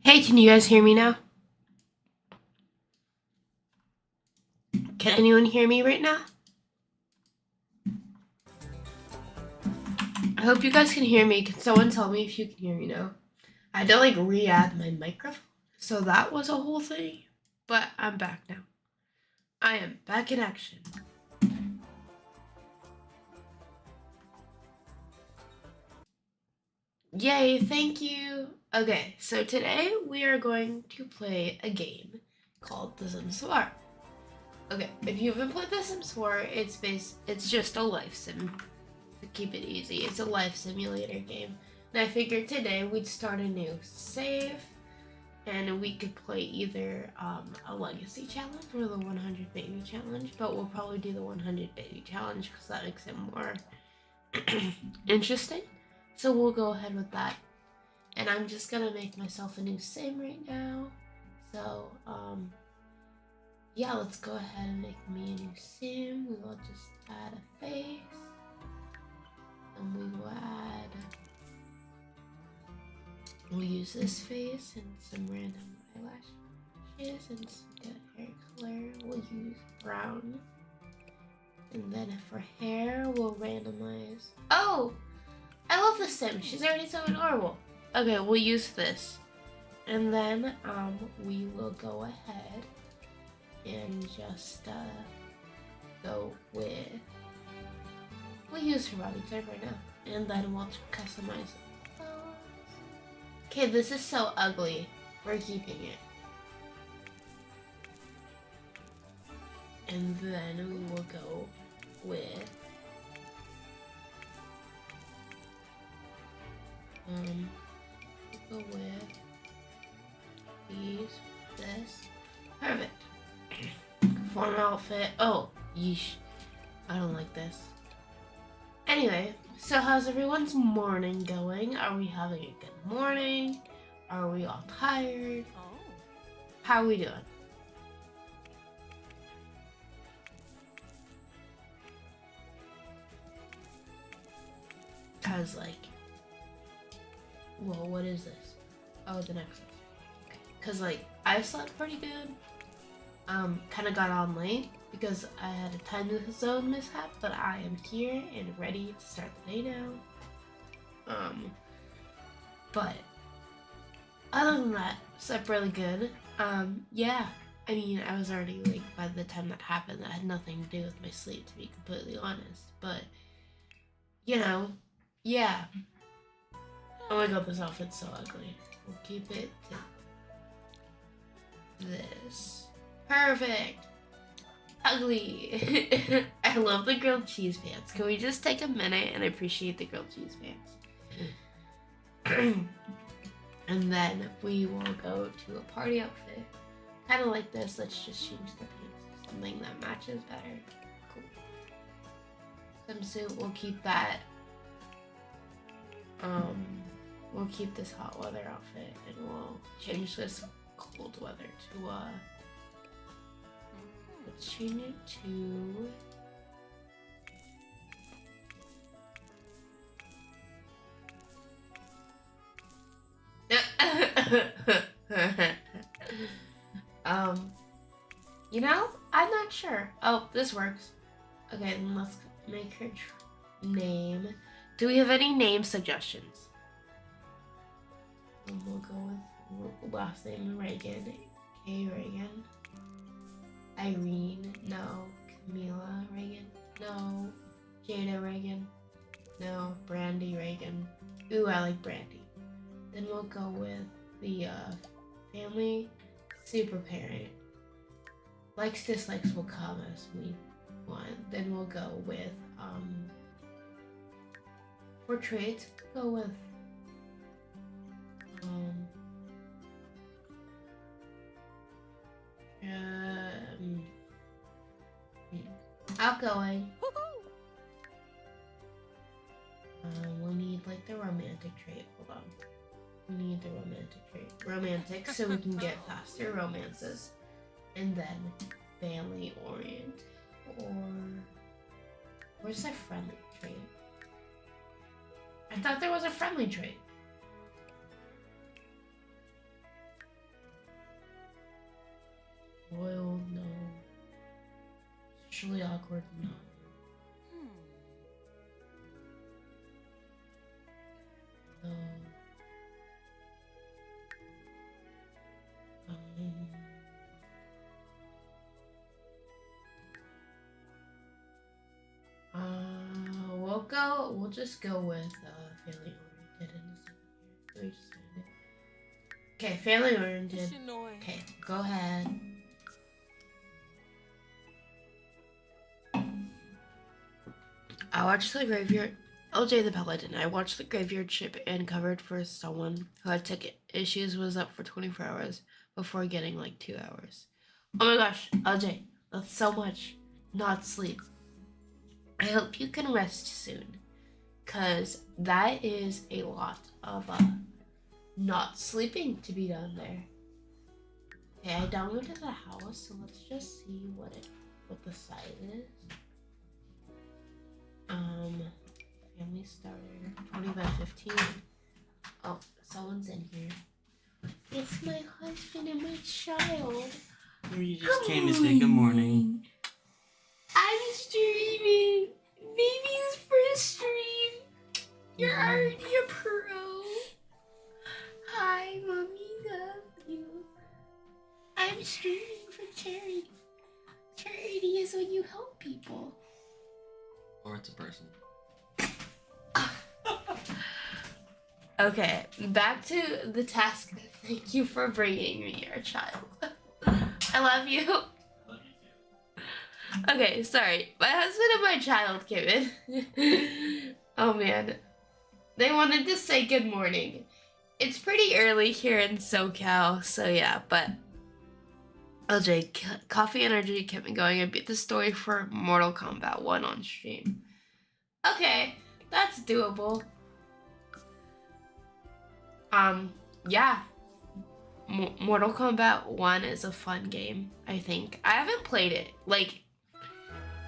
Hey, can you guys hear me now? Can anyone hear me right now? I hope you guys can hear me. Can someone tell me if you can hear me now? I had to like re-add my microphone, so that was a whole thing. But I'm back now. I am back in action. Yay, thank you. Okay, so today we are going to play a game called The Sims 4. Okay, if you haven't played The Sims 4, it's just a life sim. To keep it easy, it's a life simulator game. And I figured today we'd start a new save, and we could play either a legacy challenge or the 100 baby challenge, but we'll probably do the 100 baby challenge because that makes it more interesting. So we'll go ahead with that. And I'm just gonna make myself a new sim right now. So, yeah, let's go ahead and make me a new sim. We will just add a face. And we will add, we'll use this face and some random eyelashes and some hair color. We'll use brown. And then for hair, we'll randomize. Oh! I love this sim. She's already so adorable. Okay, we'll use this. And then we will go ahead and just go with, we'll use her body type right now. And then we'll customize it. Okay, this is so ugly. We're keeping it. And then we will go with we'll go with this. Perfect. Form outfit. Oh, yeesh. I don't like this. Anyway, so how's everyone's morning going? Are we having a good morning? Are we all tired? How are we doing? Cause like, well, what is this? Oh, the next one. Okay. Cause like, I slept pretty good. Kind of got on late because I had a time zone mishap, but I am here and ready to start the day now. But other than that, slept really good. Yeah, I mean, I was already like, by the time that happened, that had nothing to do with my sleep, to be completely honest. But, you know, yeah. Oh my god, this outfit's so ugly. We'll keep it to this. Perfect. Ugly. I love the grilled cheese pants. Can we just take a minute and appreciate the grilled cheese pants? And then we will go to a party outfit. Kind of like this. Let's just change the pants to something that matches better. Cool. Swimsuit, we'll keep that. We'll keep this hot weather outfit and we'll change this cold weather to let's change it to you know, I'm not sure. Oh, this works. Okay, then let's make her name. Do we have any name suggestions? And we'll go with last name Reagan. K. Reagan. Irene. No. Camila Reagan. No. Jada Reagan. No. Brandy Reagan. Ooh, I like Brandy. Then we'll go with the family super parent. Likes, dislikes will come as we want. Then we'll go with for traits, go with outgoing. We need like the romantic trait. Hold on. We need the romantic trait. Romantic, so we can get faster romances. And then family oriented. Or where's the friendly trait? I thought there was a friendly trait. Loyal, no. Socially awkward, no. No. We'll just go with family oriented in a second here. Let me just find it. Okay, family oriented. Okay, go ahead. I watched the graveyard. LJ the Paladin. I watched the graveyard ship and covered for someone who had ticket issues, was up for 24 hours before getting like 2 hours. Oh my gosh, LJ, that's so much not sleep. I hope you can rest soon, cause that is a lot of not sleeping to be done there. Okay, I downloaded the house, so let's just see what the size is. Family starter, 20 by 15. Oh, someone's in here. It's my husband and my child. You just came to say good morning. I'm streaming. Baby's first stream. You're already a pro. Hi, mommy, love you. I'm streaming for charity. Charity is when you help people. Or it's a person. Okay, back to the task. Thank you for bringing me your child. I love you. I love you too. Okay, sorry. My husband and my child came in. Oh man. They wanted to say good morning. It's pretty early here in SoCal, so yeah, but LJ, coffee energy kept me going. I beat the story for Mortal Kombat 1 on stream. Okay, that's doable. Yeah. Mortal Kombat 1 is a fun game, I think. I haven't played it. Like,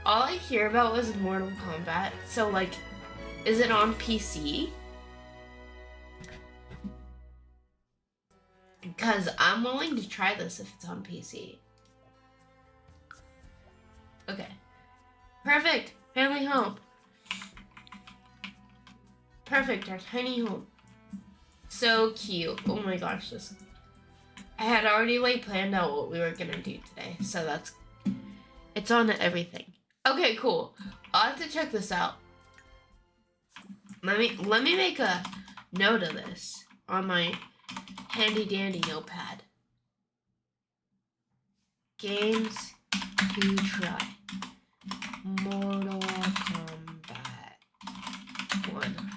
all I hear about was Mortal Kombat. So, like, is it on PC? Because I'm willing to try this if it's on PC. Okay. Perfect. Family home. Perfect. Our tiny home. So cute. Oh my gosh. I had already like planned out what we were gonna do today. So it's on everything. Okay, cool. I'll have to check this out. Let me make a note of this on my handy dandy notepad. Games to try. Mortal Kombat 1.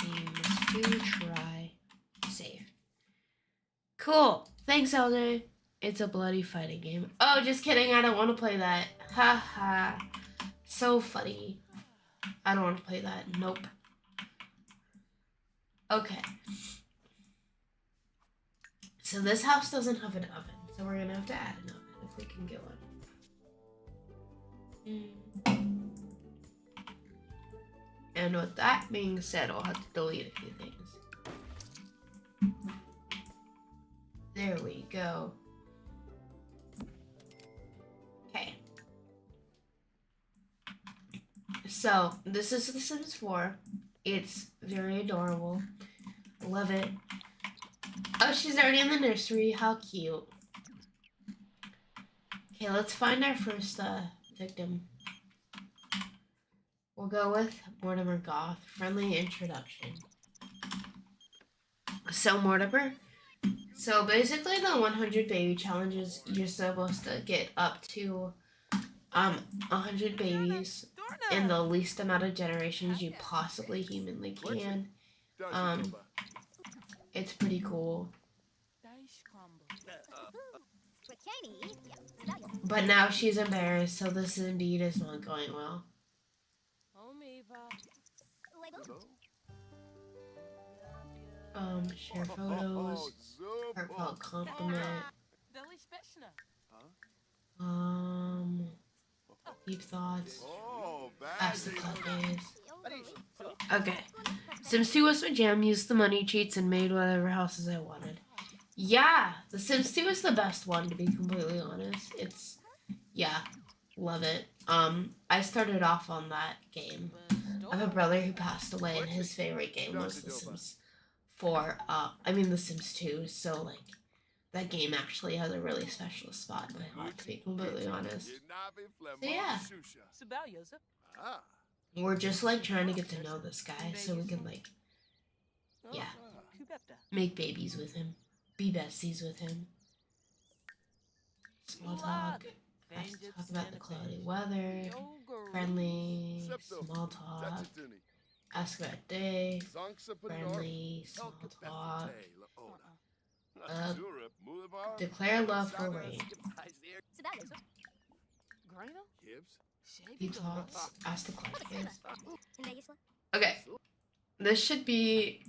Games to try. Save. Cool. Thanks, LJ. It's a bloody fighting game. Oh, just kidding. I don't want to play that. Ha ha. So funny. I don't want to play that. Nope. Okay. So this house doesn't have an oven, so we're gonna have to add an oven if we can get one. And with that being said, I'll have to delete a few things. There we go. Okay. So this is The Sims 4. It's very adorable. Love it. Oh, she's already in the nursery. How cute. Okay, let's find our first victim. We'll go with Mortimer Goth. Friendly introduction. So, Mortimer. So, basically, the 100 baby challenges, you're supposed to get up to 100 babies in the least amount of generations you possibly humanly can. It's pretty cool. But now she's embarrassed, so this indeed is not going well. Share photos. Heartfelt compliment. Deep thoughts. Ask the club days. Okay. Sims 2 was my jam. Used the money cheats and made whatever houses I wanted. Yeah, The Sims 2 is the best one, to be completely honest. It's, yeah, love it. I started off on that game. I have a brother who passed away, and his favorite game was The Sims 4. The Sims 2. So like, that game actually has a really special spot in my heart, to be completely honest. So yeah, we're just like trying to get to know this guy so we can like, yeah, make babies with him, be besties with him. Small talk. Have to talk about the cloudy weather. Friendly. Small talk. Ask about day. Friendly. Small talk. Declare love for rain. Detox. Ask the questions. Okay. This should be.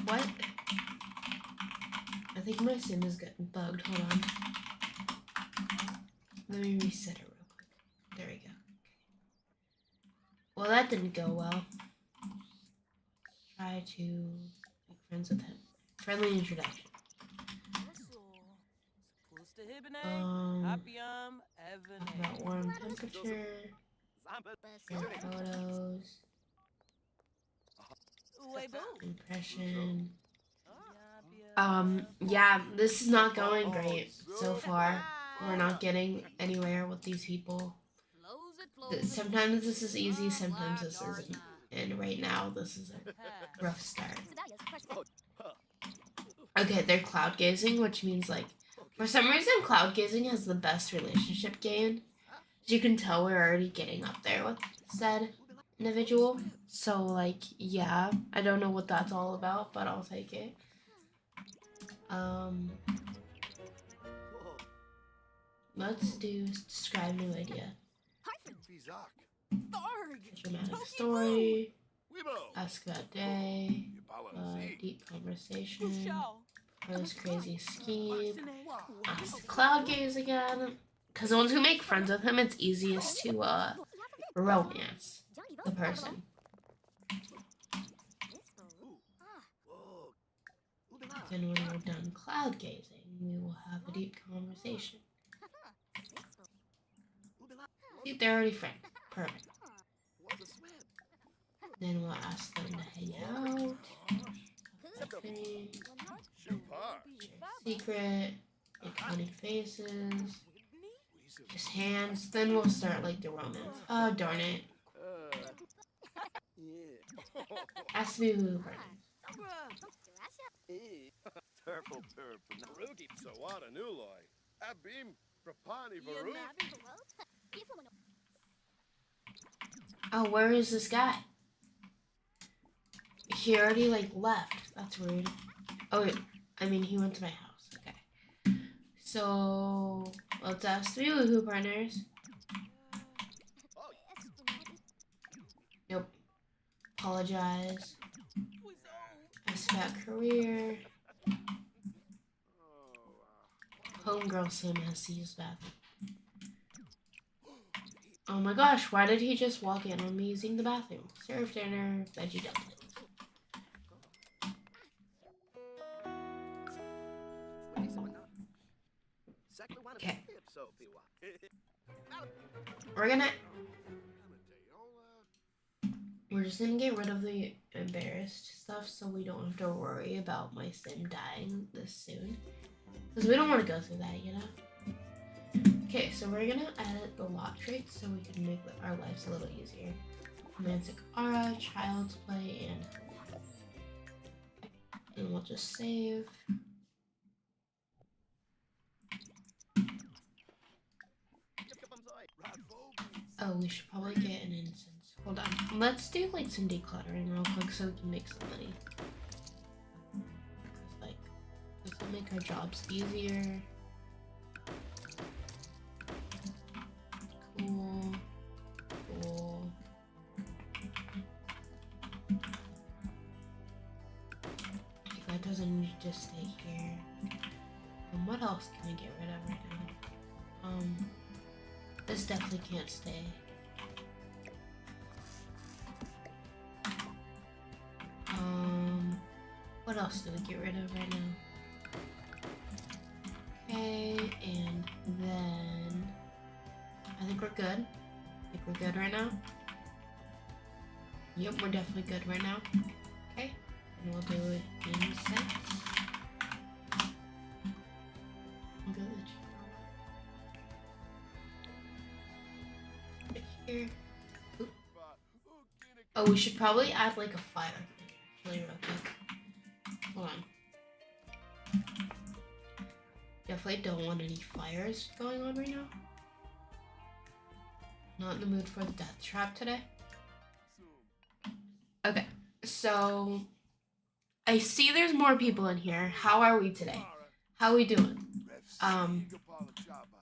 What? I think my sim is getting bugged. Hold on. Let me reset it real quick. There we go. Well, that didn't go well. Try to make friends with him. Friendly introduction. Talk about warm temperature. Share photos. Impression. Yeah, this is not going great so far. We're not getting anywhere with these people. Sometimes this is easy, sometimes this isn't. And right now, this is a rough start. Okay, they're cloud gazing, which means like, for some reason, cloud gazing has the best relationship gain. As you can tell, we're already getting up there with said individual. So like, yeah, I don't know what that's all about, but I'll take it. Let's do describe new idea. Dramatic story. Ask about day. Deep conversation. Propose crazy scheme. Ask the cloud gaze again. Because once we make friends with him, it's easiest to romance the person. Then when we're done cloud gazing, we will have a deep conversation. See, they're already friends. Perfect. Then we'll ask them to hang out. Secret. Make funny faces. Just hands. Then we'll start like the romance. Oh, darn it. Ask me who Oh, where is this guy? He already like left. That's rude. Oh wait, he went to my house. Okay. So let's ask 3 woohoo partners. Nope. Apologize. Ask about career. Homegirl sim has to use bathroom. Oh my gosh, why did he just walk in on me using the bathroom? Serve dinner, veggie dumplings. Okay. We're just gonna get rid of the embarrassed stuff so we don't have to worry about my sim dying this soon. Because we don't want to go through that, you know? Okay, so we're gonna edit the lot traits so we can make our lives a little easier. Romantic aura, child's play, and we'll just save. Oh, we should probably get an incense. Hold on. Let's do like some decluttering real quick so we can make some money. Like, this will make our jobs easier. Cool. Cool. If that doesn't need to stay here. And what else can we get rid of right now? This definitely can't stay. else do we get rid of right now? Okay, and then I think we're good. I think we're good right now. Yep, we're definitely good right now. Okay, and we'll do it in sets. We'll go right here. Oop. Oh, we should probably add like a fire actually real quick. Hold on. Definitely don't want any fires going on right now. Not in the mood for the death trap today. Okay, so I see there's more people in here. How are we today? How are we doing?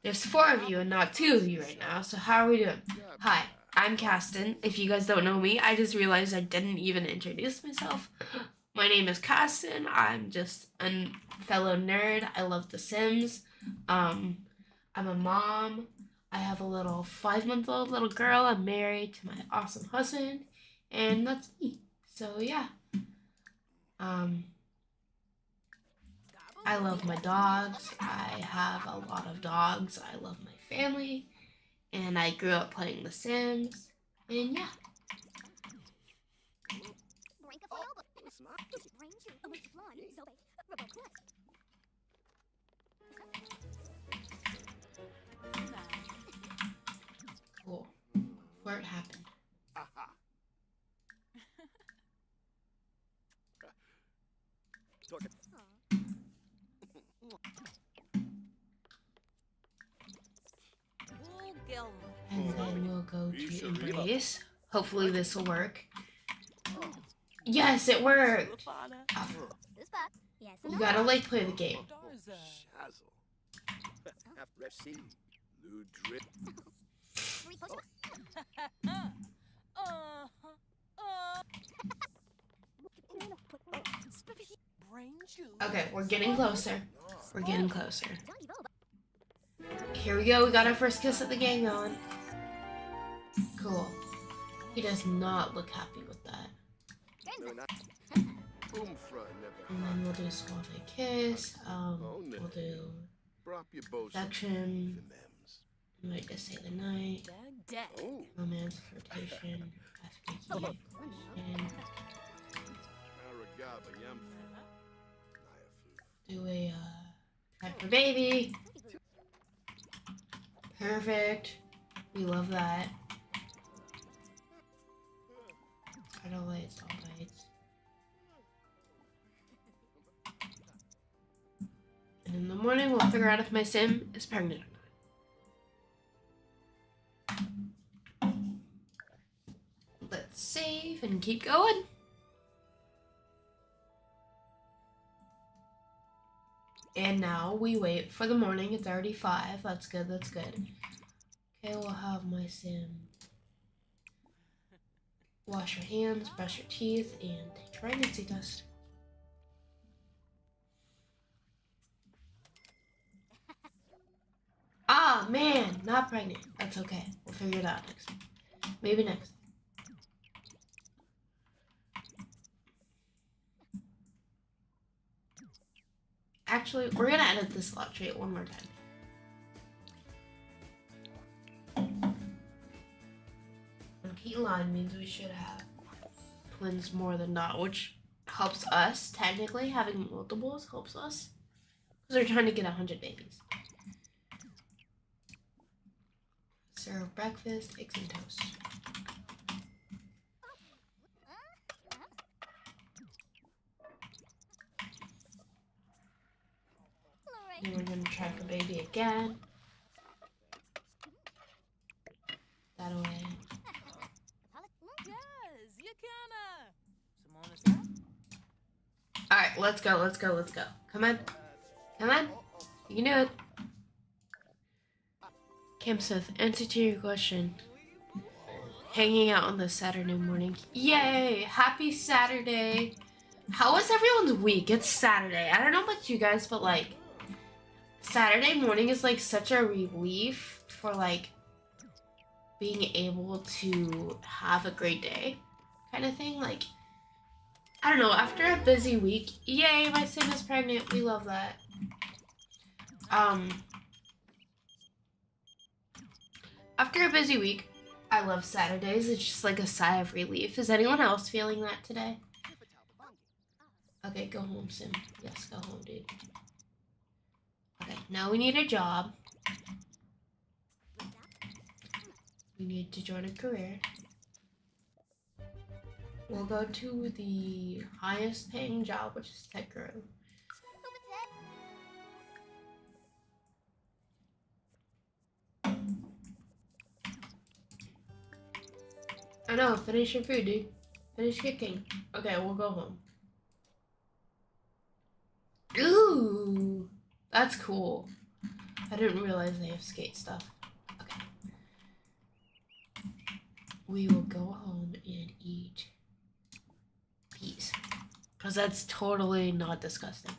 There's 4 of you and not 2 of you right now, so how are we doing? Hi, I'm Castin. If you guys don't know me, I just realized I didn't even introduce myself. My name is Castin. I'm just a fellow nerd. I love The Sims. I'm a mom. I have a little 5-month-old little girl. I'm married to my awesome husband. And that's me. So yeah. I love my dogs. I have a lot of dogs. I love my family. And I grew up playing The Sims. And yeah. Cool. Where it happened. And then we'll go to Embrace. Hopefully this will work. Yes, it worked! Oh. You gotta like play the game. Okay, we're getting closer. We're getting closer. Here we go, we got our first kiss of the game going. Cool. He does not look happy with that. And then we'll do a small fake kiss. We'll do affection. Might just say the night. Romance, flirtation, ask a question. Do a try for baby. Perfect. We love that. Cuddle lights, all lights. And in the morning, we'll figure out if my sim is pregnant or not. Let's save and keep going. And now we wait for the morning. It's already 5. That's good, that's good. Okay, we'll have my sim wash your hands, brush your teeth, and take a pregnancy test. Ah, man, not pregnant. That's okay. We'll figure it out next time. Maybe next. Actually, we're gonna edit this slot trait one more time. Repeat line means we should have twins more than not, which helps us. Technically, having multiples helps us because we're trying to get 100 babies. Serve breakfast, eggs and toast. And we're gonna try for baby again. That away. Alright, let's go, let's go, let's go. Come on. Come on. You can do it. Cam Smith, answer to your question. Hanging out on this Saturday morning. Yay! Happy Saturday. How was everyone's week? It's Saturday. I don't know about you guys, but like Saturday morning is like such a relief for like being able to have a great day kind of thing. Like I don't know, after a busy week, yay, my sim is pregnant. We love that. After a busy week, I love Saturdays. It's just like a sigh of relief. Is anyone else feeling that today? Okay, go home, sim. Yes, go home, dude. Okay, now we need a job. We need to join a career. We'll go to the highest paying job, which is tech guru. I know, finish your food, dude. Finish cooking. Okay, we'll go home. Ooh, that's cool. I didn't realize they have skate stuff. Okay. We will go home and eat peas. Because that's totally not disgusting.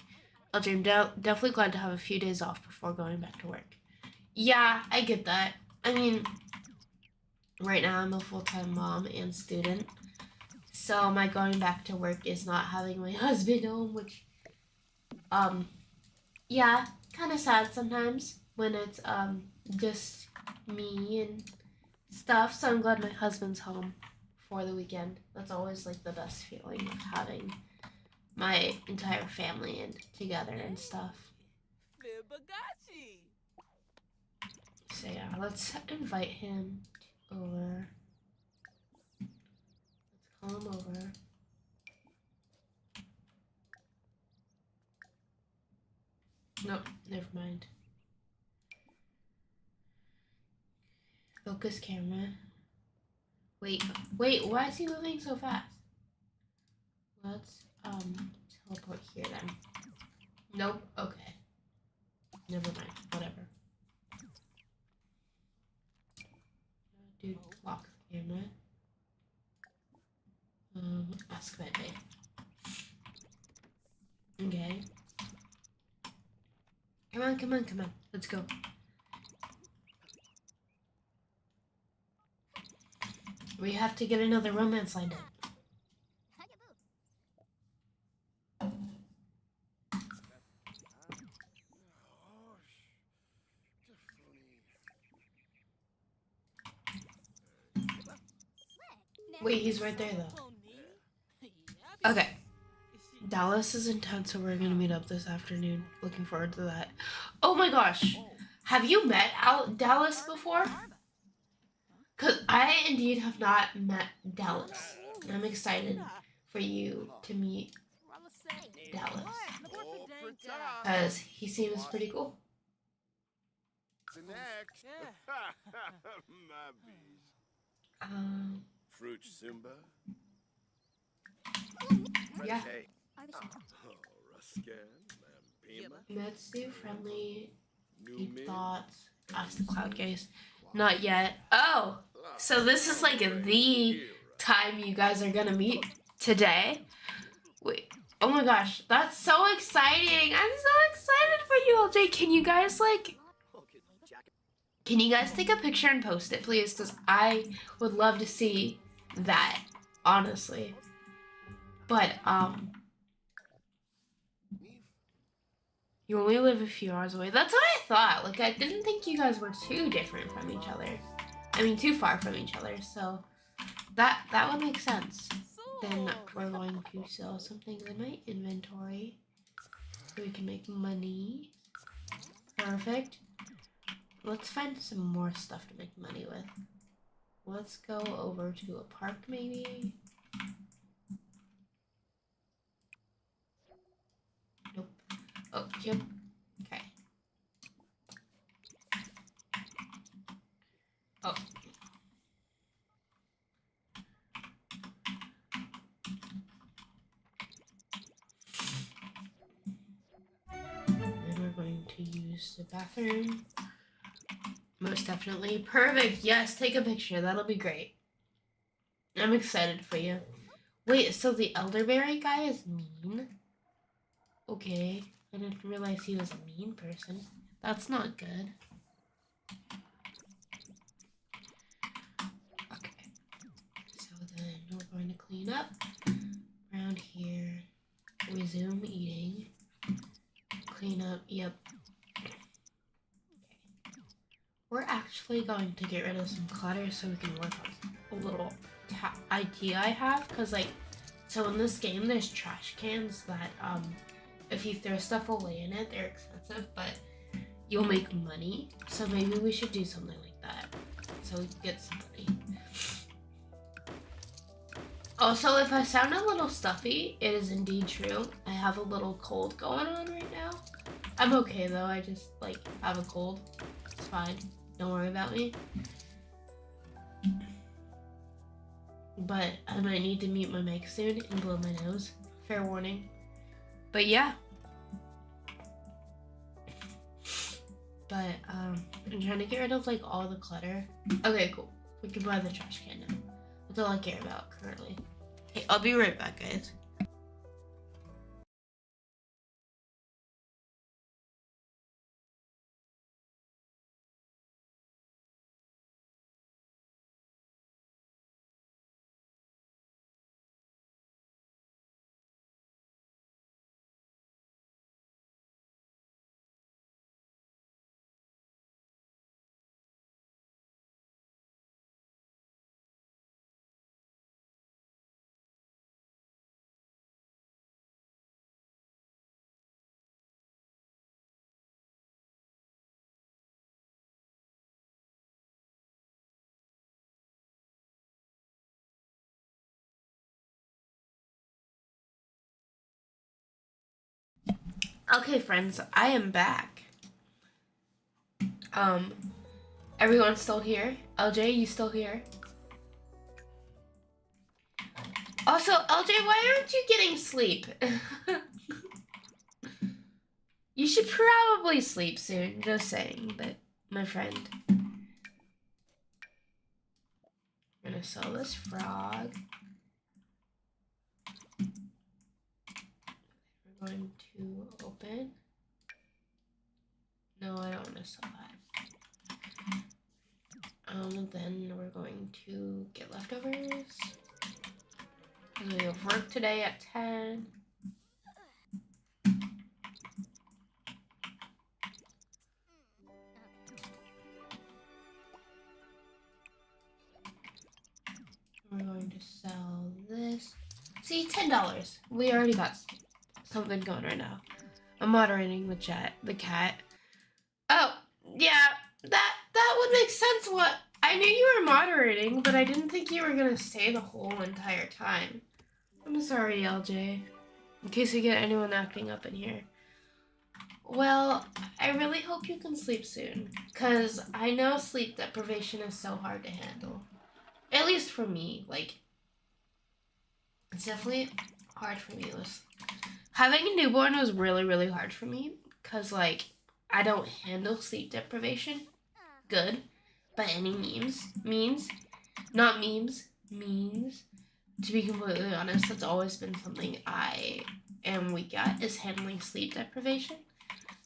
LJ, I'm definitely glad to have a few days off before going back to work. Yeah, I get that. I mean, right now I'm a full-time mom and student. So my going back to work is not having my husband home, which, yeah, kind of sad sometimes when it's, just me and stuff. So I'm glad my husband's home for the weekend. That's always, like, the best feeling of having my entire family and together and stuff. So yeah, let's invite him over. Let's call him over. Nope, never mind. Focus camera. Wait, why is he moving so fast? Let's teleport here then. Nope, okay. Never mind, whatever. Dude, lock the camera. Ask that day. Okay. Come on. Let's go. We have to get another romance lined up. Wait, he's right there though. Okay. Dallas is in town, so we're gonna meet up this afternoon. Looking forward to that. Oh my gosh. Have you met Dallas before? Because I indeed have not met Dallas. I'm excited for you to meet Dallas. Because he seems pretty cool. Fruit Simba? Yeah. Ruscan, Let's do friendly, deep thoughts, ask the cloud gaze. Not yet. Oh, so this is like the time you guys are gonna meet today. Wait. Oh my gosh, that's so exciting! I'm so excited for you, LJ. Can you guys take a picture and post it, please? Because I would love to see that, honestly. But you only live a few hours away. That's what I thought. Like, I didn't think you guys were too different from each other. I mean, too far from each other. So that would make sense. Then we're going to sell some things in my inventory so we can make money. Perfect. Let's find some more stuff to make money with. Let's go over to a park, maybe. Nope. Oh, yep. Okay. Oh. And we're going to use the bathroom. Most definitely. Perfect. Yes, take a picture. That'll be great. I'm excited for you. Wait, so the elderberry guy is mean? Okay. I didn't realize he was a mean person. That's not good. Okay. So then we're going to clean up around here. Resume eating. Clean up. Yep. Okay. We're actually going to get rid of some clutter so we can work on a little idea I have. Because, like, so in this game, there's trash cans that, if you throw stuff away in it, they're expensive, but you'll make money. So maybe we should do something like that so we can get some money. Also, if I sound a little stuffy, it is indeed true. I have a little cold going on right now. I'm okay though, I just like have a cold. It's fine. Don't worry about me. But I might need to mute my mic soon and blow my nose. Fair warning. But yeah. But I'm trying to get rid of like all the clutter. Okay, cool. We can buy the trash can now. That's all I care about currently. Hey, I'll be right back, guys. Okay, friends, I am back. Everyone's still here? LJ, you still here? Also, LJ, why aren't you getting sleep? You should probably sleep soon, just saying, but my friend. I'm gonna sell this frog. We're going to open. No, I don't want to sell that. Then we're going to get leftovers. We have work today at 10. We're going to sell this. See, $10. We already got something going right now. I'm moderating the chat, the cat. Oh, yeah, that would make sense. What? I knew you were moderating, but I didn't think you were gonna stay the whole entire time. I'm sorry, LJ. In case we get anyone acting up in here. Well, I really hope you can sleep soon, because I know sleep deprivation is so hard to handle. At least for me, like, it's definitely hard for me. Having a newborn was really, really hard for me, because, like, I don't handle sleep deprivation good by any means. To be completely honest, that's always been something I am weak at, is handling sleep deprivation.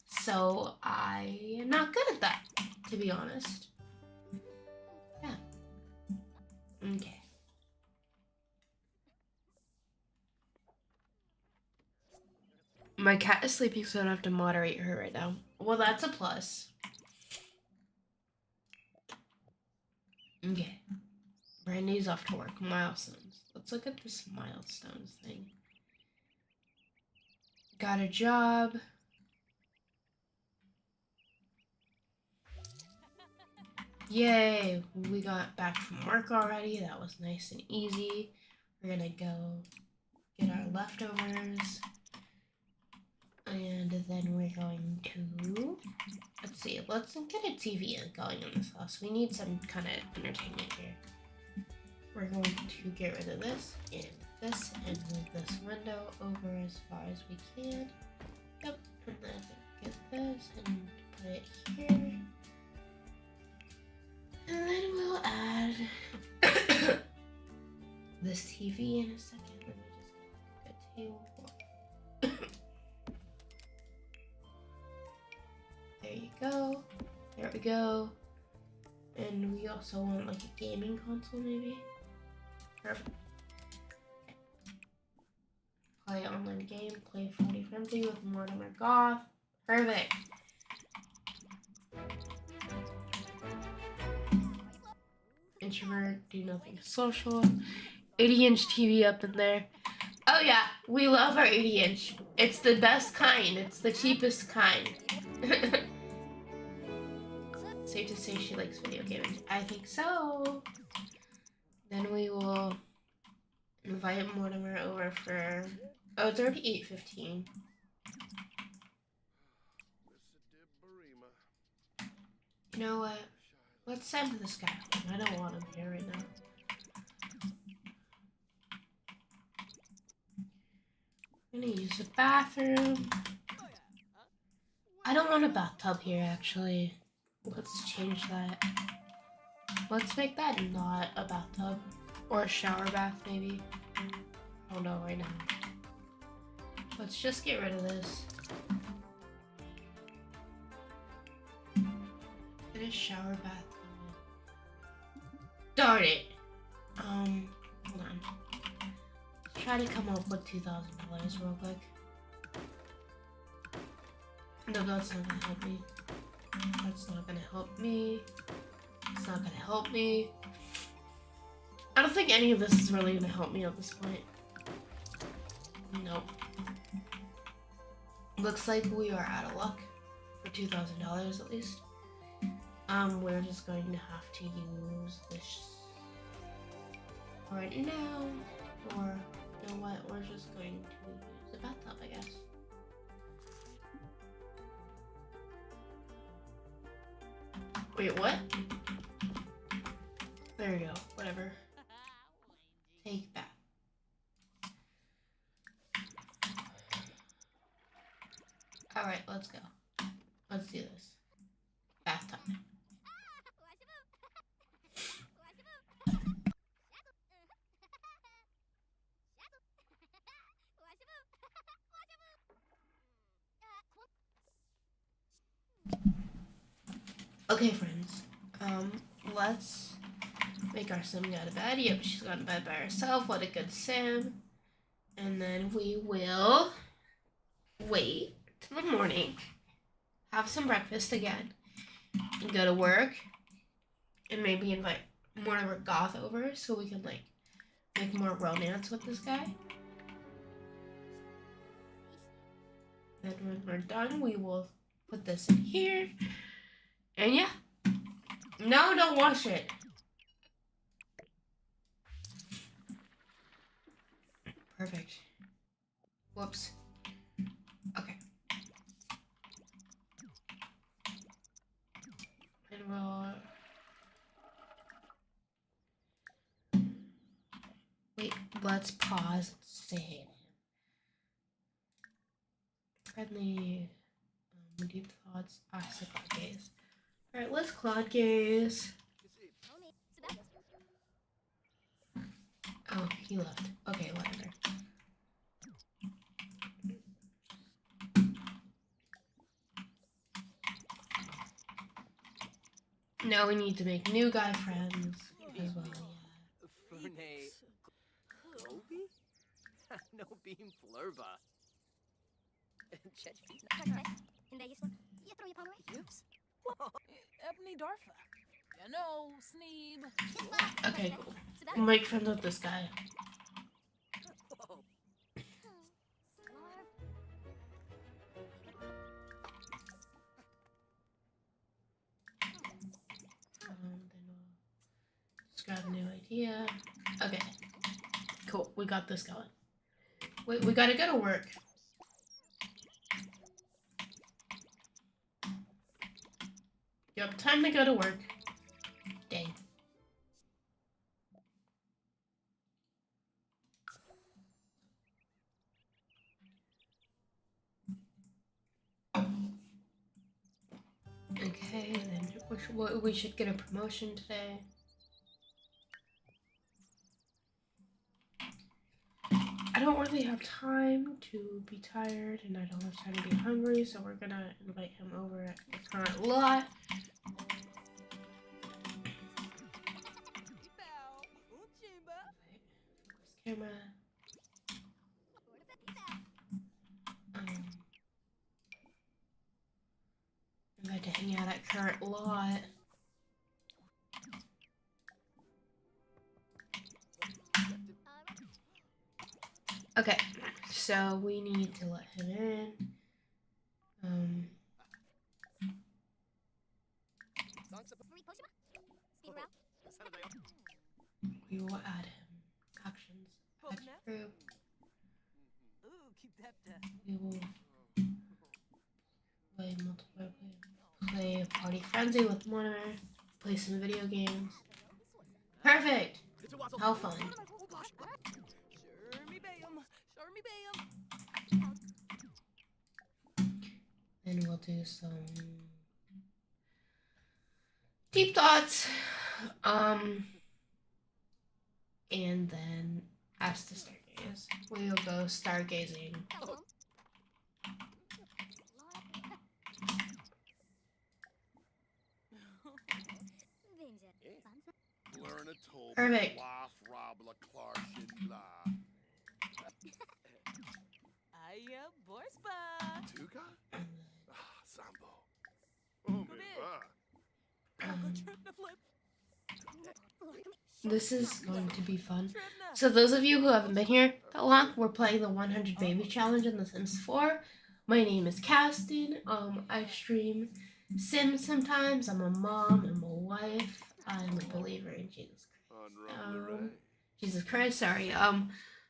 So I am not good at that, to be honest. Yeah. Okay. My cat is sleeping, so I don't have to moderate her right now. Well, that's a plus. Okay. Brandy's off to work. Milestones. Let's look at this milestones thing. Got a job. Yay! We got back from work already. That was nice and easy. We're gonna go get our leftovers. And then we're going to... Let's see. Let's get a TV going in this house. We need some kind of entertainment here. We're going to get rid of this and move this window over as far as we can. Yep, and then get this and put it here. And then we'll add this TV in a second. Let me just get a table for it. There you go. There we go. And we also want like a gaming console maybe. Perfect. Play on online game. Play 40 Friendly with Mortimer Goth. Perfect. Introvert, do nothing social. 80-inch TV up in there. Oh yeah, we love our 80-inch. It's the best kind. It's the cheapest kind. Safe to say she likes video gaming. I think so. Then we will invite Mortimer over for... Oh, it's already 8:15. You know what? Let's send this guy home. I don't want him here right now. I'm gonna use the bathroom. I don't want a bathtub here, actually. Let's change that. Let's make that not a bathtub. Or a shower bath, maybe. Oh no, right now. Let's just get rid of this. Get a shower bath. Darn it! Hold on. Let's try to come up with $2,000 real quick. No, that's not gonna help me. That's not gonna help me. It's not gonna help me. I don't think any of this is really gonna help me at this point. Nope. Looks like we are out of luck for $2,000 at least. We're just going to have to use this right now, or you know what? We're just going to use the bathtub, I guess. Wait, what? There you go. Whatever. Take that. Alright, let's go. Let's do this. Bath time. Okay, friends. Let's make our sim go to bed. Yep, she's gone to bed by herself. What a good sim. And then we will wait till the morning, have some breakfast again, and go to work, and maybe invite more of our goth over so we can, like, make more romance with this guy. Then when we're done, we will put this in here. And yeah. No, don't wash it. Perfect. Whoops. Okay. And we'll... Wait, let's pause and say friendly, deep thoughts, acid gaze. Alright, let's cloud gaze. Oh, he left. Okay, whatever. Now we need to make new guy friends as well, yeah. No beam flurba. Ebony Darfa. You know, Sneeb. Okay, cool. We'll make friends with this guy. Then we'll just grab a new idea. Okay. Cool, we got this going. Wait, we gotta go to work. Yep, time to go to work. Dang. Okay, then we should get a promotion today. I don't really have time to be tired, and I don't have time to be hungry, so we're gonna invite him over at the current lot. Camera. invite to hang out at current lot. Okay, so we need to let him in. We will add him. Actions. Add group. We will play multiplayer. Play Party Frenzy with Monomer. Play some video games. Perfect! How fun. Then we'll do some deep thoughts. And then ask to stargaze. We will go stargazing. Perfect. This is going to be fun. So those of you who haven't been here that long, we're playing the 100 Baby Challenge in The Sims 4. My name is Castin. I stream Sims sometimes. I'm a mom. I'm a wife. I'm a believer in Jesus Christ. Jesus Christ, sorry.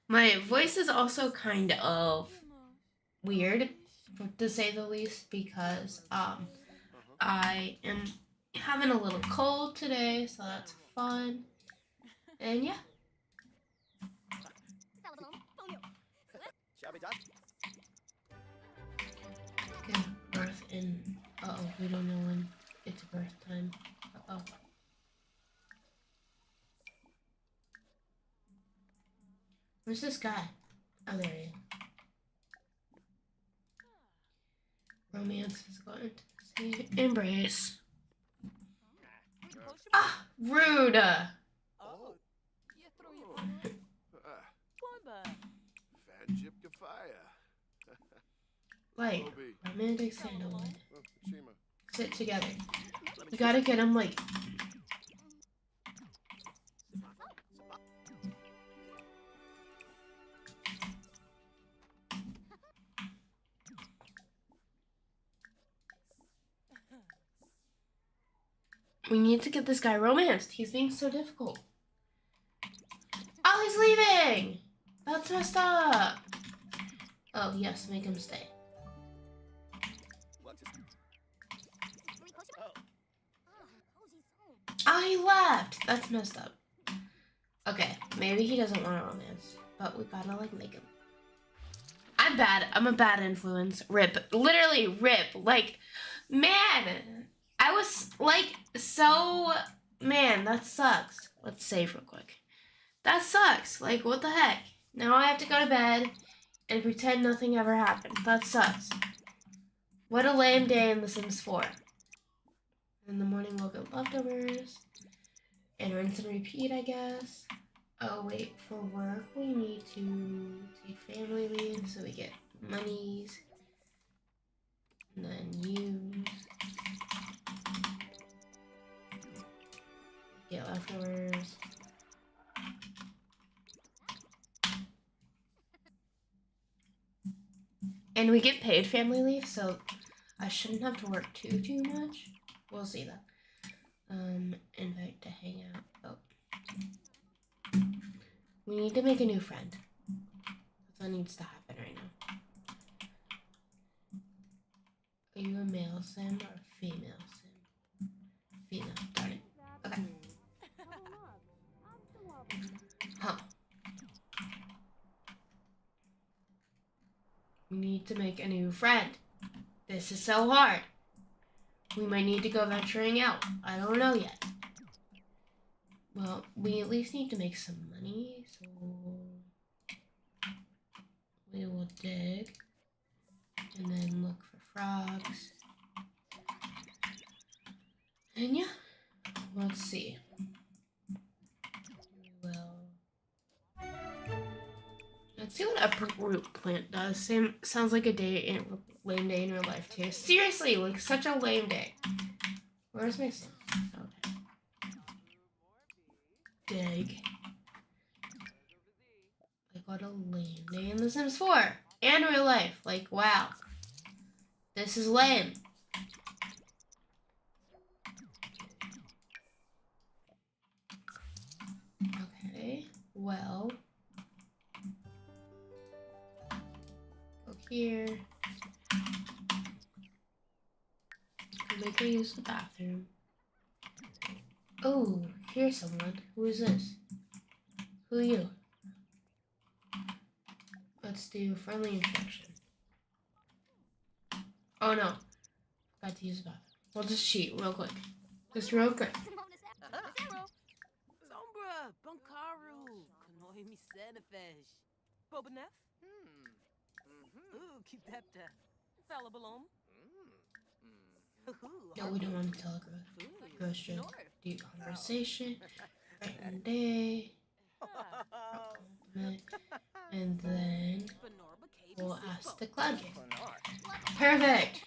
My voice is also kind of weird, to say the least, because I am having a little cold today, so that's fun. And yeah. Okay, birth in. Uh oh, we don't know when it's birth time. Uh oh. Where's this guy? Oh, there he is. Romance, physical intimacy, embrace. Ah, rude. Like, romantic sandalwood. Sit together. You gotta get him, like... We need to get this guy romanced. He's being so difficult. Oh, he's leaving! That's messed up. Oh, yes, make him stay. Oh, he left! That's messed up. Okay, maybe he doesn't want a romance, but we gotta, like, make him. I'm bad. I'm a bad influence. Rip. Literally, rip. Like, man! I was, like, so... Man, that sucks. Let's save real quick. That sucks. Like, what the heck? Now I have to go to bed and pretend nothing ever happened. That sucks. What a lame day in The Sims 4. In the morning we'll get leftovers. And rinse and repeat, I guess. Oh, wait. For work, we need to take family leave so we get monies. And then use... Get leftovers. And we get paid family leave, so I shouldn't have to work too much. We'll see that. Invite to hang out. Oh. We need to make a new friend. That's what needs to happen right now. Are you a male sim or a female sim? Female, darn it. Okay. Huh. We need to make a new friend. This is so hard. We might need to go venturing out. I don't know yet. Well, we at least need to make some money, so we will dig and then look for frogs. And yeah, let's see. Let's see what uproot plant does. Sounds like a lame day in real life too. Seriously, like such a lame day. Where's my son? Okay. Dig. Like what a lame day in The Sims 4 and real life. Like wow, this is lame. Okay. Well. Go here. Make her use the bathroom. Oh, here's someone. Who is this? Who are you? Let's do friendly introduction. Oh no. Got to use the bathroom. We'll just cheat real quick. Just real quick. Sombra, Bunkaru, Kanoi mi Senefesh. Bobanef? Ooh, keep that. Fella Balom. No, we don't want to telegraph. Ghost joke. Deep conversation. Random day. Compliment. And then we'll ask the cloud game. Perfect.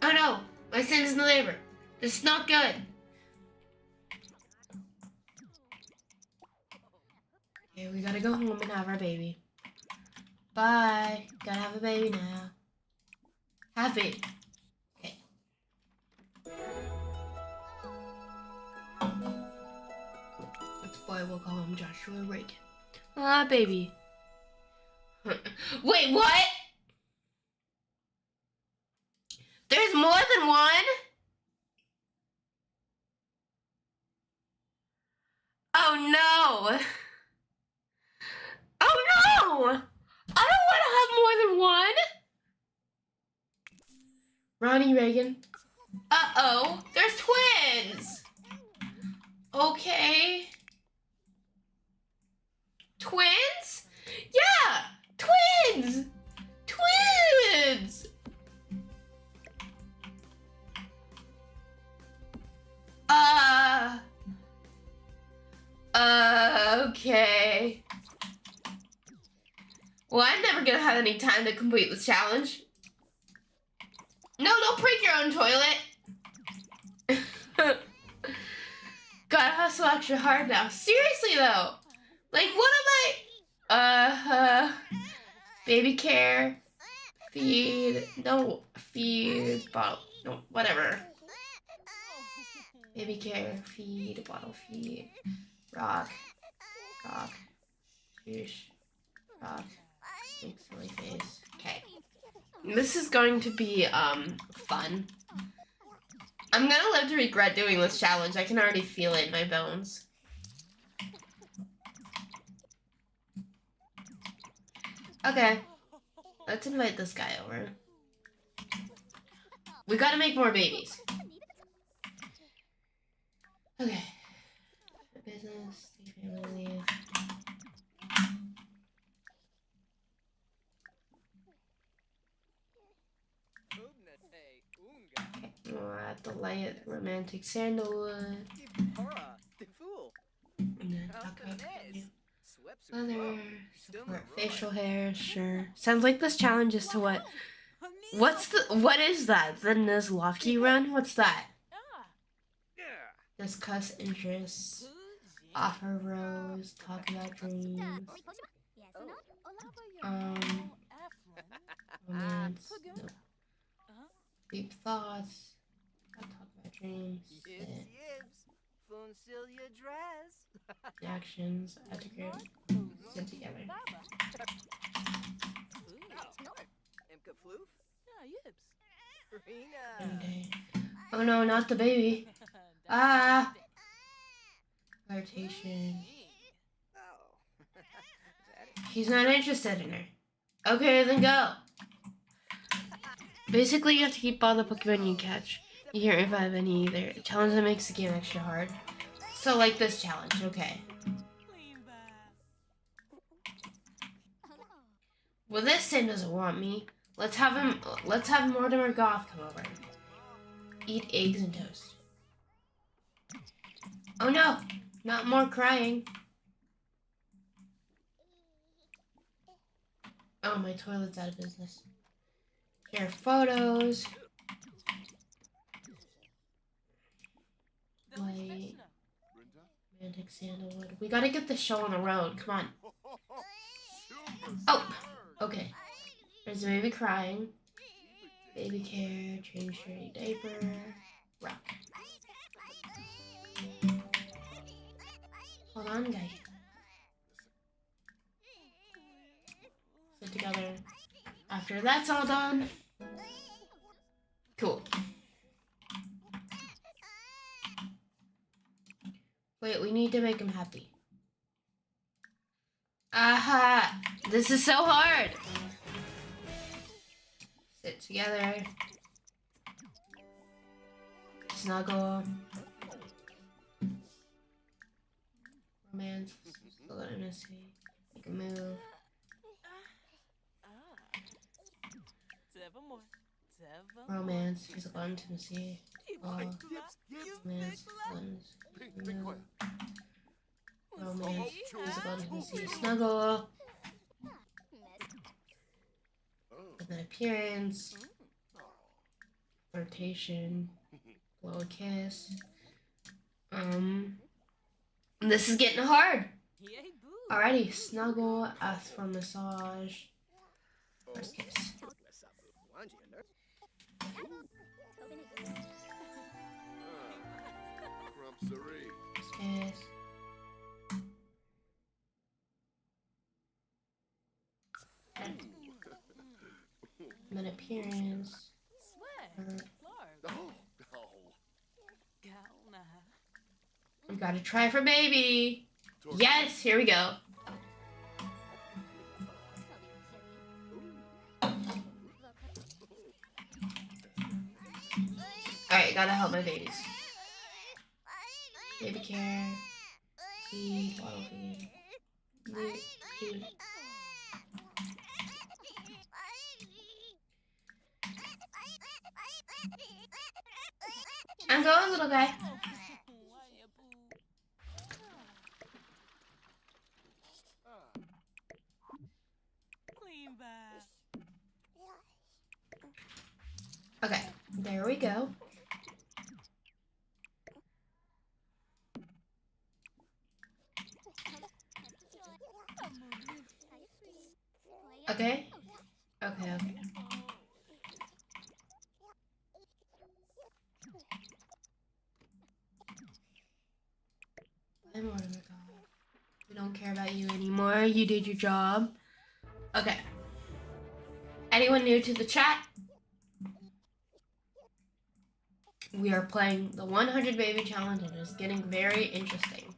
Oh no, my son's in the labor. This is not good. Okay, we gotta go home and have our baby. Bye. Gotta have a baby now. Have baby. Okay. This boy will call him Joshua Reagan. Ah, baby. Wait, what? There's more than one? Oh no! Oh no! I don't want to have more than one! Ronnie Reagan. Uh-oh, there's twins! Okay. Twins? Yeah! Twins! Twins! Okay. Well, I'm never gonna have any time to complete this challenge. No, don't break your own toilet. Gotta hustle extra hard now. Seriously though. Like, what am I? Baby care. Feed. No, feed. Bottle. No, whatever. Baby care. Feed. Bottle feed. Rock. Rock. Fish. Rock. Make silly face. Okay. This is going to be, fun. I'm gonna live to regret doing this challenge. I can already feel it in my bones. Okay. Let's invite this guy over. We gotta make more babies. Okay. Business, family leave. At the light romantic sandalwood. And then talk about you. Leather, support facial hair, sure. Sounds like this challenge is to what is that? The Nuzlocke run? What's that? Discuss interests. Offer rose, talk about dreams. Romance. No. Deep thoughts. Talk about dreams. Actions. Integrate. Sit together. Day. Oh no, not the baby. Ah. Flirtation. He's not interested in her. Okay, then go. Basically, you have to keep all the Pokemon you catch. You can't revive any either. A challenge that makes the game extra hard. So, like this challenge, okay. Well, this Sim doesn't want me. Let's have Mortimer Goth come over. Eat eggs and toast. Oh no, not more crying. Oh, my toilet's out of business. Share photos. White. Romantic sandalwood. We gotta get the show on the road. Come on. Oh! Okay. There's a baby crying. Baby care. Change dirty diaper. Rock. Hold on, guys. Sit together. After that's all done. Cool. Wait, we need to make him happy. Aha! This is so hard! Sit together. Snuggle. Romance. Still got intimacy. Make a move. Romance. Physical intimacy. Romance. Romance. Move. Romance. Physical intimacy. Snuggle. With an appearance. Flirtation. Blow a kiss. This is getting hard. Alrighty, snuggle, ask for massage. First kiss. First kiss. And then appearance. We gotta try for baby. Yes, here we go. Alright, gotta help my babies. Baby care. Feed, bottle feed. Feed. I'm going, little guy. Okay, there we go. Okay. Okay. We don't care about you anymore. You did your job. Okay. Anyone new to the chat? We are playing the 100 baby challenge and it's getting very interesting.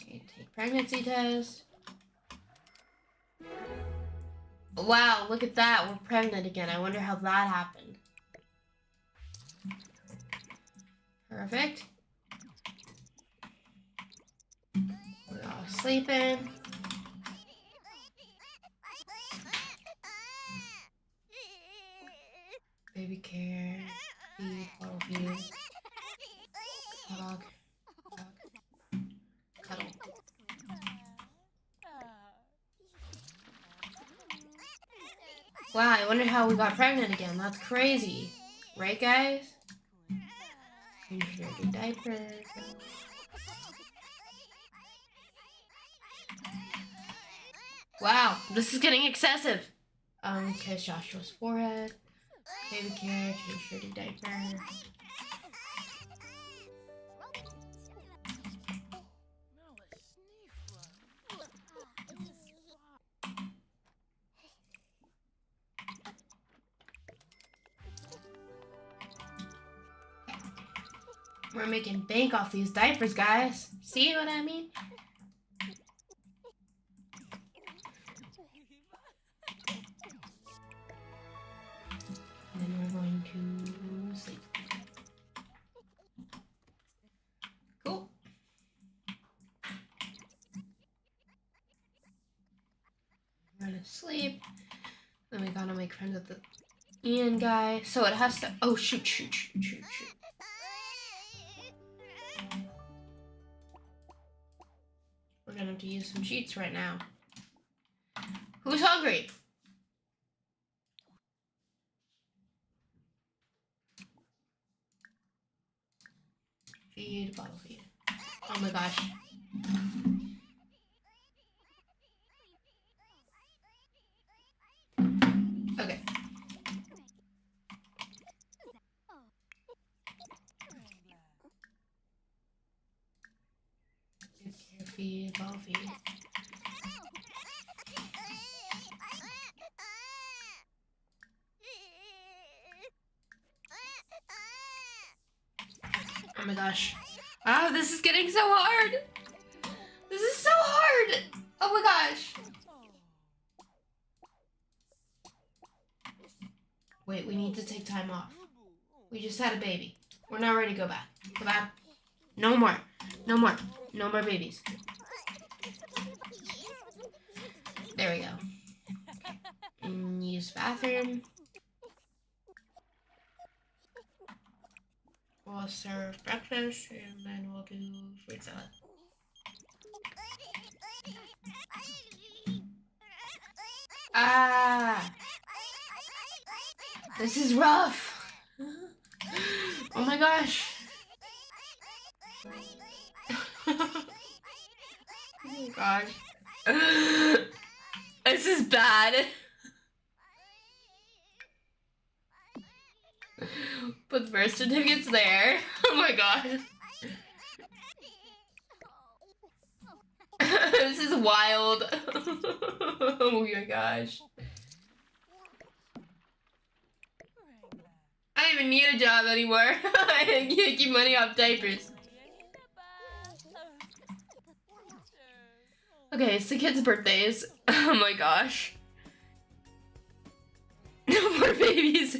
Okay, take pregnancy test. Wow, look at that. We're pregnant again. I wonder how that happened. Perfect. We're all sleeping. Baby care. Feed, bottle feed. Hug. Cuddle. Wow, I wonder how we got pregnant again. That's crazy. Right, guys? Change dirty diapers. Wow, this is getting excessive. Kiss Joshua's forehead. Baby care, change dirty diaper. We're making bank off these diapers, guys. See what I mean? And then we're going to sleep. Cool. We're gonna sleep. Then we gotta make friends with the Ian guy. So it has to. Oh, shoot. We're gonna have to use some cheats right now. Who's hungry? feed, bottle feed. Oh my gosh. Okay. Care feed, bottle feed. Oh my gosh. Ah, this is getting so hard. This is so hard. Oh my gosh. Wait, we need to take time off. We just had a baby. We're not ready to go back. Go back. No more. No more. No more babies. There we go. Use bathroom. We'll serve breakfast and then we'll do fruit salad. Ah! This is rough! Oh my gosh! Oh my gosh. This is bad. Put the birth certificates there. Oh my gosh. This is wild. Oh my gosh. I don't even need a job anymore. I can't keep money off diapers. Okay, it's the kids' birthdays. Oh my gosh. No more babies.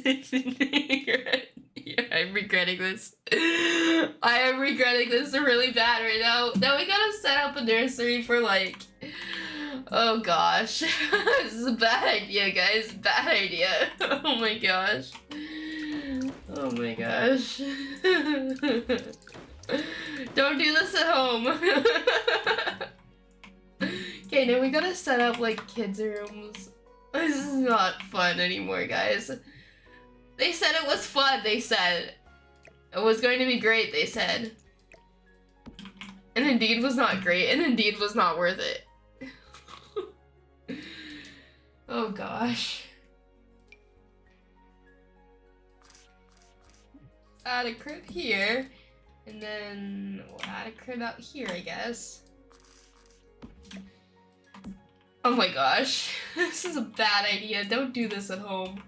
Yeah, I'm regretting this. I am regretting this really bad right now. Now we gotta set up a nursery for like... Oh gosh. This is a bad idea, guys. Bad idea. Oh my gosh. Oh my gosh. Don't do this at home. Okay, now we gotta set up like kids' rooms. This is not fun anymore, guys. They said it was fun, they said. It was going to be great, they said. And Indeed was not great, and Indeed was not worth it. Oh gosh. Add a crib here, and then we'll add a crib out here, I guess. Oh my gosh, this is a bad idea. Don't do this at home.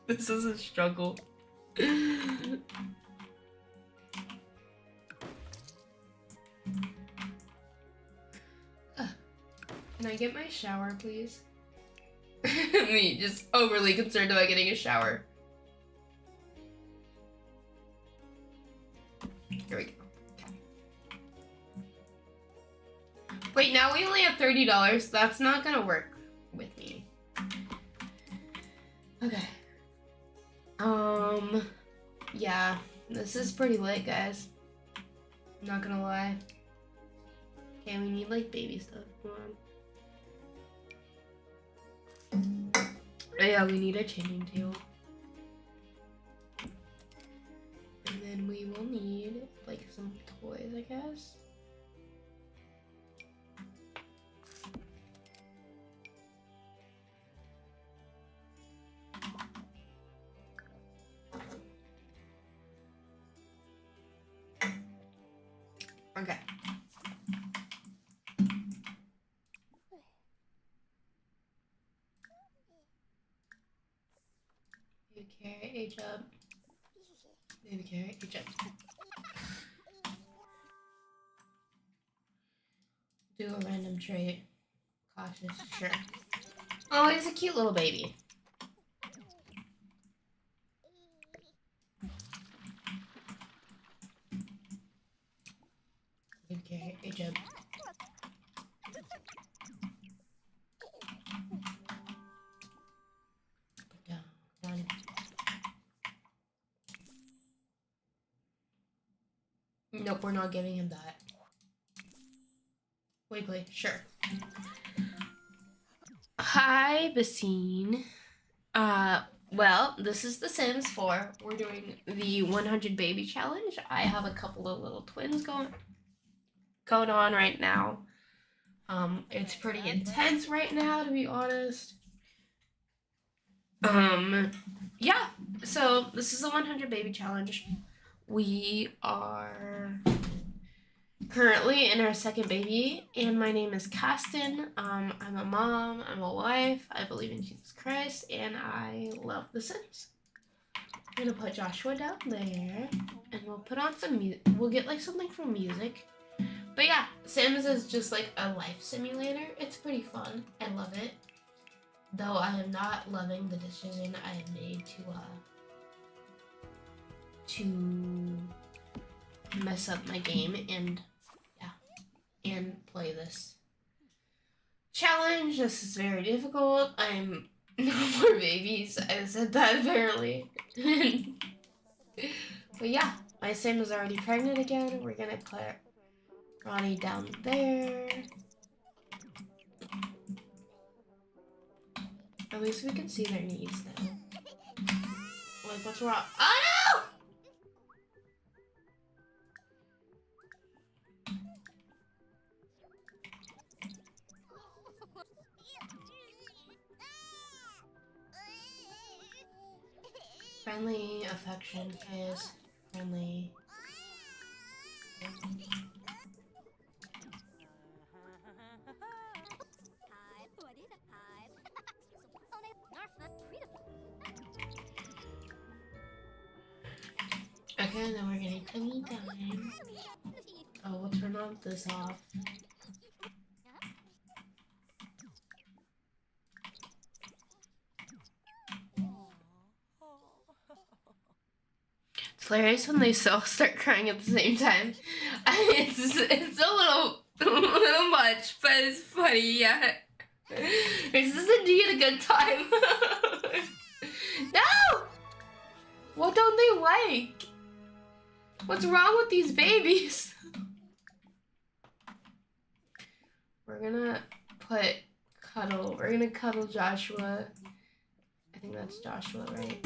This is a struggle. Can I get my shower, please? Me, just overly concerned about getting a shower. Here we go. Wait, now we only have $30. That's not gonna work with me. Okay. Yeah, this is pretty late, guys. I'm not gonna lie. Okay, we need like baby stuff. Hold on. Oh, yeah, we need a changing table. And then we will need like some toys, I guess. Okay. Baby carrot, age up. Baby carrot, age up. Do a random trait. Cautious, sure. Oh, he's a cute little baby. Baby carrot, age up. Put down, down. Nope, we're not giving him that. Wiggly, sure. Hi, Basine. Well, this is The Sims 4. We're doing the 100 baby challenge. I have a couple of little twins going on right now. It's pretty intense right now, to be honest. Yeah. So this is the 100 baby challenge. We are currently in our second baby, and my name is Castin. I'm a mom, I'm a wife, I believe in Jesus Christ, and I love The Sims. I'm gonna put Joshua down there, and we'll put on some music. We'll get like something for music. But yeah, Sims is just like a life simulator. It's pretty fun. I love it. Though I am not loving the decision I have made to mess up my game and play this challenge. This is very difficult. I'm no more babies. I said that apparently. But yeah, my Sim is already pregnant again. We're gonna put Ronnie down there. At least we can see their needs now. Like, what's wrong? Oh no! Friendly affection is friendly. Okay, then we're gonna tummy time. Oh, we'll turn all this off. It's hilarious when they all start crying at the same time. It's a little much, but it's funny, yeah. This is indeed a good time. No! What don't they like? What's wrong with these babies? We're gonna put cuddle. We're gonna cuddle Joshua. I think that's Joshua, right?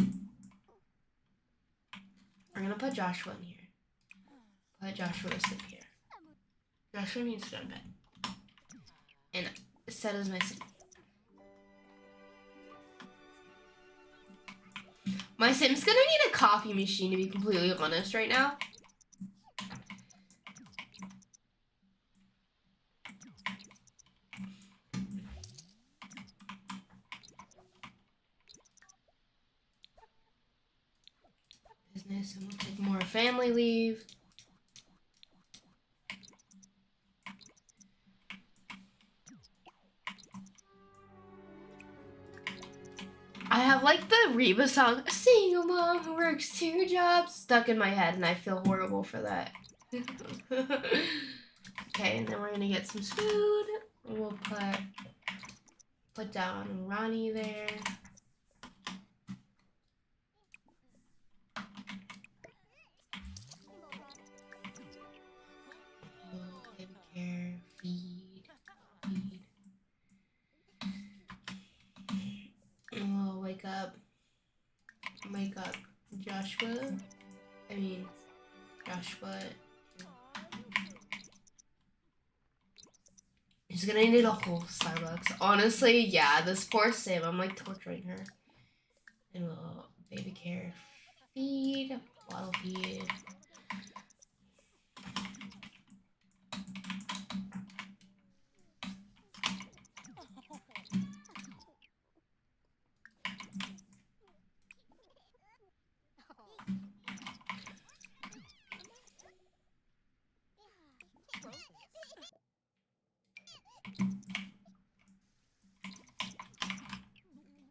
We're gonna put Joshua in here. Let Joshua sit here. Joshua needs to go to bed. And set as my sim. My Sim's gonna need a coffee machine, to be completely honest right now. Business, and we'll take more family leave. I have like the Reba song, a single mom who works 2 jobs, stuck in my head, and I feel horrible for that. Okay, and then we're gonna get some food. We'll put down Ronnie there. Take care, feed. We'll wake up Joshua. Joshua. He's gonna need a whole Starbucks. Honestly, yeah, this poor Sim, I'm like torturing her. And we'll baby care, feed, bottle feed.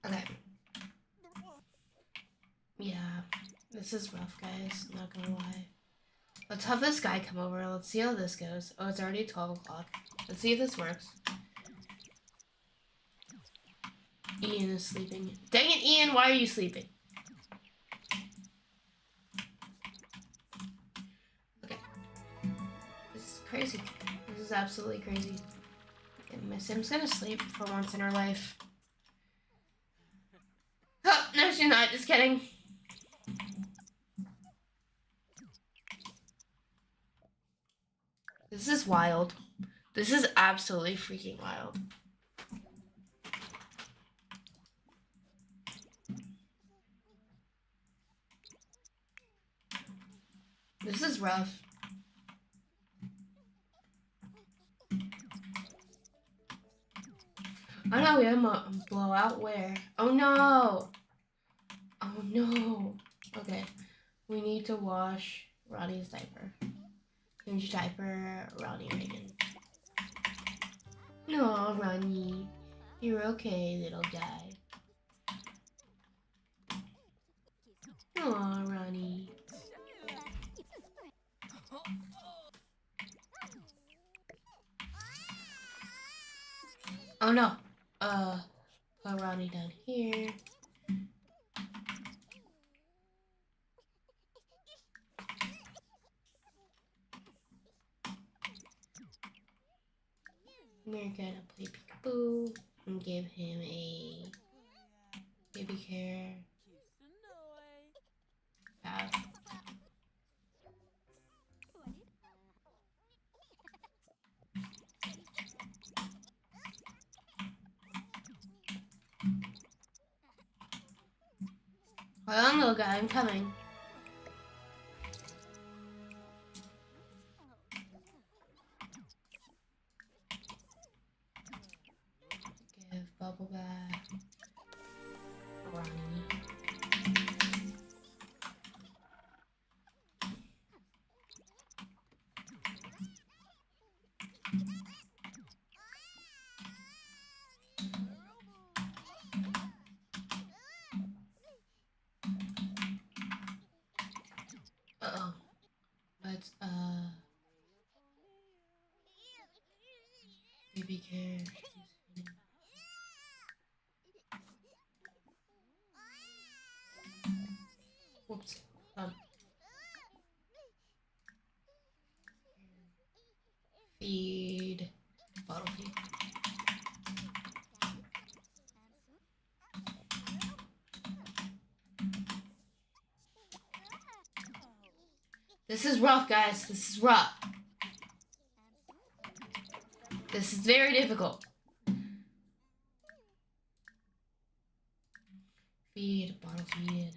Okay. Yeah, this is rough, guys. Not gonna lie. Let's have this guy come over. Let's see how this goes. Oh, it's already 12 o'clock. Let's see if this works. Ian is sleeping. Dang it, Ian, why are you sleeping? Okay. This is crazy. This is absolutely crazy. Okay, my Sim's gonna sleep for once in her life. Oh, no, she's not. just kidding. This is wild. This is absolutely freaking wild. This is rough. Oh no, we have a blowout where? Oh no! Oh no! Okay, we need to wash Ronnie's diaper. Change diaper, Ronnie Reagan. No, Ronnie. You're okay, little guy. Aw, Ronnie. Oh no. Put Ronnie down here. We're gonna play peekaboo and give him a baby care bath. Hold on, little guy, I'm coming. Give bubble bath. Ronnie. Uh-oh. Let's, baby care. Whoops. Feed. Bottle feed. This is rough, guys. This is rough. This is very difficult. Feed, bottle feed.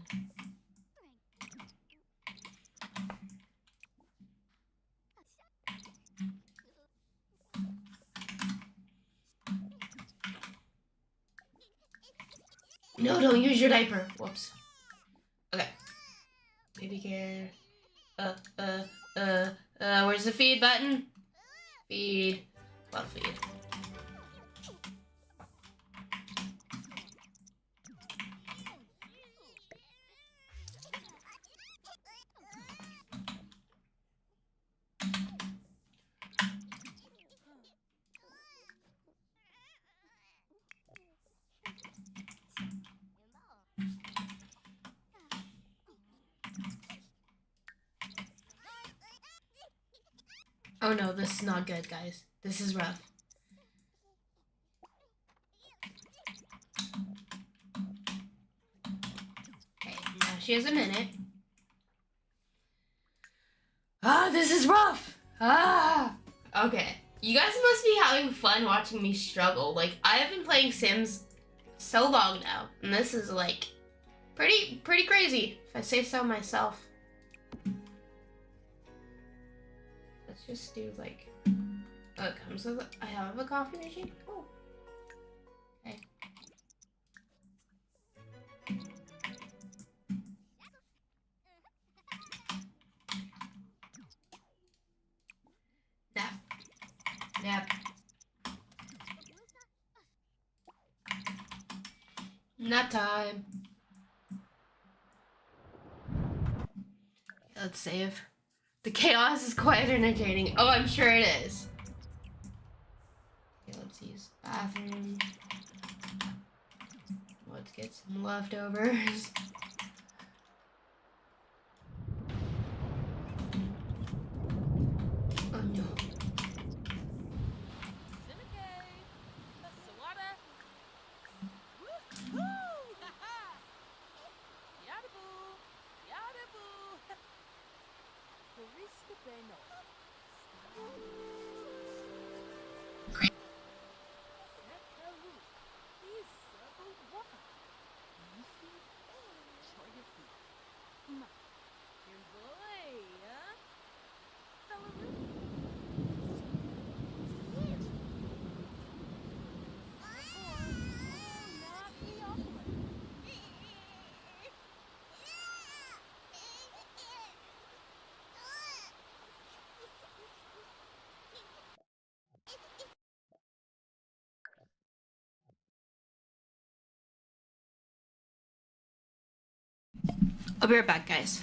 No, don't use your diaper. Whoops. Okay. Baby care. Where's the feed button? Feed. Bottle feed. Oh no, this is not good, guys. This is rough. Okay, now she has a minute. Ah, this is rough! Ah! Okay. You guys must be having fun watching me struggle. Like, I have been playing Sims so long now, and this is, like, pretty crazy, if I say so myself. Let's just do, like, oh, it comes with, I have a coffee machine? Cool. Okay. Nap. Nap. Nap time. Let's save. The chaos is quite entertaining. Oh, I'm sure it is. Okay, let's use bathroom. Let's get some leftovers. Oh no. I'll be right back, guys.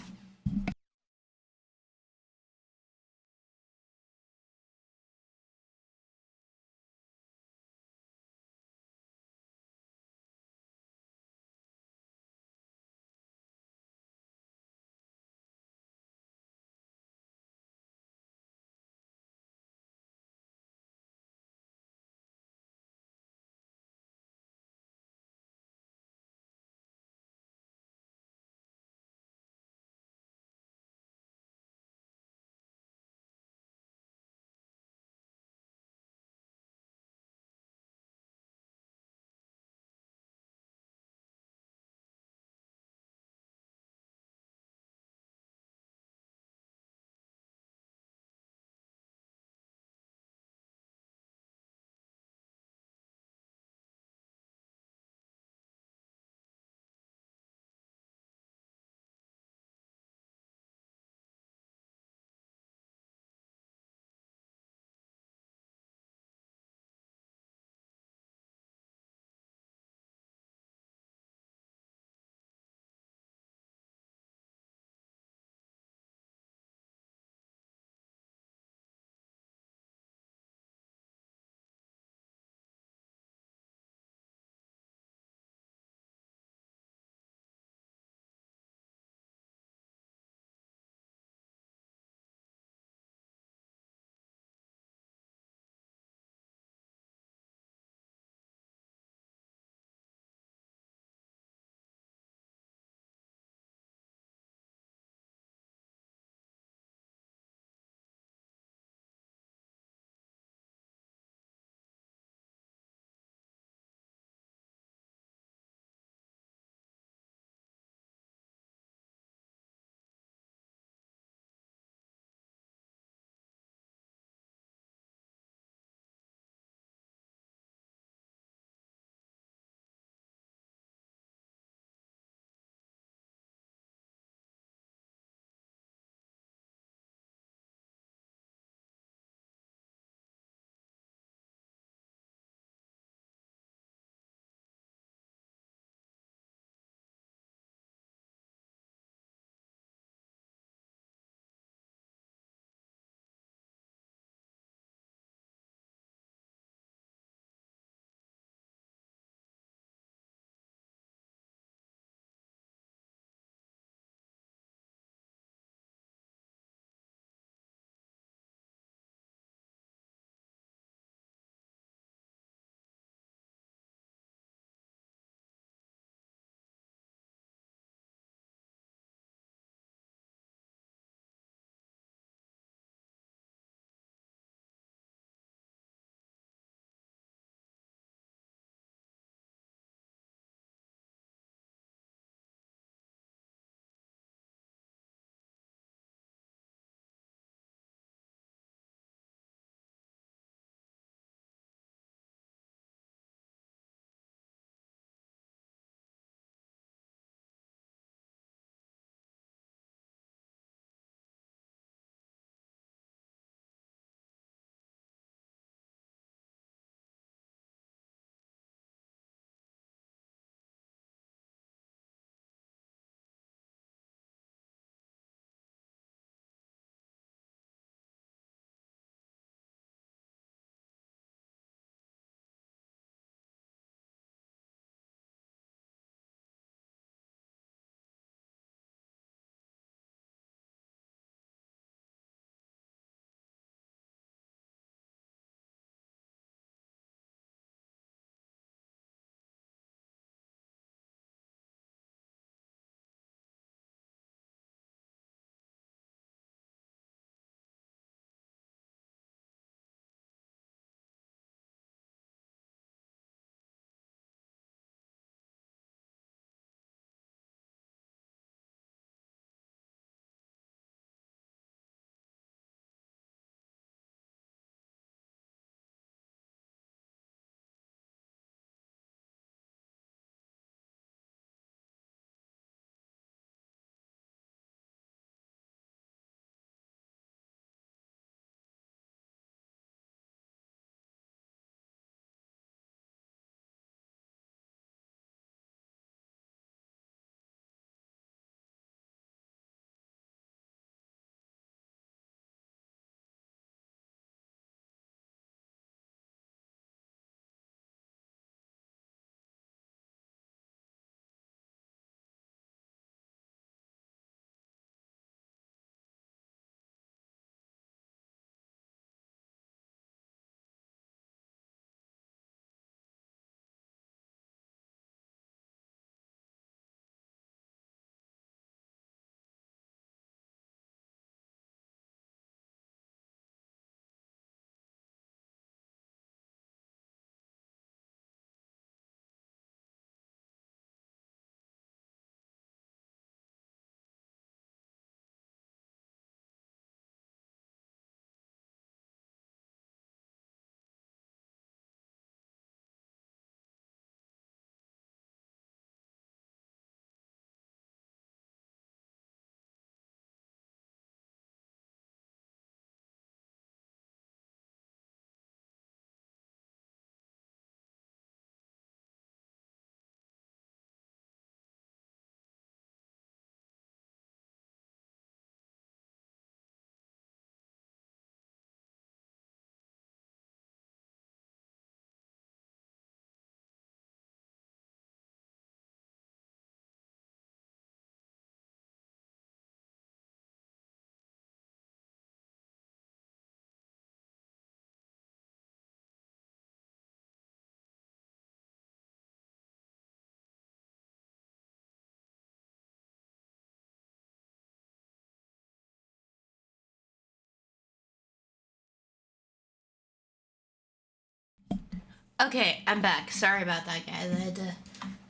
Okay, I'm back. Sorry about that, guys. I had to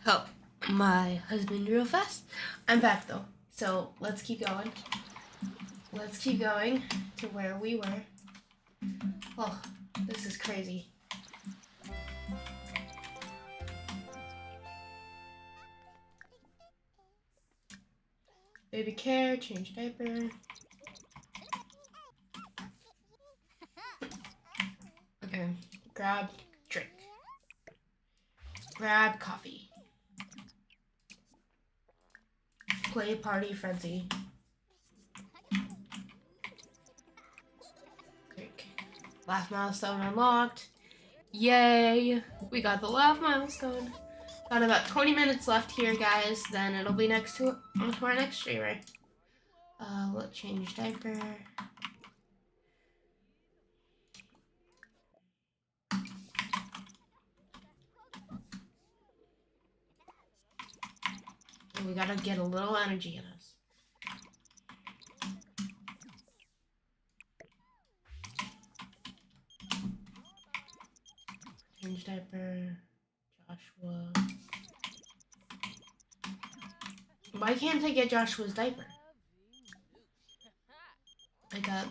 help my husband real fast. I'm back though. So let's keep going. Let's keep going to where we were. Oh, this is crazy. Baby care, change diaper. Okay, grab drink. Grab coffee. Play party frenzy. Drink. Laugh milestone unlocked. Yay! We got the laugh milestone. Got about 20 minutes left here, guys. Then it'll be next to our next streamer. We'll change diaper. And we gotta get a little energy in us. Change diaper. Joshua. Why can't I get Joshua's diaper? I got...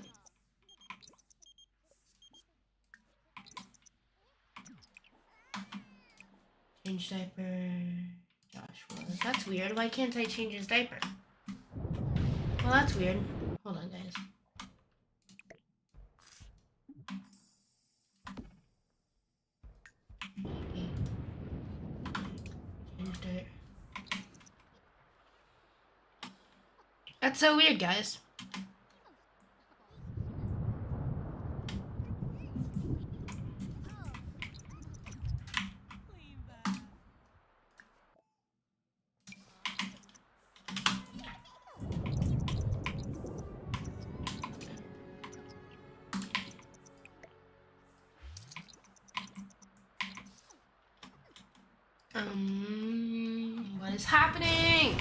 Change diaper. Joshua. That's weird. Why can't I change his diaper? Well, that's weird. Hold on, guys. Okay. Change diaper. That's so weird, guys. What is happening?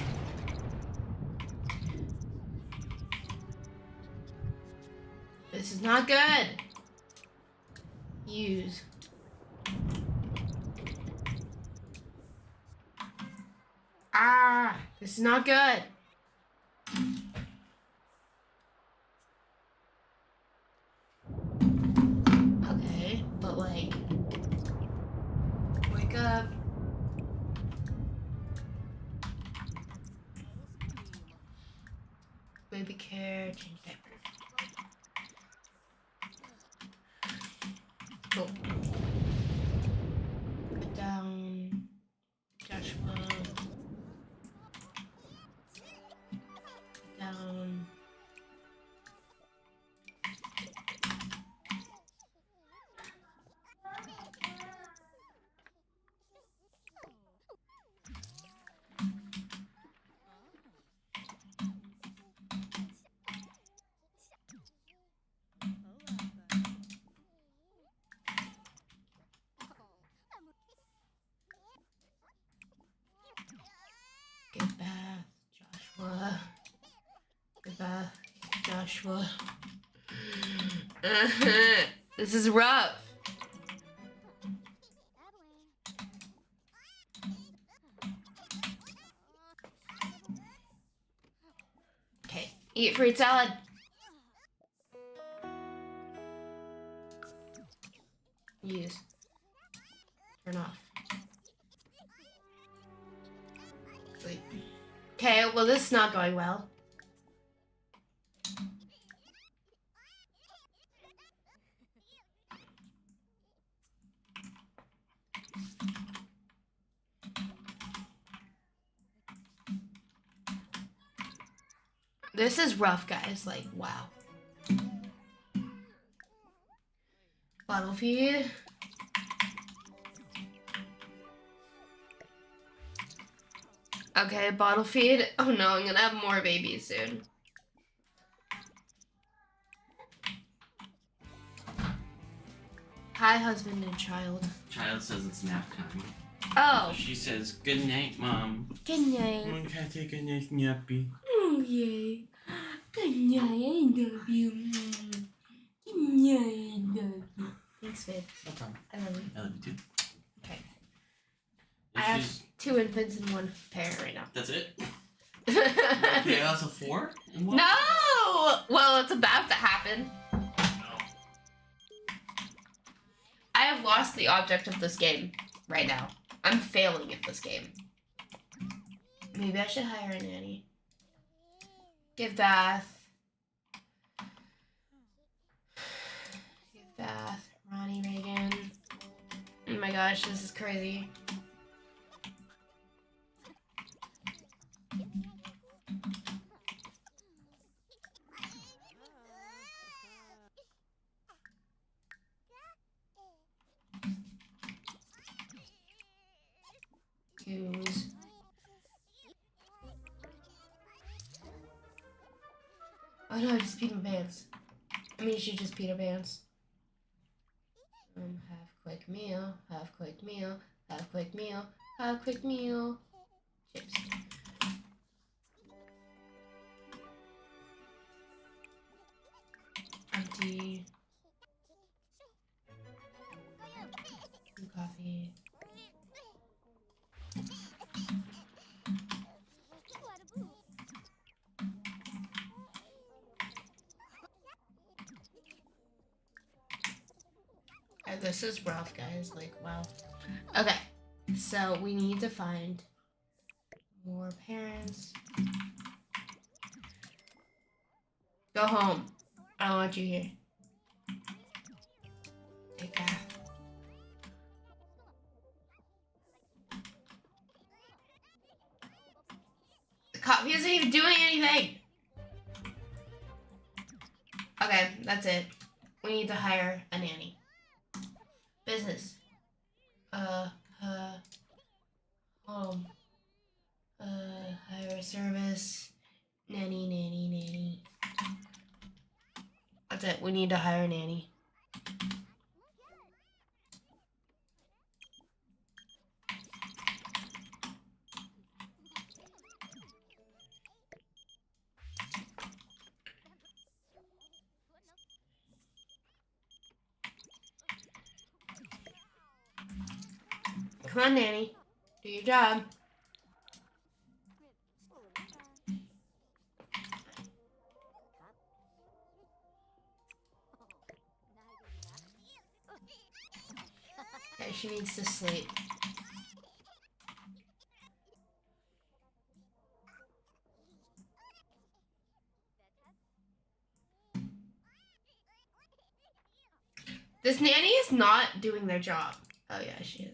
This is not good. Use. Ah, this is not good. Okay, but like, wake up. Baby care, change diaper. Cool. Put down Joshua. Put down. Good bath, Joshua. Good bath, Joshua. This is rough. Okay, eat fruit salad. Use. Turn off. Sleep. Okay, well this is not going well. This is rough, guys. Like, wow. Bottle feed. Okay, bottle feed. Oh no, I'm gonna have more babies soon. Hi, husband and child. Child says it's nap time. Oh. She says, good night, Mom. Good night. Mom, can I take a nice nappy? Oh, yay. Good night. I love you. Good night. I love you. Thanks, babe. No problem. I love you. I love you too. have She's- 2 infants and 1 parent right now. That's it? Chaos of 4? And what? No! Well, it's about to happen. Oh. I have lost the object of this game right now. I'm failing at this game. Maybe I should hire a nanny. Give bath. Give bath. Ronnie Reagan. Oh my gosh, this is crazy. Use. Oh no, I just peed my pants. I mean, she just peed her pants. Have quick meal, have quick meal, have quick meal, have quick meal. Chips. Empty. Some coffee. This is rough, guys. Like, wow. Okay, so we need to find more parents. Go home. I don't want you here. Take bath. The coffee isn't even doing anything. Okay, that's it. We need to hire a nanny. Business. Home. Hire service. Nanny. That's it. We need to hire a nanny. Come on, nanny. Do your job. Okay, she needs to sleep. This nanny is not doing their job. Oh yeah, she is.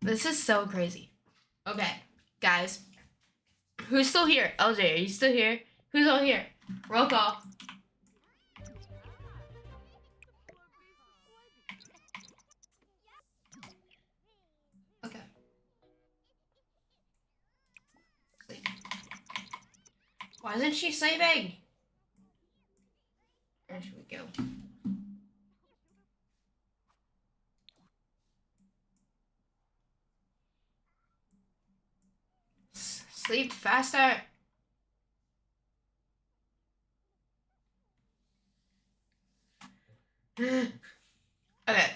This is so crazy. Okay, guys. Who's still here? LJ, are you still here? Who's all here? Roll call. Okay. Sleep. Why isn't she sleeping? Where should we go? Sleep faster. Okay. I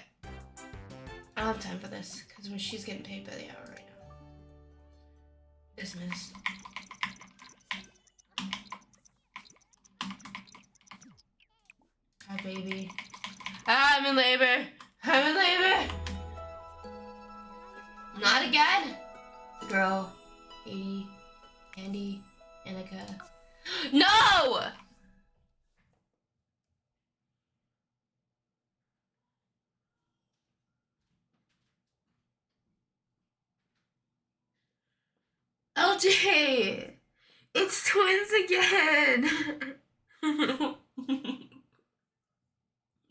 don't have time for this because she's getting paid by the hour right now. Business. Hi, baby. I'm in labor. I'm in labor. Not again. Girl. Katie. Andy. Annika. No! LJ! It's twins again!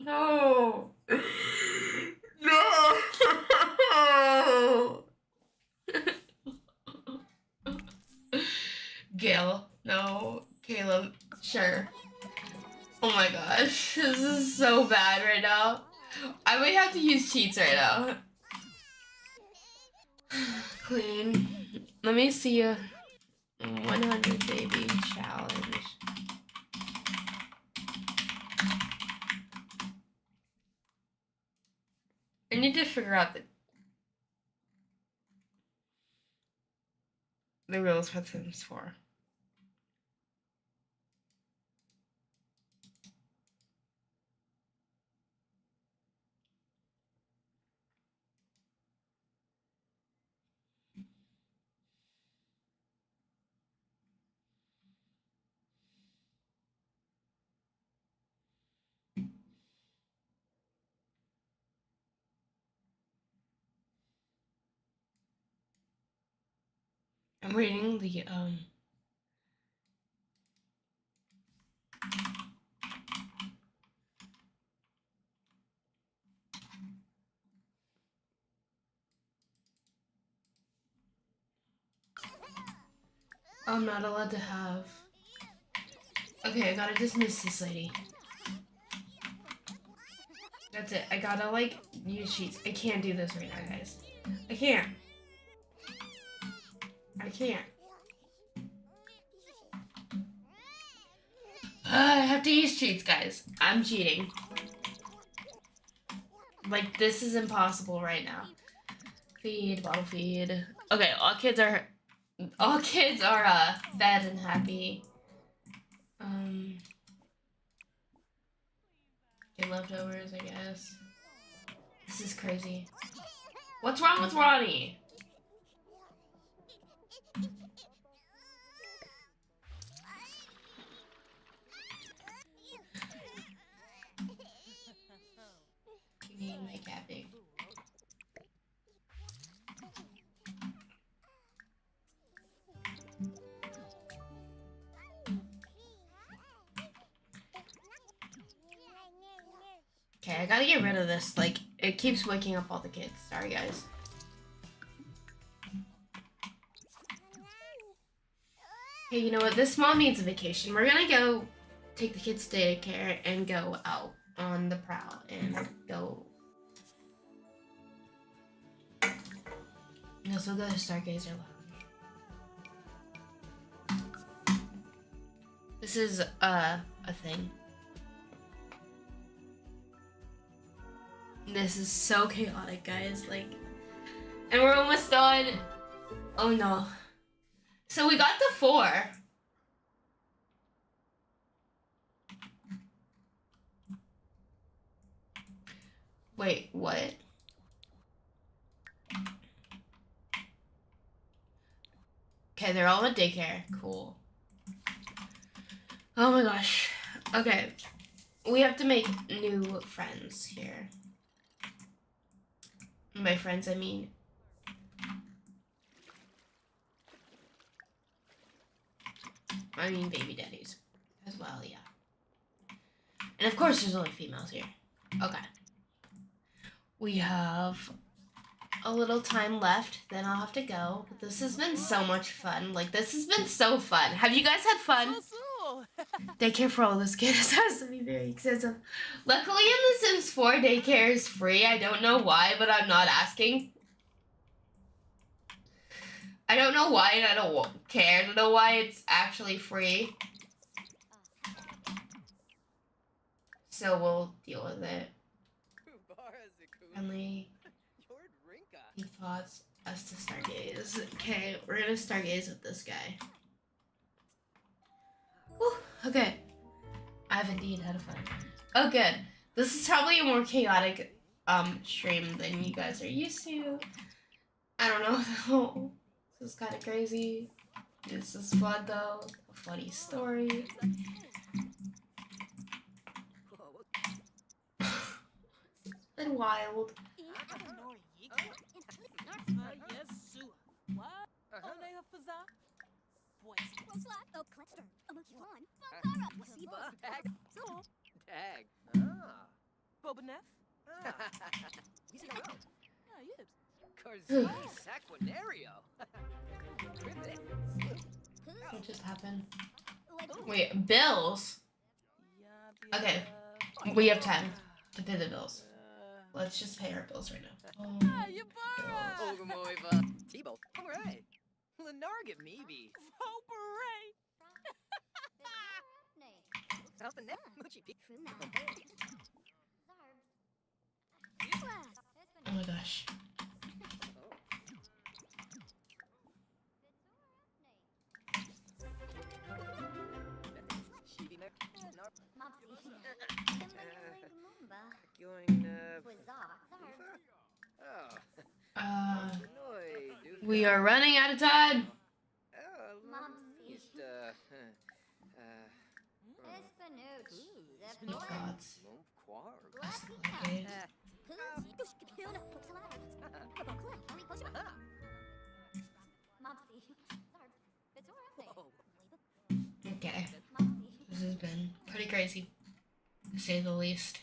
No! No! Gail, no. Caleb, sure. Oh my gosh, this is so bad right now. I might have to use cheats right now. Clean. Let me see a 100 baby challenge. figure out the rules for Sims 4. I'm reading the I'm not allowed to have. Okay, I gotta dismiss this lady. That's it. I gotta like use sheets. I can't do this right now, guys. I can't. I can't. I have to use cheats, guys. I'm cheating. Like, this is impossible right now. Feed, bottle feed. Okay, all kids are fed and happy. Okay, leftovers, I guess. This is crazy. What's wrong with Ronnie? Need my capping. Okay, I gotta get rid of this. Like, it keeps waking up all the kids. Sorry, guys. Hey, you know what? This mom needs a vacation. We're gonna go take the kids to daycare and go out on the prowl and go. Yes, we'll go to Stargazer Lounge. This is a thing. This is so chaotic, guys. Like, and we're almost done. Oh no. So we got to 4. Wait, what? Okay, they're all at daycare. Cool. Oh my gosh. Okay. We have to make new friends here. By friends, I mean baby daddies as well, yeah. And of course, there's only females here. Okay. We have a little time left, then I'll have to go. But this has been so much fun. Like, this has been so fun. Have you guys had fun? Daycare for all those kids has to be very expensive. Luckily, in The Sims 4, daycare is free. I don't know why, but I'm not asking. I don't know why, and I don't care to know why it's actually free. So we'll deal with it. Friendly. He thoughts us to stargaze. Okay, we're gonna stargaze with this guy. Whew, okay. I've indeed had a fun. Oh, good. This is probably a more chaotic stream than you guys are used to. I don't know though. This is kind of crazy. This is fun though. A funny story. It's been wild. What just happened? Wait, bills? Okay, we have time to pay the bills. Let's just pay our bills right now. Oh my gosh. gosh. We are running out of time. Sweet gods. That's the case. Okay. This has been pretty crazy, to say the least.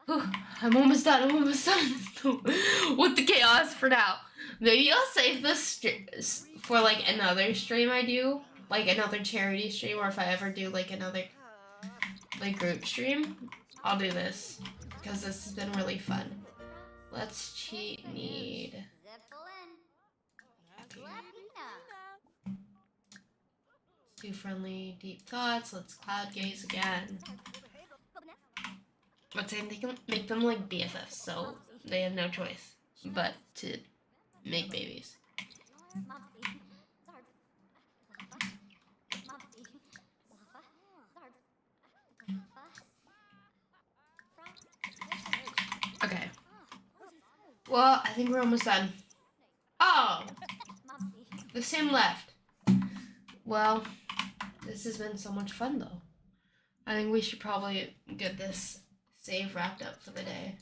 Whew, I'm almost done. With the chaos for now. Maybe I'll save this for like another stream I do, like another charity stream, or if I ever do like another like group stream, I'll do this because this has been really fun. Let's cheat need. Let's do friendly deep thoughts. Let's cloud gaze again. But same, they can make them like BFFs, so they have no choice but to make babies. Okay. Well, I think we're almost done. Oh! The same left. Well, this has been so much fun, though. I think we should probably get this save wrapped up for the day.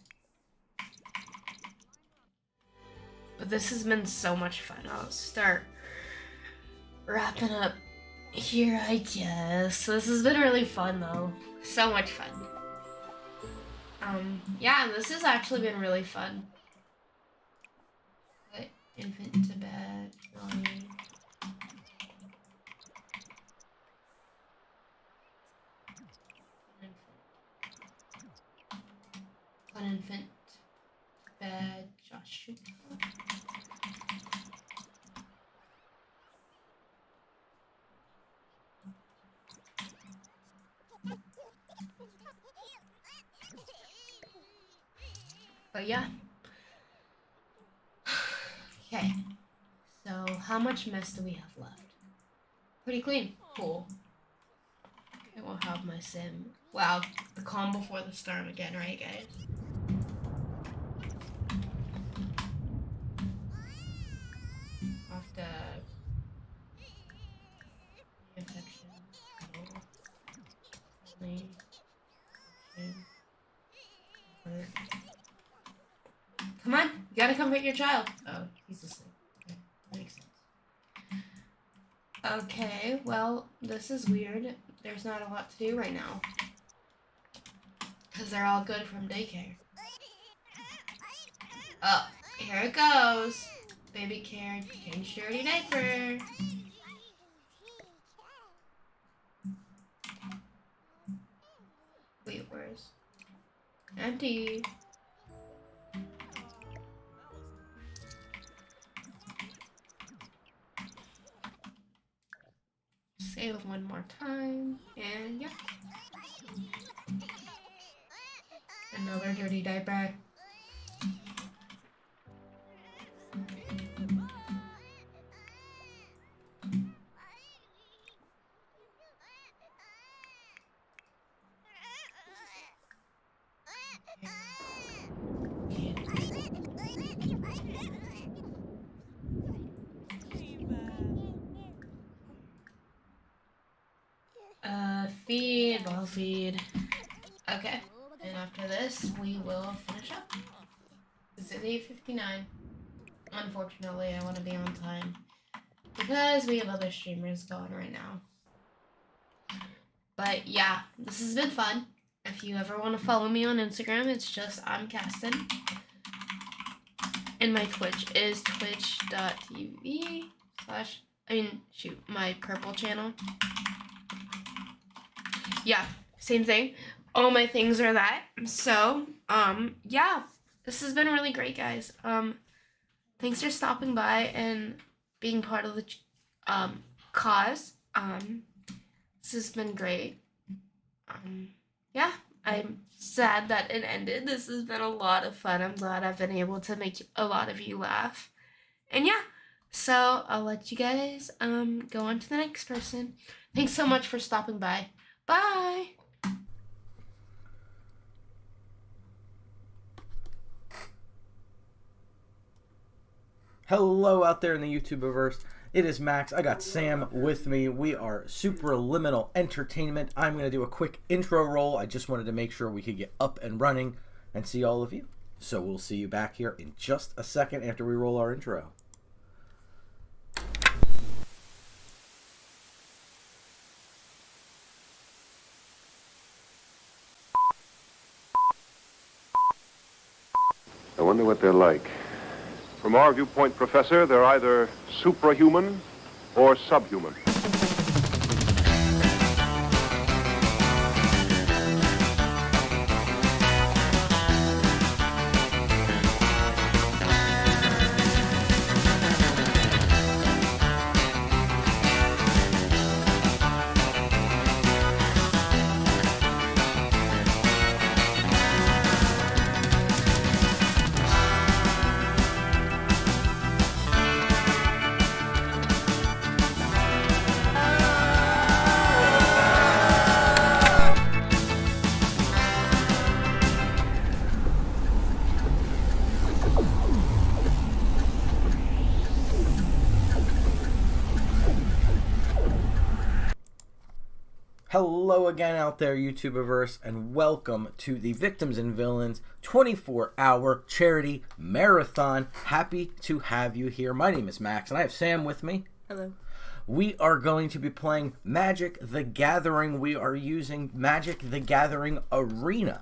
But this has been so much fun. I'll start wrapping up here, I guess. This has been really fun, though. So much fun. Yeah, this has actually been really fun. Put infant to bed. Put infant to bed. Joshua. But yeah. Okay. So how much mess do we have left? Pretty clean. Cool. Okay, we'll have my sim. Wow, the calm before the storm again, right guys? After infection. Come on, you gotta comfort your child. Oh, he's asleep. Okay, that makes sense. Okay, well, this is weird. There's not a lot to do right now. Because they're all good from daycare. Oh, here it goes. Baby care, change dirty diaper. Wait, where's... Empty. Save one more time, and yeah. Another dirty diaper. Feed, ball feed. Okay, and after this, we will finish up. This is 8:59. Unfortunately, I want to be on time because we have other streamers going right now. But yeah, this has been fun. If you ever want to follow me on Instagram, it's just I'm Castin. And my Twitch is twitch.tv/ my purple channel. Yeah, same thing. All my things are that. So, yeah, this has been really great, guys. Thanks for stopping by and being part of the cause. This has been great. Yeah, I'm sad that it ended. This has been a lot of fun. I'm glad I've been able to make a lot of you laugh. And yeah, so I'll let you guys go on to the next person. Thanks so much for stopping by. Bye! Hello out there in the YouTubeverse. It is Max. I got Sam with me. We are Supraliminal Entertainment. I'm going to do a quick intro roll. I just wanted to make sure we could get up and running and see all of you. So we'll see you back here in just a second after we roll our intro. I wonder what they're like. From our viewpoint, Professor, they're either suprahuman or subhuman. Hello again out there, YouTubeverse, and welcome to the Victims and Villains 24-hour charity marathon. Happy to have you here. My name is Max, and I have Sam with me. Hello. We are going to be playing Magic the Gathering. We are using Magic the Gathering Arena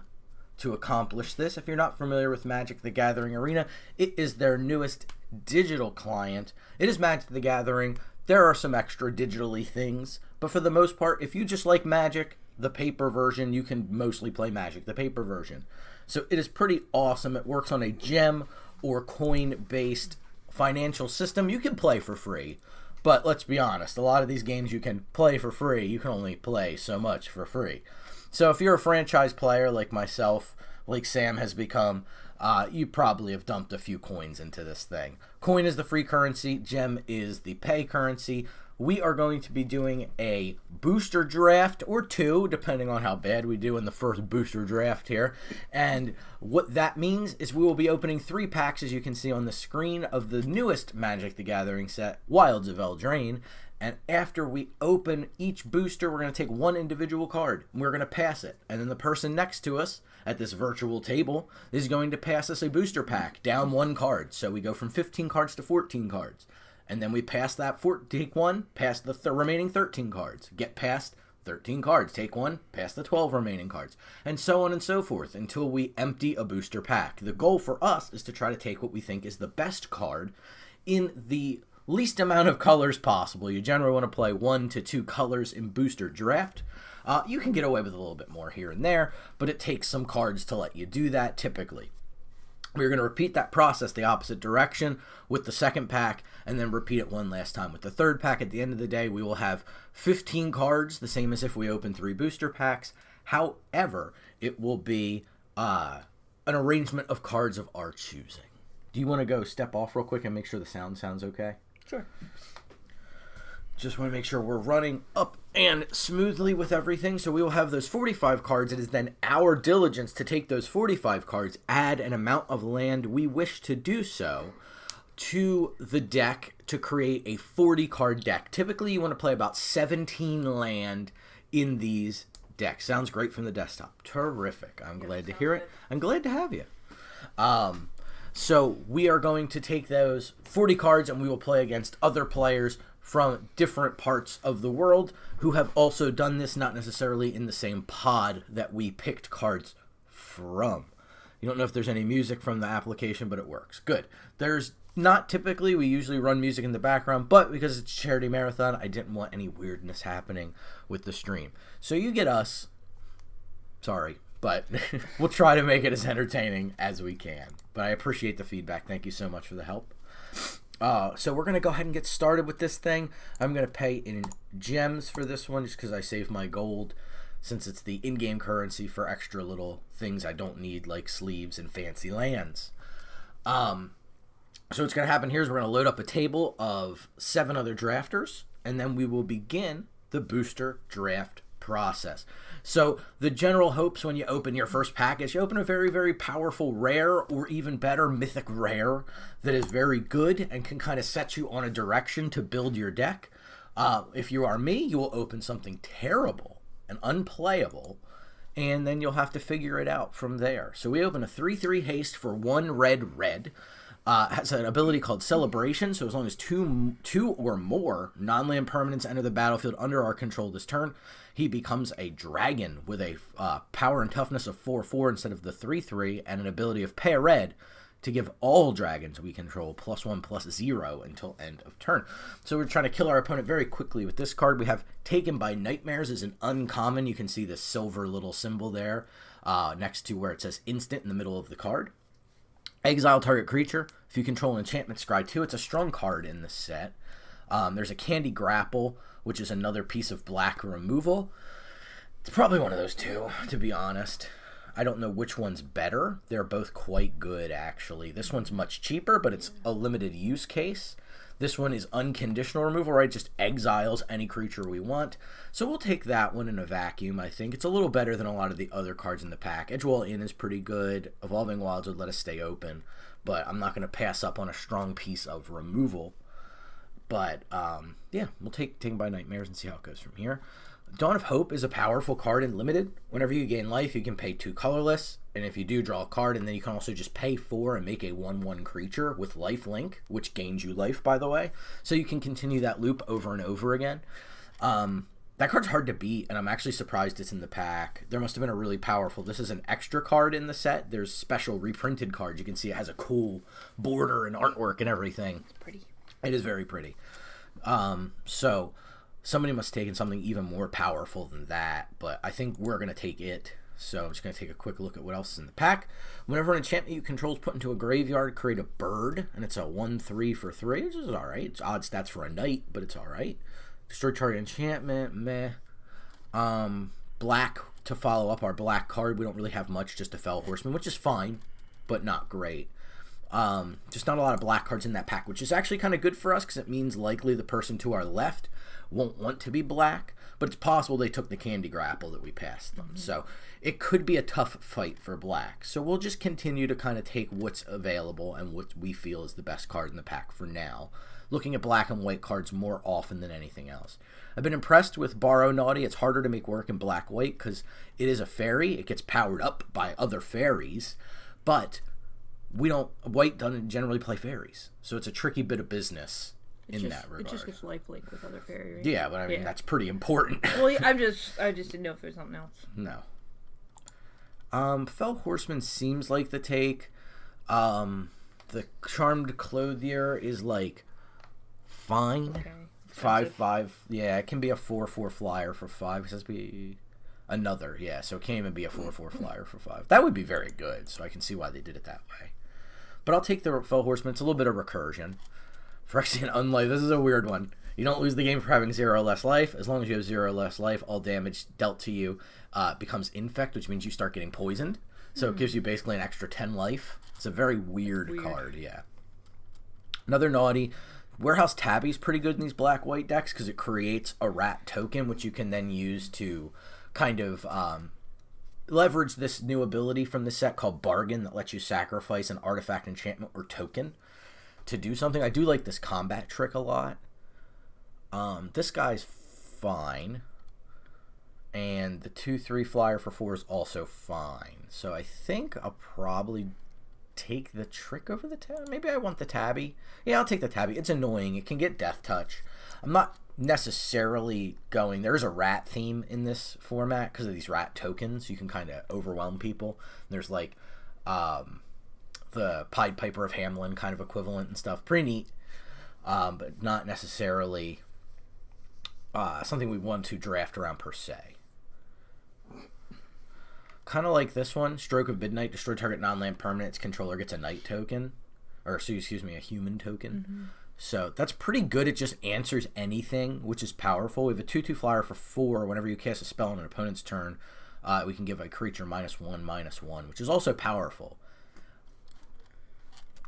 to accomplish this. If you're not familiar with Magic the Gathering Arena, it is their newest digital client. It is Magic the Gathering. There are some extra digitally things, but for the most part, if you just like Magic, the paper version, you can mostly play Magic, the paper version. So it is pretty awesome. It works on a gem or coin-based financial system. You can play for free, but let's be honest, a lot of these games you can play for free. You can only play so much for free. So if you're a franchise player like myself, like Sam has become, you probably have dumped a few coins into this thing. Coin is the free currency, gem is the pay currency. We are going to be doing a booster draft or two, depending on how bad we do in the first booster draft here. And what that means is we will be opening 3 packs, as you can see on the screen, of the newest Magic the Gathering set, Wilds of Eldraine. And after we open each booster, we're going to take one individual card, and we're going to pass it. And then the person next to us at this virtual table is going to pass us a booster pack, down 1 card. So we go from 15 cards to 14 cards. And then we pass that, take one, pass the remaining 13 cards. Get past 13 cards, take one, pass the 12 remaining cards. And so on and so forth until we empty a booster pack. The goal for us is to try to take what we think is the best card in the least amount of colors possible. You generally want to play 1 to 2 colors in booster draft. You can get away with a little bit more here and there, but it takes some cards to let you do that typically. We're going to repeat that process the opposite direction with the second pack, and then repeat it one last time with the third pack. At the end of the day, we will have 15 cards, the same as if we open 3 booster packs. However, it will be an arrangement of cards of our choosing. Do you want to go step off real quick and make sure the sound sounds okay? Sure. Just want to make sure we're running up and smoothly with everything. So we will have those 45 cards. It is then our diligence to take those 45 cards, add an amount of land we wish to do so to the deck to create a 40-card deck. Typically, you want to play about 17 land in these decks. Sounds great from the desktop. Terrific. I'm glad to hear it. I'm glad to have you. So we are going to take those 40 cards and we will play against other players from different parts of the world who have also done this, not necessarily in the same pod that we picked cards from. You don't know if there's any music from the application, but it works. Good. There's not typically, we usually run music in the background, but because it's a charity marathon, I didn't want any weirdness happening with the stream. So you get us. Sorry, but we'll try to make it as entertaining as we can. But I appreciate the feedback. Thank you so much for the help. So we're going to go ahead and get started with this thing. I'm going to pay in gems for this one just because I saved my gold since it's the in-game currency for extra little things I don't need, like sleeves and fancy lands. So what's going to happen here is we're going to load up a table of 7 other drafters, and then we will begin the booster draft process. So the general hopes when you open your first package, you open a very, very powerful rare, or even better, mythic rare that is very good and can kind of set you on a direction to build your deck. If you are me, you will open something terrible and unplayable, and then you'll have to figure it out from there. So we open a 3/3 haste for 1 red. Has an ability called Celebration, so as long as two or more non-land permanents enter the battlefield under our control this turn, he becomes a dragon with a power and toughness of 4/4 instead of the 3/3, and an ability of pay a red to give all dragons we control +1/+0 until end of turn. So we're trying to kill our opponent very quickly with this card. We have Taken by Nightmares as an uncommon. You can see the silver little symbol there next to where it says instant in the middle of the card. Exile target creature. If you control an enchantment, scry 2. It's a strong card in this set. There's a Candy Grapple, which is another piece of black removal. It's probably one of those two, to be honest. I don't know which one's better. They're both quite good, actually. This one's much cheaper, but it's a limited use case. This one is unconditional removal, right? Just exiles any creature we want. So we'll take that one in a vacuum, I think. It's a little better than a lot of the other cards in the pack. Edgewall Inn is pretty good. Evolving Wilds would let us stay open. But I'm not going to pass up on a strong piece of removal. But, yeah, we'll take Taken by Nightmares and see how it goes from here. Dawn of Hope is a powerful card in Limited. Whenever you gain life, you can pay 2 colorless, and if you do, draw a card, and then you can also just pay 4 and make a 1/1 creature with life link, which gains you life, by the way. So you can continue that loop over and over again. That card's hard to beat, and I'm actually surprised it's in the pack. There must have been a really powerful... This is an extra card in the set. There's special reprinted cards. You can see it has a cool border and artwork and everything. It's pretty. It is very pretty. So... somebody must have taken something even more powerful than that, but I think we're going to take it. So I'm just going to take a quick look at what else is in the pack. Whenever an enchantment you control is put into a graveyard, create a bird, and it's a 1/3 for 3, which is alright. It's odd stats for a knight, but it's alright. Destroy target enchantment, meh. Black to follow up our black card. We don't really have much, just a Fell Horseman, which is fine, but not great. Just not a lot of black cards in that pack, which is actually kind of good for us because it means likely the person to our left won't want to be black, but it's possible they took the Candy Grapple that we passed them. So it could be a tough fight for black. So we'll just continue to kind of take what's available and what we feel is the best card in the pack for now, looking at black and white cards more often than anything else. I've been impressed with Borrow Naughty. It's harder to make work in black-white because it is a fairy. It gets powered up by other fairies, but white doesn't generally play fairies, so it's a tricky bit of business in that regard. It just gets lifelink with other fairy, right? Yeah, but I mean, that's pretty important. Well, I just didn't know if there was something else. No. Fell Horseman seems like the take. The Charmed Clothier is like fine. Okay. 5/5. Yeah, it can be a 4/4 flyer for 5. It says be another. Yeah, so it can't even be a 4/4 flyer for 5. That would be very good, so I can see why they did it that way. But I'll take the Fell Horseman. It's a little bit of recursion. Phyrexian Unlife. This is a weird one. You don't lose the game for having 0 less life. As long as you have 0 less life, all damage dealt to you becomes infect, which means you start getting poisoned. So it gives you basically an extra 10 life. It's a very weird card, yeah. Another naughty. Warehouse Tabby's pretty good in these black-white decks because it creates a rat token, which you can then use to kind of leverage this new ability from the set called Bargain that lets you sacrifice an artifact, enchantment, or token to do something. I do like this combat trick a lot. This guy's fine. And the 2/3 flyer for 4 is also fine. So I think I'll probably take the trick over the tabby. Maybe I want the tabby. Yeah, I'll take the tabby. It's annoying. It can get death touch. I'm not necessarily going... There's a rat theme in this format because of these rat tokens. You can kind of overwhelm people. There's like the Pied Piper of Hamelin kind of equivalent and stuff. Pretty neat, but not necessarily something we want to draft around per se. Kind of like this one, Stroke of Midnight. Destroy target non-land permanent. Its controller gets a night token. Or, excuse me, a human token. So that's pretty good. It just answers anything, which is powerful. We have a 2/2 flyer for 4. Whenever you cast a spell on an opponent's turn, we can give a creature -1/-1, which is also powerful.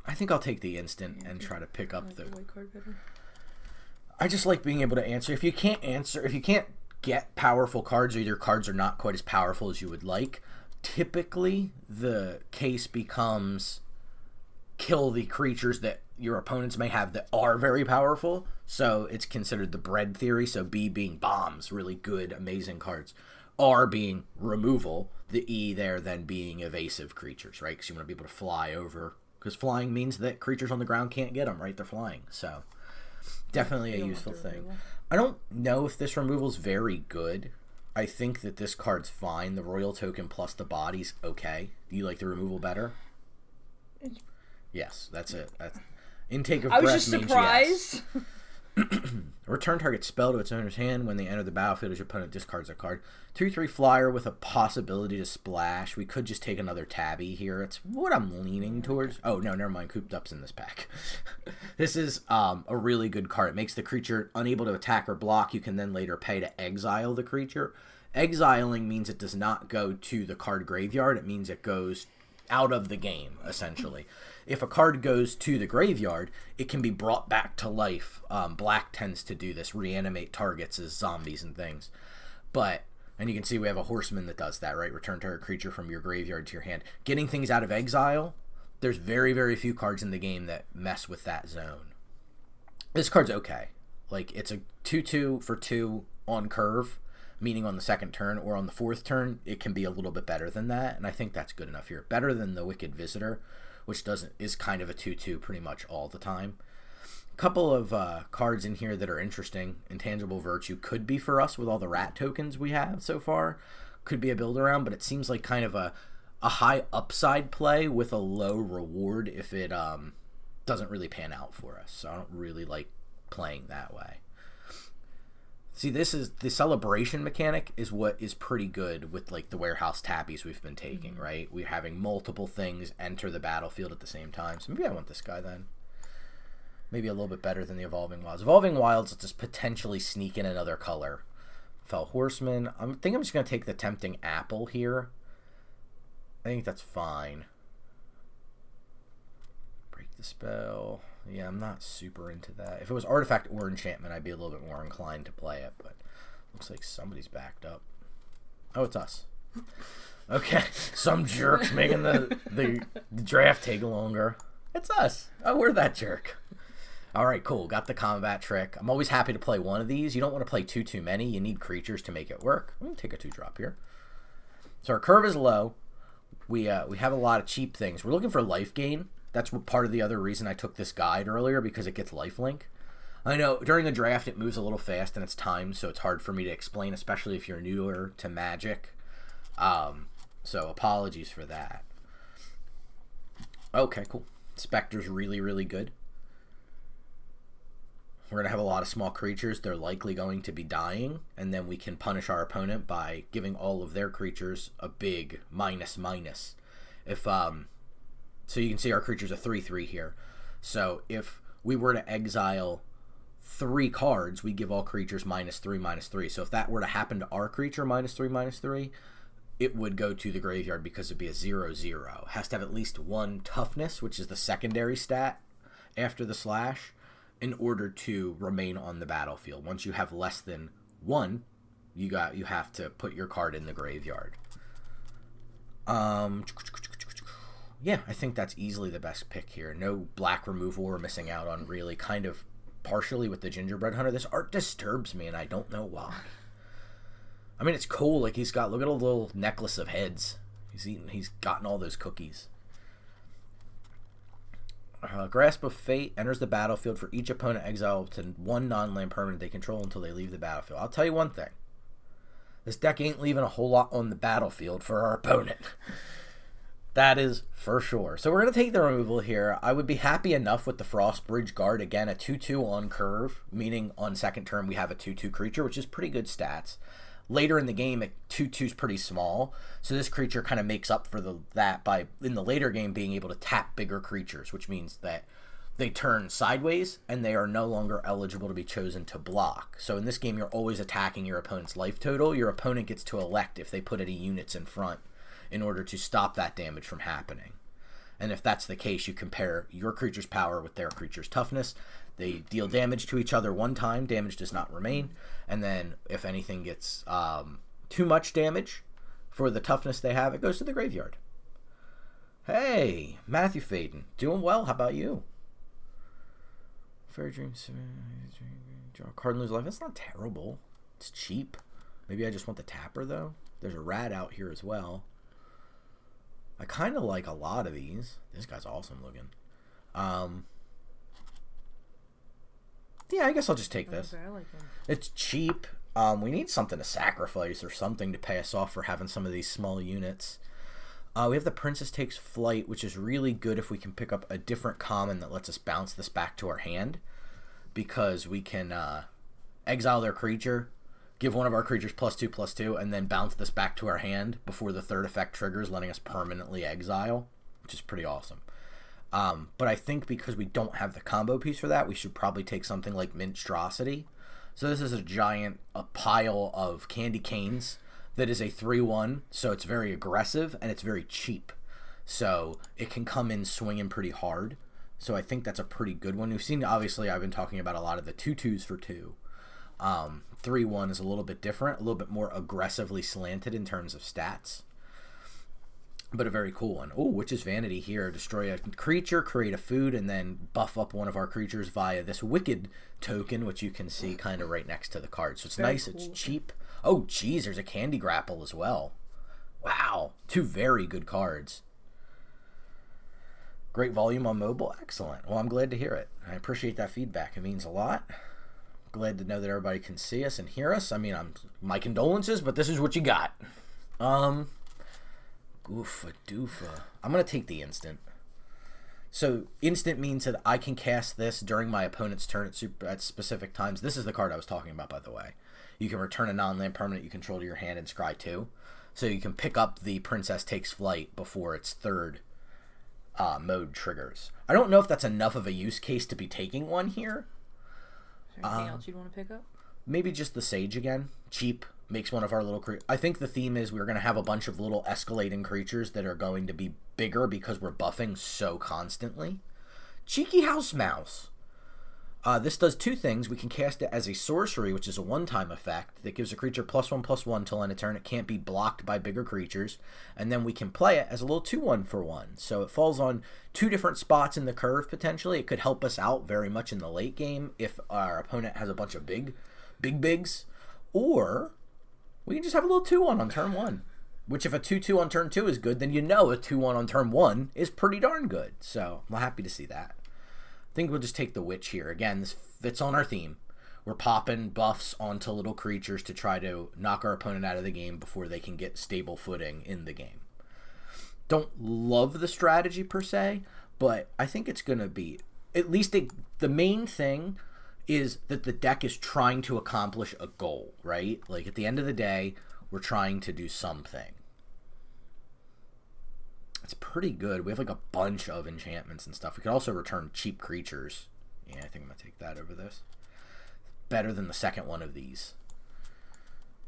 I think I'll take the instant and try to pick up the white card better. I just like being able to answer. If you can't get powerful cards, or your cards are not quite as powerful as you would like, typically the case becomes kill the creatures that your opponents may have that are very powerful. So it's considered the bread theory. So B being bombs, really good, amazing cards. R being removal, the E there then being evasive creatures, right? Because you want to be able to fly over. Because flying means that creatures on the ground can't get them, right? They're flying. So definitely a useful thing. I don't know if this removal is very good. I think that this card's fine. The royal token plus the body's okay. Do you like the removal better? Yes, that's it. Intake of breath means yes. I was just surprised. Return target spell to its owner's hand. When they enter the battlefield, as your opponent discards a card. 2/3 flyer with a possibility to splash. We could just take another tabby here. It's what I'm leaning towards. Oh, no, never mind. Cooped Up's in this pack. This is a really good card. It makes the creature unable to attack or block. You can then later pay to exile the creature. Exiling means it does not go to the card graveyard. It means it goes out of the game, essentially. If a card goes to the graveyard, it can be brought back to life. Black tends to do this, reanimate targets as zombies and things. And you can see we have a horseman that does that, right? Return target creature from your graveyard to your hand. Getting things out of exile, there's very, very few cards in the game that mess with that zone. This card's okay. Like, it's a 2/2 for 2 on curve, meaning on the second turn, or on the fourth turn, it can be a little bit better than that, and I think that's good enough here. Better than the Wicked Visitor, which is kind of a 2/2 pretty much all the time. A couple of cards in here that are interesting. Intangible Virtue could be for us with all the rat tokens we have so far. Could be a build around, but it seems like kind of a high upside play with a low reward if it doesn't really pan out for us. So I don't really like playing that way. See, this is the celebration mechanic is what is pretty good with like the warehouse tabbies we've been taking, right? We're having multiple things enter the battlefield at the same time. So maybe I want this guy then. Maybe a little bit better than the Evolving Wilds. Evolving Wilds, let's just potentially sneak in another color. Fell Horseman. I think I'm just going to take the Tempting Apple here. I think that's fine. Break the spell. Yeah, I'm not super into that. If it was Artifact or Enchantment, I'd be a little bit more inclined to play it, but looks like somebody's backed up. Oh, it's us. Okay, some jerk's making the draft take longer. It's us. Oh, we're that jerk. All right, cool. Got the combat trick. I'm always happy to play one of these. You don't want to play too many. You need creatures to make it work. I'm going to take a 2-drop here. So our curve is low. We have a lot of cheap things. We're looking for life gain. That's part of the other reason I took this guide earlier, because it gets lifelink. I know during the draft it moves a little fast and it's timed, so it's hard for me to explain, especially if you're newer to Magic. So apologies for that. Okay, cool. Spectre's really, really good. We're going to have a lot of small creatures. They're likely going to be dying, and then we can punish our opponent by giving all of their creatures a big -/-. If so you can see our creature's a 3/3 here. So if we were to exile 3 cards, we give all creatures -3/-3. So if that were to happen to our creature, -3/-3, it would go to the graveyard because it'd be a 0/0. It has to have at least 1 toughness, which is the secondary stat after the slash, in order to remain on the battlefield. Once you have less than 1, you have to put your card in the graveyard. Yeah, I think that's easily the best pick here. No black removal we're missing out on, really. Kind of partially with the Gingerbread Hunter. This art disturbs me, and I don't know why. I mean, it's cool. Like, look at a little necklace of heads. He's gotten all those cookies. Grasp of Fate enters the battlefield for each opponent exiled to 1 non-land permanent they control until they leave the battlefield. I'll tell you one thing. This deck ain't leaving a whole lot on the battlefield for our opponent. That is for sure. So we're going to take the removal here. I would be happy enough with the Frostbridge Guard. Again, a 2/2 on curve, meaning on second turn we have a 2/2 creature, which is pretty good stats. Later in the game, a 2/2 is pretty small, so this creature kind of makes up for that by, in the later game, being able to tap bigger creatures, which means that they turn sideways, and they are no longer eligible to be chosen to block. So in this game, you're always attacking your opponent's life total. Your opponent gets to elect if they put any units in front in order to stop that damage from happening. And if that's the case, you compare your creature's power with their creature's toughness. They deal damage to each other one time. Damage does not remain. And then if anything gets too much damage for the toughness they have, it goes to the graveyard. Hey, Matthew Faden. Doing well. How about you? Fairy Dreams. Draw a card and lose life. That's not terrible. It's cheap. Maybe I just want the tapper, though. There's a rat out here as well. I kind of like a lot of these. This guy's awesome looking. Yeah, I guess I'll just take this. I like him. It's cheap. We need something to sacrifice or something to pay us off for having some of these small units. We have the Princess Takes Flight, which is really good if we can pick up a different common that lets us bounce this back to our hand. Because we can exile their creature, give one of our creatures +2/+2, and then bounce this back to our hand before the third effect triggers, letting us permanently exile, which is pretty awesome. But I think because we don't have the combo piece for that, we should probably take something like Monstrosity. So this is a pile of candy canes that is a 3/1, so it's very aggressive, and it's very cheap. So it can come in swinging pretty hard. So I think that's a pretty good one. We've seen, obviously, I've been talking about a lot of the 2/2s for 2. 3/1 is a little bit different, a little bit more aggressively slanted in terms of stats. But a very cool one. Oh, Witch's Vanity here. Destroy a creature, create a food, and then buff up one of our creatures via this Wicked token, which you can see kind of right next to the card. So it's very nice, cool. It's cheap. Oh, geez, there's a Candy Grapple as well. Wow, 2 very good cards. Great volume on mobile. Excellent. Well, I'm glad to hear it. I appreciate that feedback. It means a lot. Glad to know that everybody can see us and hear us. I mean, my condolences, but this is what you got. Goofa doofa. I'm going to take the instant. So, instant means that I can cast this during my opponent's turn at specific times. This is the card I was talking about, by the way. You can return a non-land permanent you control to your hand and scry 2. So you can pick up the Princess Takes Flight before its third mode triggers. I don't know if that's enough of a use case to be taking one here. Is there anything else you'd want to pick up? Maybe just the Sage again. Cheap. Makes one of our little I think the theme is we're going to have a bunch of little escalating creatures that are going to be bigger because we're buffing so constantly. Cheeky House Mouse. This does 2 things. We can cast it as a sorcery, which is a one-time effect that gives a creature +1/+1 till end of turn. It can't be blocked by bigger creatures. And then we can play it as a little 2/1 for 1. So it falls on 2 different spots in the curve, potentially. It could help us out very much in the late game if our opponent has a bunch of bigs. Or we can just have a little 2/1 on turn 1. Which if a 2/2 on turn 2 is good, then you know a 2/1 on turn 1 is pretty darn good. So I'm happy to see that. I think we'll just take the Witch here. Again, this fits on our theme. We're popping buffs onto little creatures to try to knock our opponent out of the game before they can get stable footing in the game. Don't love the strategy per se, but I think it's going to be, at least the main thing is that the deck is trying to accomplish a goal, right? Like at the end of the day, we're trying to do something. It's pretty good. We have like a bunch of enchantments and stuff. We could also return cheap creatures. Yeah, I think I'm going to take that over this. Better than the second one of these.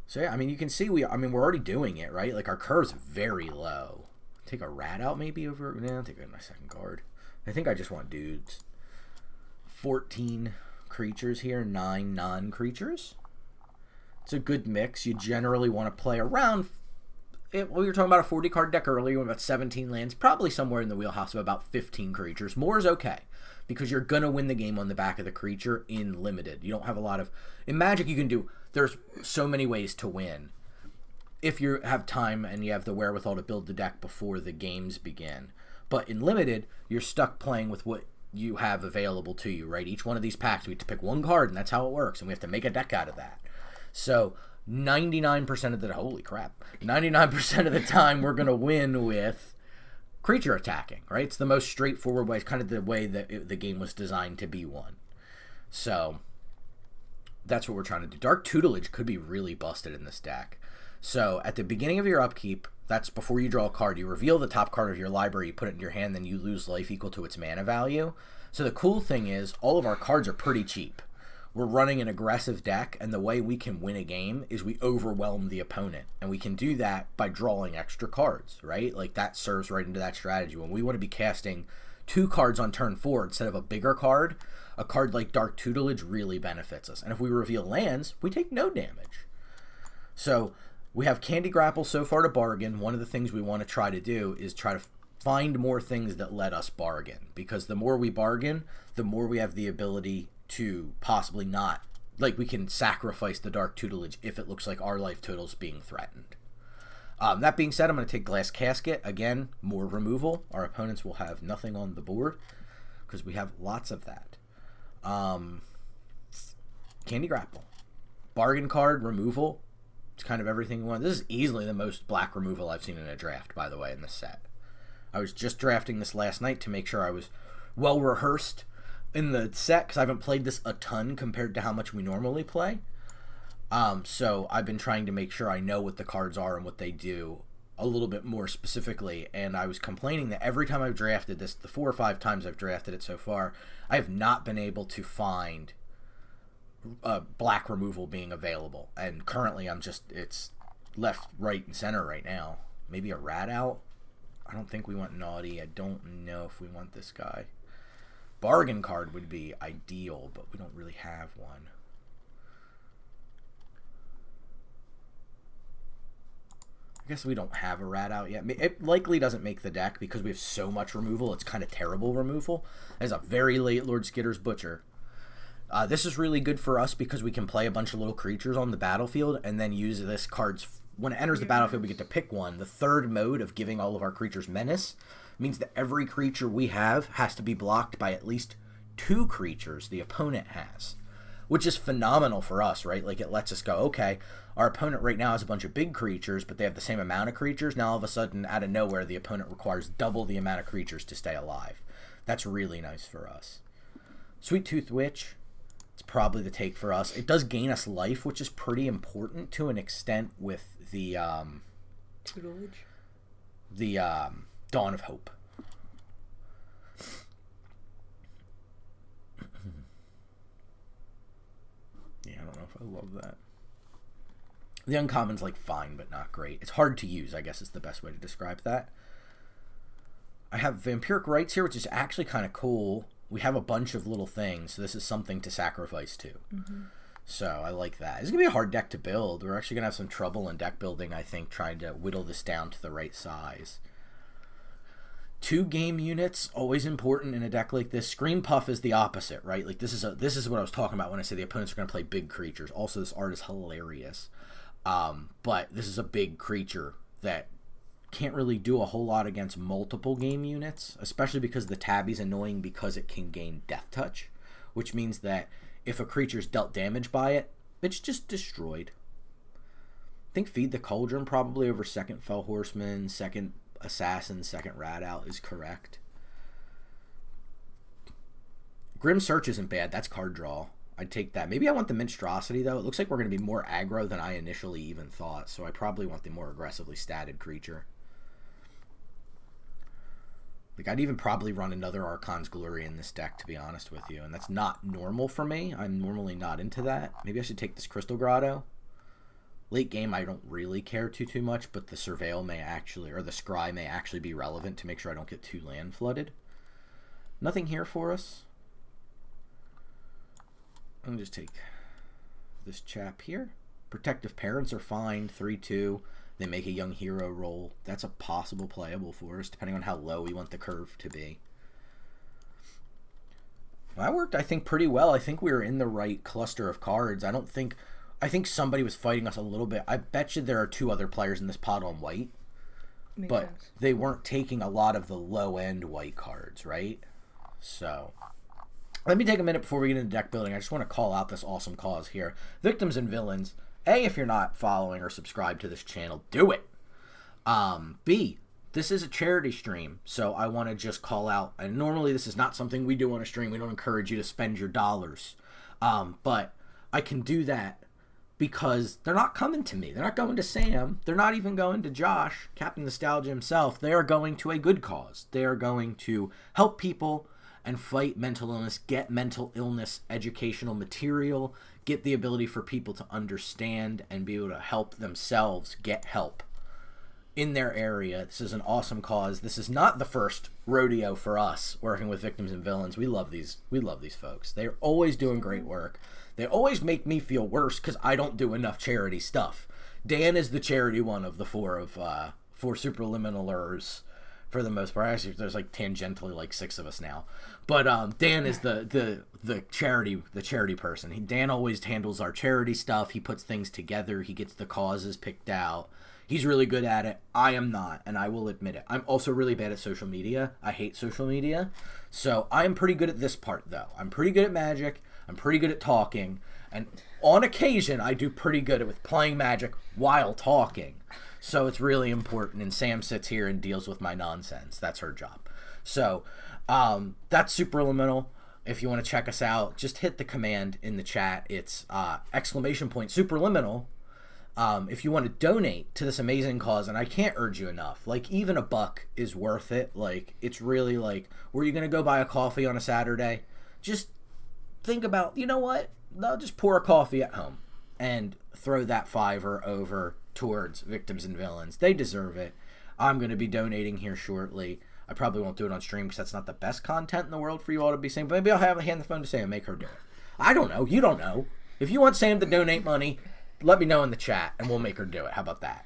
So yeah, I mean, you can see we're already doing it, right? Like our curve's very low. Take a rat out maybe over. Yeah, I'll take my second card. I think I just want dudes. 14 creatures here, 9 non-creatures. It's a good mix. You generally want to play around. We were talking about a 40 card deck earlier, about 17 lands, probably somewhere in the wheelhouse of about 15 creatures. More is okay, because you're going to win the game on the back of the creature in limited. You don't have a lot of... In Magic, you can do... There's so many ways to win. If you have time and you have the wherewithal to build the deck before the games begin. But in limited, you're stuck playing with what you have available to you, right? Each one of these packs, we have to pick one card, and that's how it works, and we have to make a deck out of that. So... 99% of the... Holy crap. 99% of the time, we're going to win with creature attacking, right? It's the most straightforward way. It's kind of the way that the game was designed to be won. So, that's what we're trying to do. Dark Tutelage could be really busted in this deck. So, at the beginning of your upkeep, that's before you draw a card, you reveal the top card of your library, you put it in your hand, then you lose life equal to its mana value. So the cool thing is all of our cards are pretty cheap. We're running an aggressive deck, and the way we can win a game is we overwhelm the opponent. And we can do that by drawing extra cards, right? Like, that serves right into that strategy. When we want to be casting 2 cards on turn 4 instead of a bigger card, a card like Dark Tutelage really benefits us. And if we reveal lands, we take no damage. So we have Candy Grapple so far to bargain. One of the things we want to try to do is try to find more things that let us bargain. Because the more we bargain, the more we have the ability to possibly not, like, we can sacrifice the Dark Tutelage if it looks like our life total's being threatened. That being said, I'm going to take Glass Casket. Again, more removal. Our opponents will have nothing on the board because we have lots of that. Candy Grapple. Bargain card, removal. It's kind of everything we want. This is easily the most black removal I've seen in a draft, by the way, in this set. I was just drafting this last night to make sure I was well rehearsed in the set, because I haven't played this a ton compared to how much we normally play. So I've been trying to make sure I know what the cards are and what they do a little bit more specifically, and I was complaining that every time I've drafted this, the 4 or 5 times I've drafted it so far, I have not been able to find black removal being available, and currently it's left, right, and center right now. Maybe a rat out? I don't think we want Naughty. I don't know if we want this guy. Bargain card would be ideal, but we don't really have one. I guess we don't have a rat out yet. It likely doesn't make the deck because we have so much removal. It's kind of terrible removal. As a very late Lord Skitter's Butcher. This is really good for us because we can play a bunch of little creatures on the battlefield and then use this card's... When it enters the battlefield, we get to pick one. The third mode of giving all of our creatures menace means that every creature we have has to be blocked by at least 2 creatures the opponent has, which is phenomenal for us, right? Like, it lets us go, okay, our opponent right now has a bunch of big creatures, but they have the same amount of creatures. Now, all of a sudden, out of nowhere, the opponent requires double the amount of creatures to stay alive. That's really nice for us. Sweet Tooth Witch, it's probably the take for us. It does gain us life, which is pretty important to an extent with the Tutelage? The Dawn of Hope. Yeah, I don't know if I love that. The uncommon's like fine, but not great. It's hard to use, I guess is the best way to describe that. I have Vampiric Rites here, which is actually kind of cool. We have a bunch of little things, so this is something to sacrifice to. Mm-hmm. So I like that. It's going to be a hard deck to build. We're actually going to have some trouble in deck building, I think, trying to whittle this down to the right size. 2 game units, always important in a deck like this. Scream Puff is the opposite, right? Like, this is what I was talking about when I say the opponents are going to play big creatures. Also, this art is hilarious. But this is a big creature that can't really do a whole lot against multiple game units, especially because the tabby's annoying because it can gain Death Touch, which means that if a creature's dealt damage by it, it's just destroyed. I think Feed the Cauldron probably over second Fell Horseman, second Assassin, second Rat Out is correct. Grim Search isn't bad. That's card draw. I'd take that. Maybe I want the Monstrosity, though. It looks like we're going to be more aggro than I initially even thought, so I probably want the more aggressively statted creature. Like, I'd even probably run another Archon's Glory in this deck, to be honest with you, and that's not normal for me. I'm normally not into that. Maybe I should take this Crystal Grotto. Late game, I don't really care too much, but the Surveil may actually, or the Scry may actually be relevant to make sure I don't get 2 land flooded. Nothing here for us. I'm going to just take this chap here. Protective Parents are fine, 3/2. They make a young hero roll. That's a possible playable for us, depending on how low we want the curve to be. That worked, I think, pretty well. I think we were in the right cluster of cards. I think somebody was fighting us a little bit. I bet you there are 2 other players in this pot on white. Makes but sense. They weren't taking a lot of the low-end white cards, right? So, let me take a minute before we get into deck building. I just want to call out this awesome cause here. Victims and Villains. A, if you're not following or subscribed to this channel, do it. B, this is a charity stream, so I want to just call out, and normally this is not something we do on a stream. We don't encourage you to spend your dollars. But I can do that because they're not coming to me. They're not going to Sam. They're not even going to Josh, Captain Nostalgia himself. They are going to a good cause. They are going to help people and fight mental illness, get mental illness educational material, get the ability for people to understand and be able to help themselves get help in their area. This is an awesome cause. This is not the first rodeo for us working with victims and villains. We love these folks. They're always doing great work. They always make me feel worse because I don't do enough charity stuff. Dan is the charity one of the four Supraliminalers for the most part. Actually, there's like tangentially like 6 of us now. But Dan is the charity person. Dan always handles our charity stuff. He puts things together. He gets the causes picked out. He's really good at it. I am not, and I will admit it. I'm also really bad at social media. I hate social media. So I'm pretty good at this part, though. I'm pretty good at Magic. I'm pretty good at talking. And on occasion, I do pretty good with playing Magic while talking. So it's really important. And Sam sits here and deals with my nonsense. That's her job. So that's Supraliminal. If you want to check us out, just hit the command in the chat. It's ! Supraliminal. If you want to donate to this amazing cause, and I can't urge you enough, like even $1 is worth it. Like it's really like, were you going to go buy a coffee on a Saturday? Just think about, you know what? I'll just pour a coffee at home and throw that $5 over towards victims and villains. They deserve it. I'm going to be donating here shortly. I probably won't do it on stream because that's not the best content in the world for you all to be saying, but maybe I'll hand the phone to Sam and make her do it. I don't know. You don't know. If you want Sam to donate money, let me know in the chat, and we'll make her do it. How about that?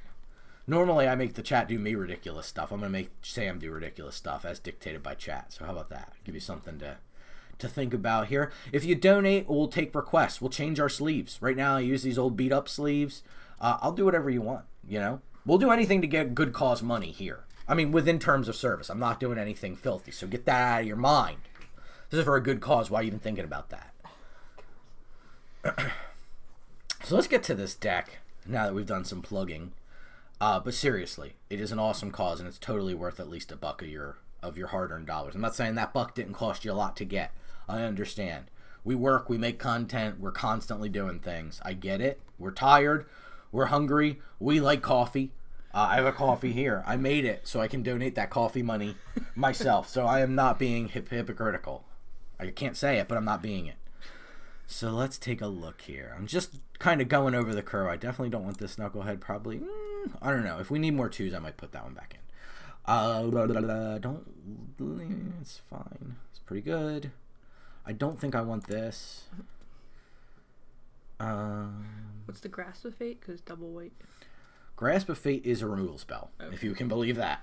Normally, I make the chat do me ridiculous stuff. I'm going to make Sam do ridiculous stuff as dictated by chat. So how about that? Give you something to think about here. If you donate, we'll take requests. We'll change our sleeves. Right now, I use these old beat-up sleeves. I'll do whatever you want, you know? We'll do anything to get good cause money here. I mean, within terms of service. I'm not doing anything filthy, so get that out of your mind. This is for a good cause. Why are you even thinking about that? So let's get to this deck now that we've done some plugging. But seriously, it is an awesome cause, and it's totally worth at least $1 of your hard-earned dollars. I'm not saying that $1 didn't cost you a lot to get. I understand. We work, we make content, we're constantly doing things. I get it. We're tired, we're hungry, we like coffee. I have a coffee here. I made it so I can donate that coffee money myself. So I am not being hypocritical. I can't say it, but I'm not being it. So let's take a look here. I'm just kind of going over the curve. I definitely don't want this knucklehead probably. I don't know. If we need more 2s, I might put that one back in. It's fine. It's pretty good. I don't think I want this. What's the Grasp of Fate? Because double white. Grasp of Fate is a removal spell, if you can believe that.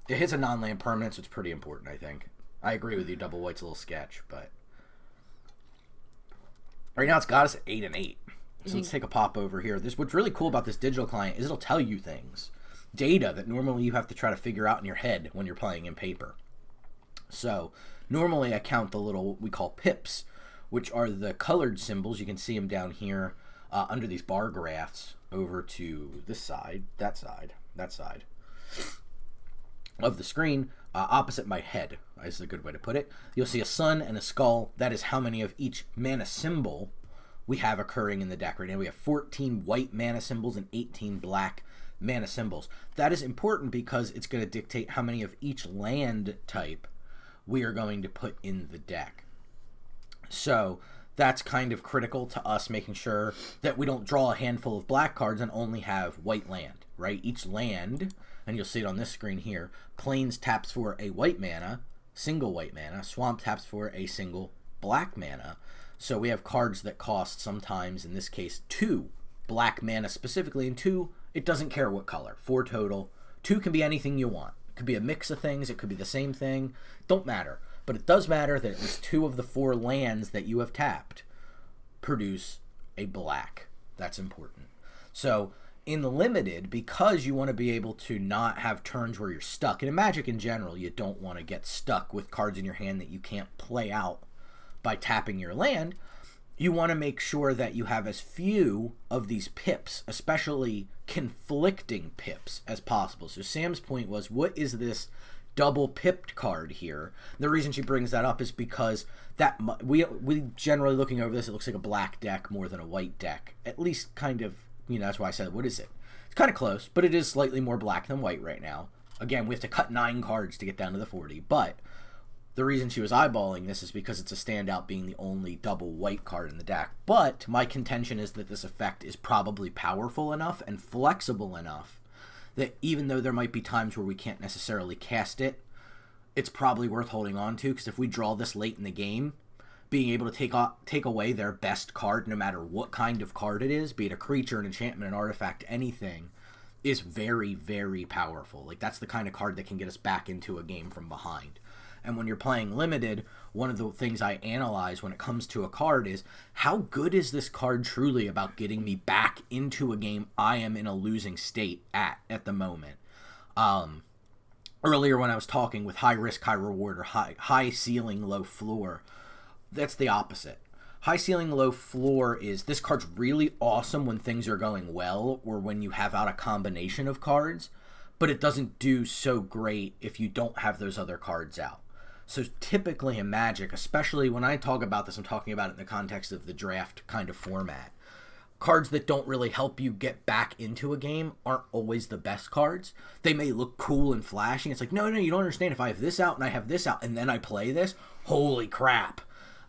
It hits a non-land permanent, so it's pretty important, I think. I agree with you. Double white's a little sketch, but right now it's got us at 8 and 8. So let's take a pop over here. What's really cool about this digital client is it'll tell you things, data that normally you have to try to figure out in your head when you're playing in paper. So normally I count the little what we call pips, which are the colored symbols. You can see them down here under these bar graphs over to this side, that side of the screen, opposite my head is a good way to put it. You'll see a sun and a skull. That is how many of each mana symbol we have occurring in the deck right now. We have 14 white mana symbols and 18 black mana symbols. That is important because it's going to dictate how many of each land type we are going to put in the deck. So that's kind of critical to us making sure that we don't draw a handful of black cards and only have white land, right? Each land, and you'll see it on this screen here, Plains taps for a white mana, single white mana, Swamp taps for a single black mana. So we have cards that cost sometimes, in this case, 2 black mana specifically, and 2, it doesn't care what color, 4 total. 2 can be anything you want. It could be a mix of things, it could be the same thing, don't matter. But it does matter that at least 2 of the 4 lands that you have tapped produce a black. That's important. So in the limited, because you want to be able to not have turns where you're stuck, and in Magic in general, you don't want to get stuck with cards in your hand that you can't play out by tapping your land, you want to make sure that you have as few of these pips, especially conflicting pips, as possible. So Sam's point was, what is this double pipped card here? The reason she brings that up is because that we generally looking over this, it looks like a black deck more than a white deck. At least kind of, that's why I said, what is it? It's kind of close, but it is slightly more black than white right now. Again, we have to cut 9 cards to get down to the 40, but the reason she was eyeballing this is because it's a standout being the only double white card in the deck. But my contention is that this effect is probably powerful enough and flexible enough that even though there might be times where we can't necessarily cast it, it's probably worth holding on to, because if we draw this late in the game, being able to take away their best card, no matter what kind of card it is, be it a creature, an enchantment, an artifact, anything, is very, very powerful. Like, that's the kind of card that can get us back into a game from behind. And when you're playing Limited, one of the things I analyze when it comes to a card is, how good is this card truly about getting me back into a game I am in a losing state at the moment? Earlier when I was talking with high risk, high reward, or high ceiling, low floor, that's the opposite. High ceiling, low floor is, this card's really awesome when things are going well or when you have out a combination of cards, but it doesn't do so great if you don't have those other cards out. So typically in Magic, especially when I talk about this, I'm talking about it in the context of the draft kind of format. Cards that don't really help you get back into a game aren't always the best cards. They may look cool and flashy. It's like, no, you don't understand. If I have this out and I have this out and then I play this, holy crap.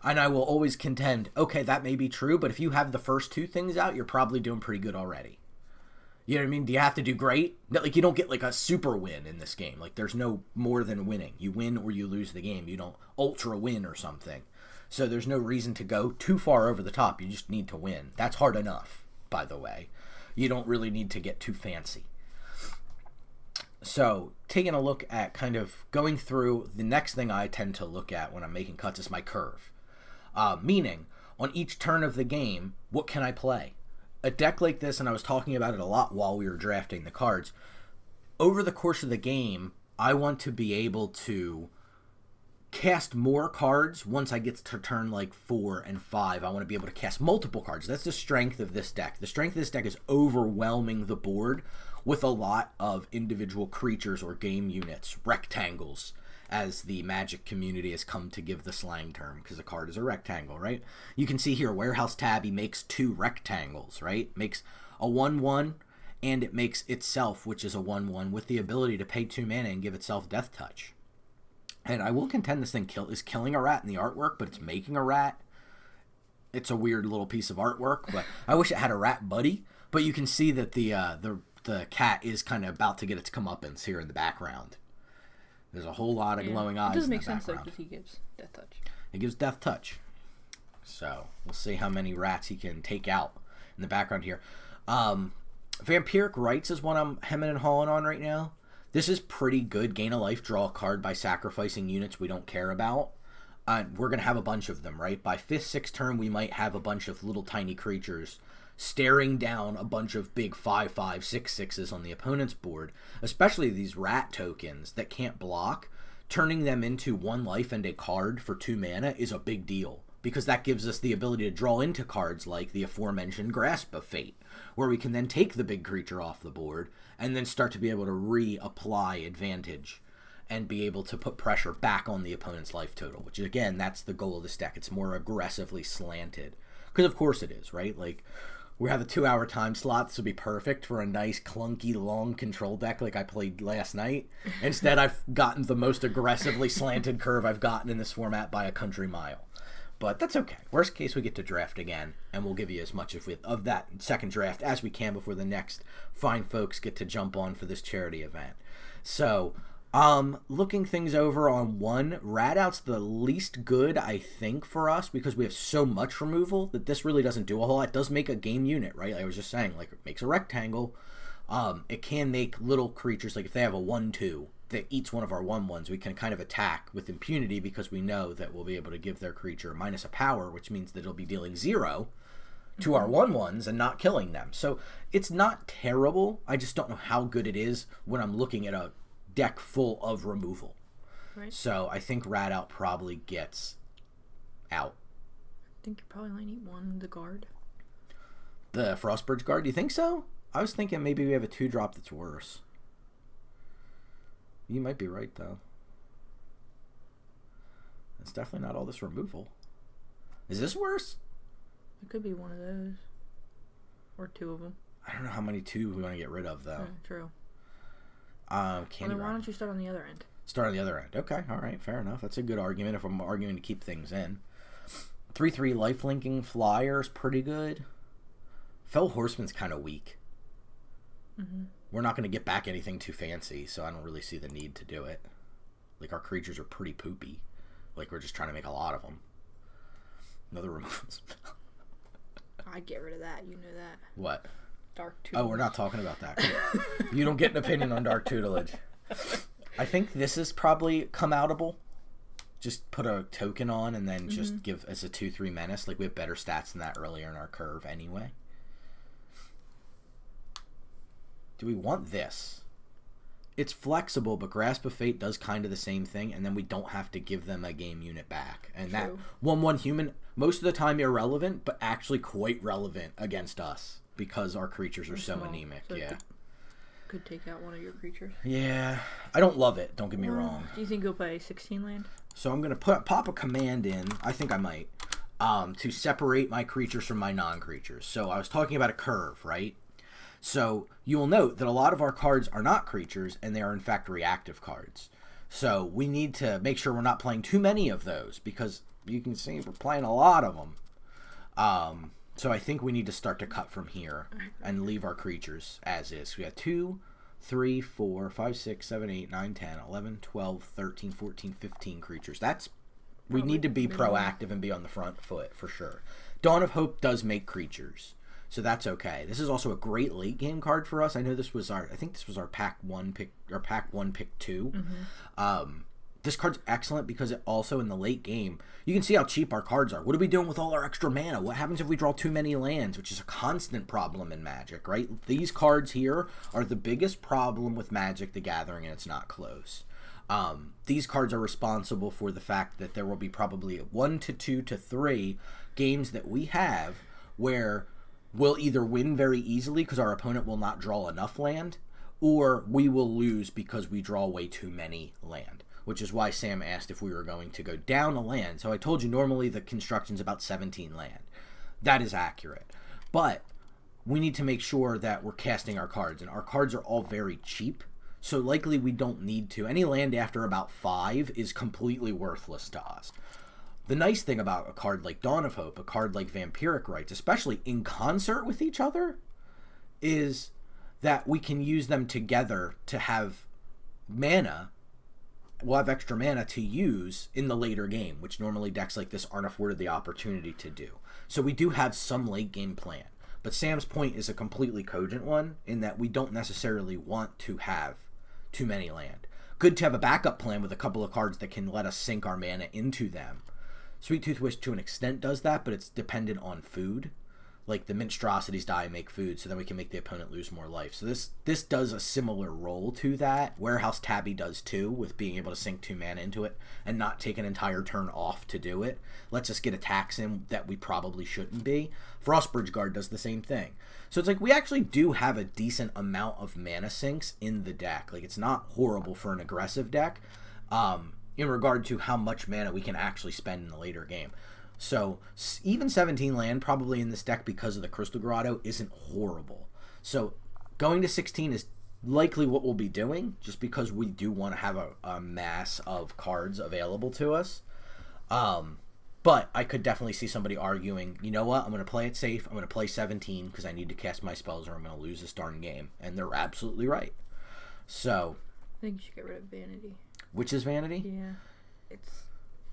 And I will always contend, okay, that may be true, but if you have the first 2 things out, you're probably doing pretty good already. You know what I mean? Do you have to do great? Like, you don't get like a super win in this game. Like, there's no more than winning. You win or you lose the game. You don't ultra win or something. So there's no reason to go too far over the top. You just need to win. That's hard enough, by the way. You don't really need to get too fancy. So taking a look at kind of going through, the next thing I tend to look at when I'm making cuts is my curve. Meaning, on each turn of the game, what can I play? A deck like this, and I was talking about it a lot while we were drafting the cards, over the course of the game, I want to be able to cast more cards once I get to turn like 4 and 5. I want to be able to cast multiple cards. That's the strength of this deck. The strength of this deck is overwhelming the board with a lot of individual creatures or game units, rectangles, as the Magic community has come to give the slang term, because a card is a rectangle, right? You can see here, Warehouse Tabby makes 2 rectangles, right? Makes a 1/1, and it makes itself, which is a 1/1, with the ability to pay 2 mana and give itself Death Touch. And I will contend this thing is killing a rat in the artwork, but it's making a rat. It's a weird little piece of artwork, but I wish it had a rat buddy. But you can see that the cat is kind of about to get its comeuppance here in the background. There's a whole lot of glowing eyes. It doesn't in make the sense though, background. because he gives Death Touch. It gives Death Touch. So we'll see how many rats he can take out in the background here. Vampiric Rites is what I'm hemming and hawing on right now. This is pretty good. Gain a life, draw a card by sacrificing units we don't care about. We're going to have a bunch of them, right? By 5th, 6th turn, we might have a bunch of little tiny creatures staring down a bunch of big 5/5, 6/6s on the opponent's board, especially these rat tokens that can't block. Turning them into 1 life and a card for 2 mana is a big deal, because that gives us the ability to draw into cards like the aforementioned Grasp of Fate, where we can then take the big creature off the board and then start to be able to reapply advantage and be able to put pressure back on the opponent's life total, which again, that's the goal of this deck. It's more aggressively slanted, because of course it is, right? Like, we have a 2-hour time slot. This would be perfect for a nice, clunky, long control deck like I played last night. Instead, I've gotten the most aggressively slanted curve I've gotten in this format by a country mile. But that's okay. Worst case, we get to draft again, and we'll give you as much of that second draft as we can before the next fine folks get to jump on for this charity event. So, looking things over on one, Rat Out's the least good, I think, for us, because we have so much removal that this really doesn't do a whole lot. It does make a game unit, right? Like I was just saying, like, it makes a rectangle. It can make little creatures, like if they have a 1/2 that eats one of our 1/1s, we can kind of attack with impunity, because we know that we'll be able to give their creature minus a power, which means that it'll be dealing 0 to our 1/1s and not killing them. So it's not terrible. I just don't know how good it is when I'm looking at a deck full of removal. Right. So I think Rat Out probably gets out. I think you probably only need 1 the guard. The Frostbird's Guard, do you think so? I was thinking maybe we have a 2-drop that's worse. You might be right, though. It's definitely not all this removal. Is this worse? It could be one of those. Or 2 of them. I don't know how many 2 we want to get rid of, though. True. Candy Well, then why Ride. don't you start on the other end? Start on the other end. Okay, all right, fair enough. That's a good argument if I'm arguing to keep things in. 3/3 life linking flyer is pretty good. Fell Horseman's kind of weak. Mm-hmm. We're not going to get back anything too fancy, so I don't really see the need to do it. Like, our creatures are pretty poopy. Like, we're just trying to make a lot of them. Another removal spell. I'd get rid of that. You know that. What? Dark tutelage. Oh, we're not talking about that. You don't get an opinion on Dark Tutelage. I think this is probably come outable. Just put a token on and then just give as a 2/3 menace. Like, we have better stats than that earlier in our curve anyway. Do we want this? It's flexible, but Grasp of Fate does kind of the same thing, and then we don't have to give them a game unit back. And that True. 1/1 human, most of the time irrelevant, but actually quite relevant against us because our creatures are They're so small, anemic. so it Yeah. Could take out one of your creatures. Yeah. I don't love it, don't get me wrong. Do you think you'll play 16 land? So I'm going to pop a command in, I think I might, to separate my creatures from my non-creatures. So I was talking about a curve, right? So you will note that a lot of our cards are not creatures, and they are in fact reactive cards. So we need to make sure we're not playing too many of those, because you can see we're playing a lot of them. So I think we need to start to cut from here and leave our creatures as is. We have 2, 3, 4, 5, 6, 7, 8, 9, 10, 11, 12, 13, 14, 15 creatures. We need to be proactive and be on the front foot for sure. Dawn of Hope does make creatures, so that's okay. This is also a great late game card for us. I know this was our pack 1 pick, or pack 1 pick 2. This card's excellent because it also in the late game, you can see how cheap our cards are. What are we doing with all our extra mana? What happens if we draw too many lands, which is a constant problem in Magic, right? These cards here are the biggest problem with Magic the Gathering, and it's not close. These cards are responsible for the fact that there will be probably 1 to 2 to 3 games that we have where we'll either win very easily because our opponent will not draw enough land, or we will lose because we draw way too many land. Which is why Sam asked if we were going to go down a land. So I told you normally the construction's about 17 land. That is accurate. But we need to make sure that we're casting our cards, and our cards are all very cheap. So likely we don't need to. Any land after about 5 is completely worthless to us. The nice thing about a card like Dawn of Hope, a card like Vampiric Rites, especially in concert with each other, is that we can use them together to have mana. We'll have extra mana to use in the later game, which normally decks like this aren't afforded the opportunity to do. So we do have some late game plan. But Sam's point is a completely cogent one in that we don't necessarily want to have too many land. Good to have a backup plan with a couple of cards that can let us sink our mana into them. Sweet Tooth Wish to an extent does that, but it's dependent on food. Like the Monstrosities die and make food, so then we can make the opponent lose more life. So this does a similar role to that. Warehouse Tabby does too, with being able to sink 2 mana into it and not take an entire turn off to do it. Lets us get attacks in that we probably shouldn't be. Frostbridge Guard does the same thing. So it's like we actually do have a decent amount of mana sinks in the deck. Like it's not horrible for an aggressive deck in regard to how much mana we can actually spend in the later game. So even 17 land probably in this deck because of the Crystal Grotto isn't horrible. So going to 16 is likely what we'll be doing just because we do want to have a mass of cards available to us. But I could definitely see somebody arguing, you know what, I'm going to play it safe. I'm going to play 17 because I need to cast my spells or I'm going to lose this darn game. And they're absolutely right. So I think you should get rid of Vanity. Which is Vanity? Yeah.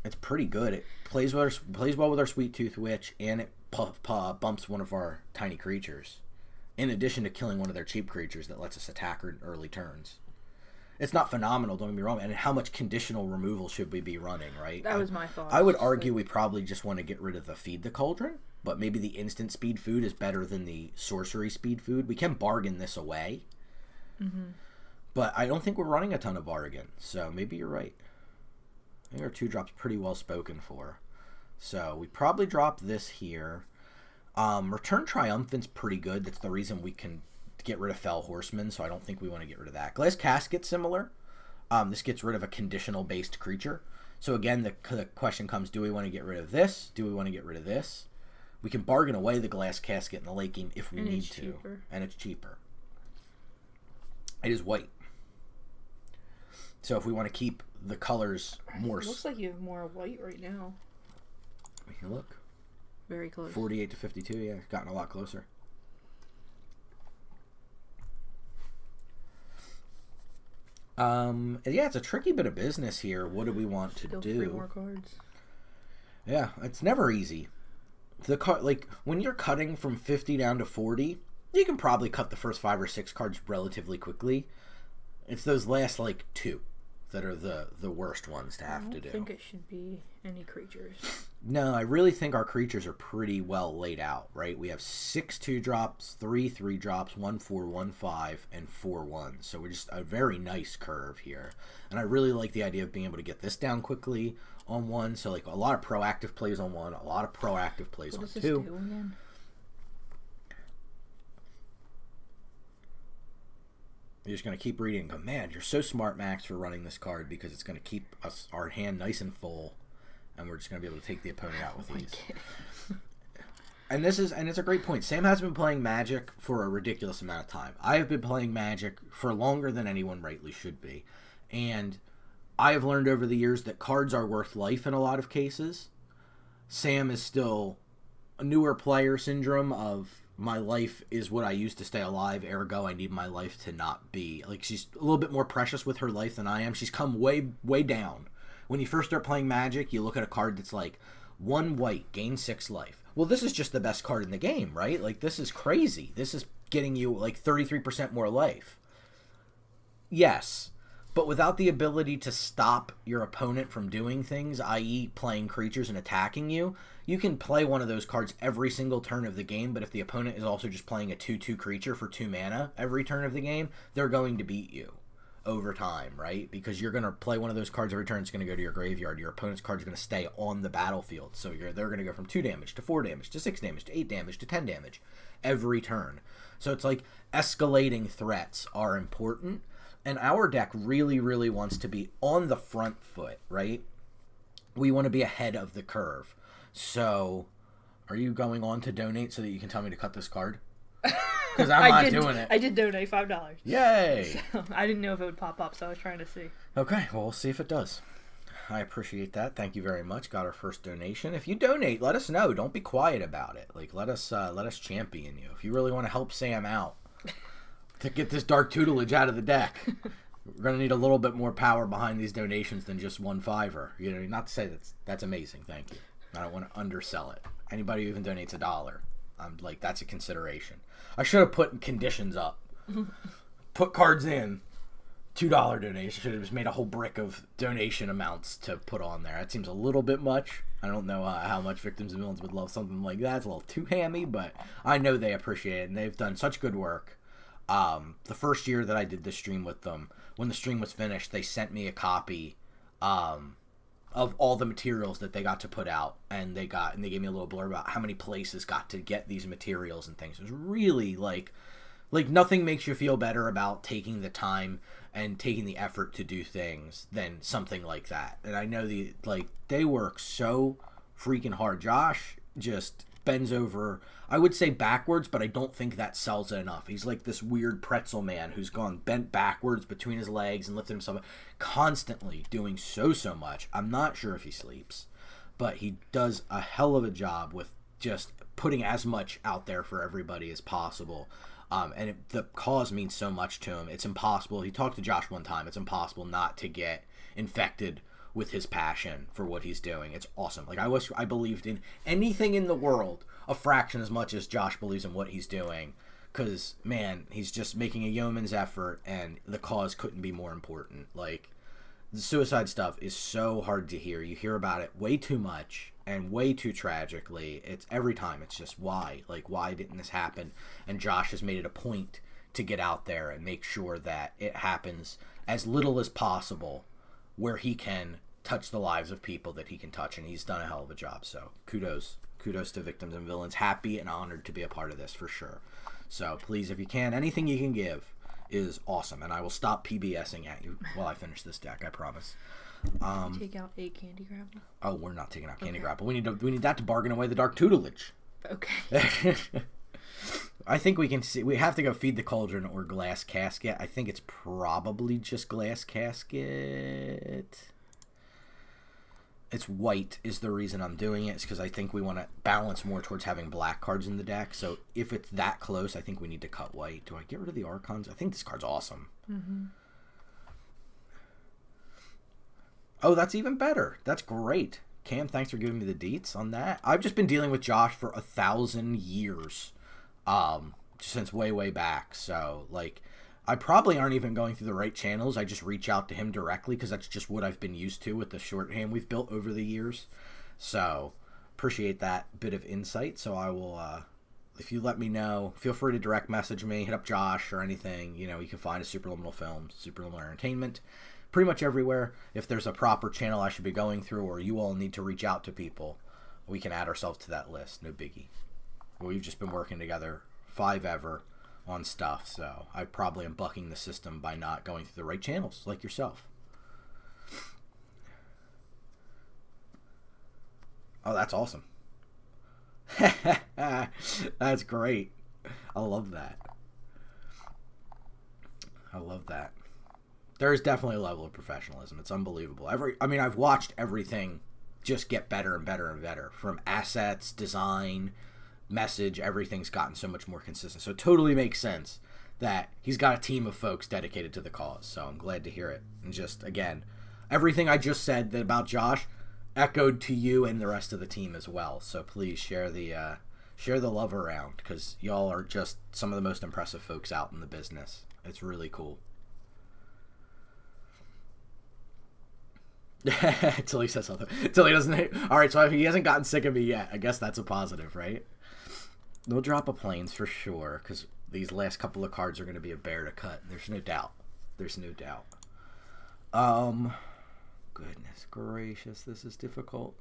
It's pretty good. It plays well with our Sweet Tooth Witch, and it bumps one of our tiny creatures, in addition to killing one of their cheap creatures that lets us attack her early turns. It's not phenomenal, don't get me wrong, and how much conditional removal should we be running, right? That was my thought. I would argue we probably just want to get rid of the Feed the Cauldron, but maybe the instant speed food is better than the sorcery speed food. We can bargain this away, but I don't think we're running a ton of bargain, so maybe you're right. I think our 2-drop's pretty well spoken for. So we probably drop this here. Return Triumphant's pretty good. That's the reason we can get rid of Fell Horseman, so I don't think we want to get rid of that. Glass Casket's similar. This gets rid of a conditional-based creature. So again, the question comes, do we want to get rid of this? Do we want to get rid of this? We can bargain away the Glass Casket in the late game if we need to. And it's cheaper. It is white. So if we want to keep the colors more... It looks like you have more white right now. We can look. Very close. 48 to 52, yeah. Gotten a lot closer. Yeah, it's a tricky bit of business here. What do we want to Still do? 3 more cards. Yeah, it's never easy. Like when you're cutting from 50 down to 40, you can probably cut the first 5 or 6 cards relatively quickly. It's those last like 2 that are the worst ones to have to do. I don't think it should be any creatures. No, I really think our creatures are pretty well laid out, right? We have 6 2-drops, 3 3-drops, 1 4, 1 5, and 4 1. So we're just a very nice curve here. And I really like the idea of being able to get this down quickly on 1. So like a lot of proactive plays on 1, a lot of proactive plays What on does this 2. do again? You're just going to keep reading and go, man, you're so smart, Max, for running this card because it's going to keep our hand nice and full, and we're just going to be able to take the opponent out with these. And it's a great point. Sam has been playing Magic for a ridiculous amount of time. I have been playing Magic for longer than anyone rightly should be. And I have learned over the years that cards are worth life in a lot of cases. Sam is still a newer player syndrome of my life is what I used to stay alive, ergo I need my life to not be. Like, she's a little bit more precious with her life than I am. She's come way, way down. When you first start playing Magic, you look at a card that's like, 1 white, gain 6 life. Well, this is just the best card in the game, right? Like, this is crazy. This is getting you, like, 33% more life. Yes, but without the ability to stop your opponent from doing things, i.e. playing creatures and attacking you, you can play one of those cards every single turn of the game, but if the opponent is also just playing a 2/2 creature for 2 mana every turn of the game, they're going to beat you over time, right? Because you're going to play one of those cards every turn, it's going to go to your graveyard. Your opponent's card is going to stay on the battlefield. So they're going to go from 2 damage to 4 damage to 6 damage to 8 damage to 10 damage every turn. So it's like escalating threats are important. And our deck really, really wants to be on the front foot, right? We want to be ahead of the curve. So, are you going on to donate so that you can tell me to cut this card? Because I'm not doing it. I did donate $5. Yay! So, I didn't know if it would pop up, so I was trying to see. Okay, well, we'll see if it does. I appreciate that. Thank you very much. Got our first donation. If you donate, let us know. Don't be quiet about it. Like, let us champion you. If you really want to help Sam out to get this dark tutelage out of the deck, we're going to need a little bit more power behind these donations than just 1 $5. You know, not to say that's amazing. Thank you. I don't want to undersell it. Anybody who even donates $1, I'm like, that's a consideration. I should have put conditions up. Put cards in. $2 donation. Should have just made a whole brick of donation amounts to put on there. That seems a little bit much. I don't know how much Victims and Villains would love something like that. It's a little too hammy, but I know they appreciate it, and they've done such good work. The first year that I did this stream with them, when the stream was finished, they sent me a copy of all the materials that they got to put out, and they gave me a little blurb about how many places got to get these materials and things. It was really like nothing makes you feel better about taking the time and taking the effort to do things than something like that. And I know they work so freaking hard. Josh just bends over, I would say backwards, but I don't think that sells it enough. He's like this weird pretzel man who's gone bent backwards between his legs and lifted himself up, constantly doing so much. I'm not sure if he sleeps, but he does a hell of a job with just putting as much out there for everybody as possible. And the cause means so much to him. It's impossible. He talked to Josh one time. It's impossible not to get infected with his passion for what he's doing. It's awesome. Like, I believed in anything in the world a fraction as much as Josh believes in what he's doing. Because, man, he's just making a yeoman's effort, and the cause couldn't be more important. Like, the suicide stuff is so hard to hear. You hear about it way too much and way too tragically. It's every time. It's just why? Like, why didn't this happen? And Josh has made it a point to get out there and make sure that it happens as little as possible where he can touch the lives of people that he can touch, and he's done a hell of a job. So kudos to Victims and Villains. Happy and honored to be a part of this for sure. So please, if you can, anything you can give is awesome, and I will stop PBSing at you while I finish this deck, I promise. Take out a Candy Grapple. Oh, we're not taking out Candy Grapple. We need that to bargain away the dark tutelage. Okay. I think we can see. We have to go Feed the Cauldron or Glass Casket. I think it's probably just Glass Casket. It's white is the reason I'm doing it. It's because I think we want to balance more towards having black cards in the deck. So if it's that close, I think we need to cut white. Do I get rid of the Archons? I think this card's awesome. Mm-hmm. Oh, that's even better. That's great. Cam, thanks for giving me the deets on that. I've just been dealing with Josh for 1,000 years. Since way back. So, like, I probably aren't even going through the right channels. I just reach out to him directly because that's just what I've been used to with the shorthand we've built over the years. So, appreciate that bit of insight. So I will, if you let me know, feel free to direct message me, hit up Josh or anything. You know, you can find a Supraliminal Films, Supraliminal Entertainment, pretty much everywhere. If there's a proper channel I should be going through or you all need to reach out to people, we can add ourselves to that list. No biggie. We've just been working together 5 ever on stuff, so I probably am bucking the system by not going through the right channels, like yourself. Oh, that's awesome. That's great. I love that. I love that. There is definitely a level of professionalism. It's unbelievable. I've watched everything just get better and better and better, from assets, design, message. Everything's gotten so much more consistent, so it totally makes sense that he's got a team of folks dedicated to the cause. So I'm glad to hear it. And just again, everything I just said about Josh echoed to you and the rest of the team as well. So please share the love around, because y'all are just some of the most impressive folks out in the business. It's really cool. Tilly says something. Tilly doesn't. All right, so he hasn't gotten sick of me yet. I guess that's a positive, right? No drop of planes for sure, because these last couple of cards are going to be a bear to cut. There's no doubt. There's no doubt. Goodness gracious, this is difficult.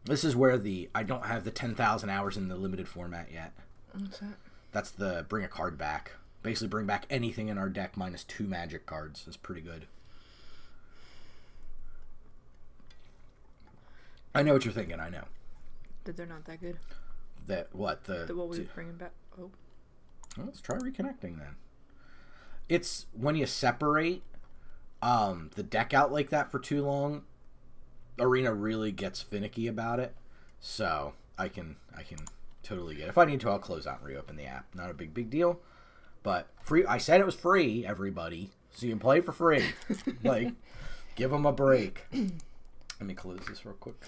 This is where I don't have the 10,000 hours in the limited format yet. What's that? That's the bring a card back. Basically bring back anything in our deck minus 2 magic cards. Is pretty good. I know what you're thinking, I know. That they're not that good. That what what we were bringing back. Oh, well, let's try reconnecting then. It's when you separate the deck out like that for too long, Arena really gets finicky about it. So I can totally get it. If I need to, I'll close out and reopen the app. Not a big deal. But free. I said it was free, everybody, so you can play for free. Like, give them a break. Let me close this real quick.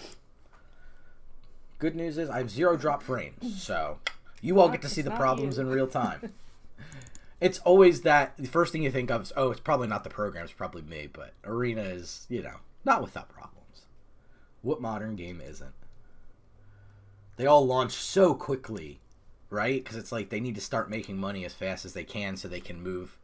Good news is I have 0 drop frames, so you all get to see the problems in real time. It's always that the first thing you think of is, oh, it's probably not the program, it's probably me, but Arena is, not without problems. What modern game isn't? They all launch so quickly, right? Because it's like they need to start making money as fast as they can so they can move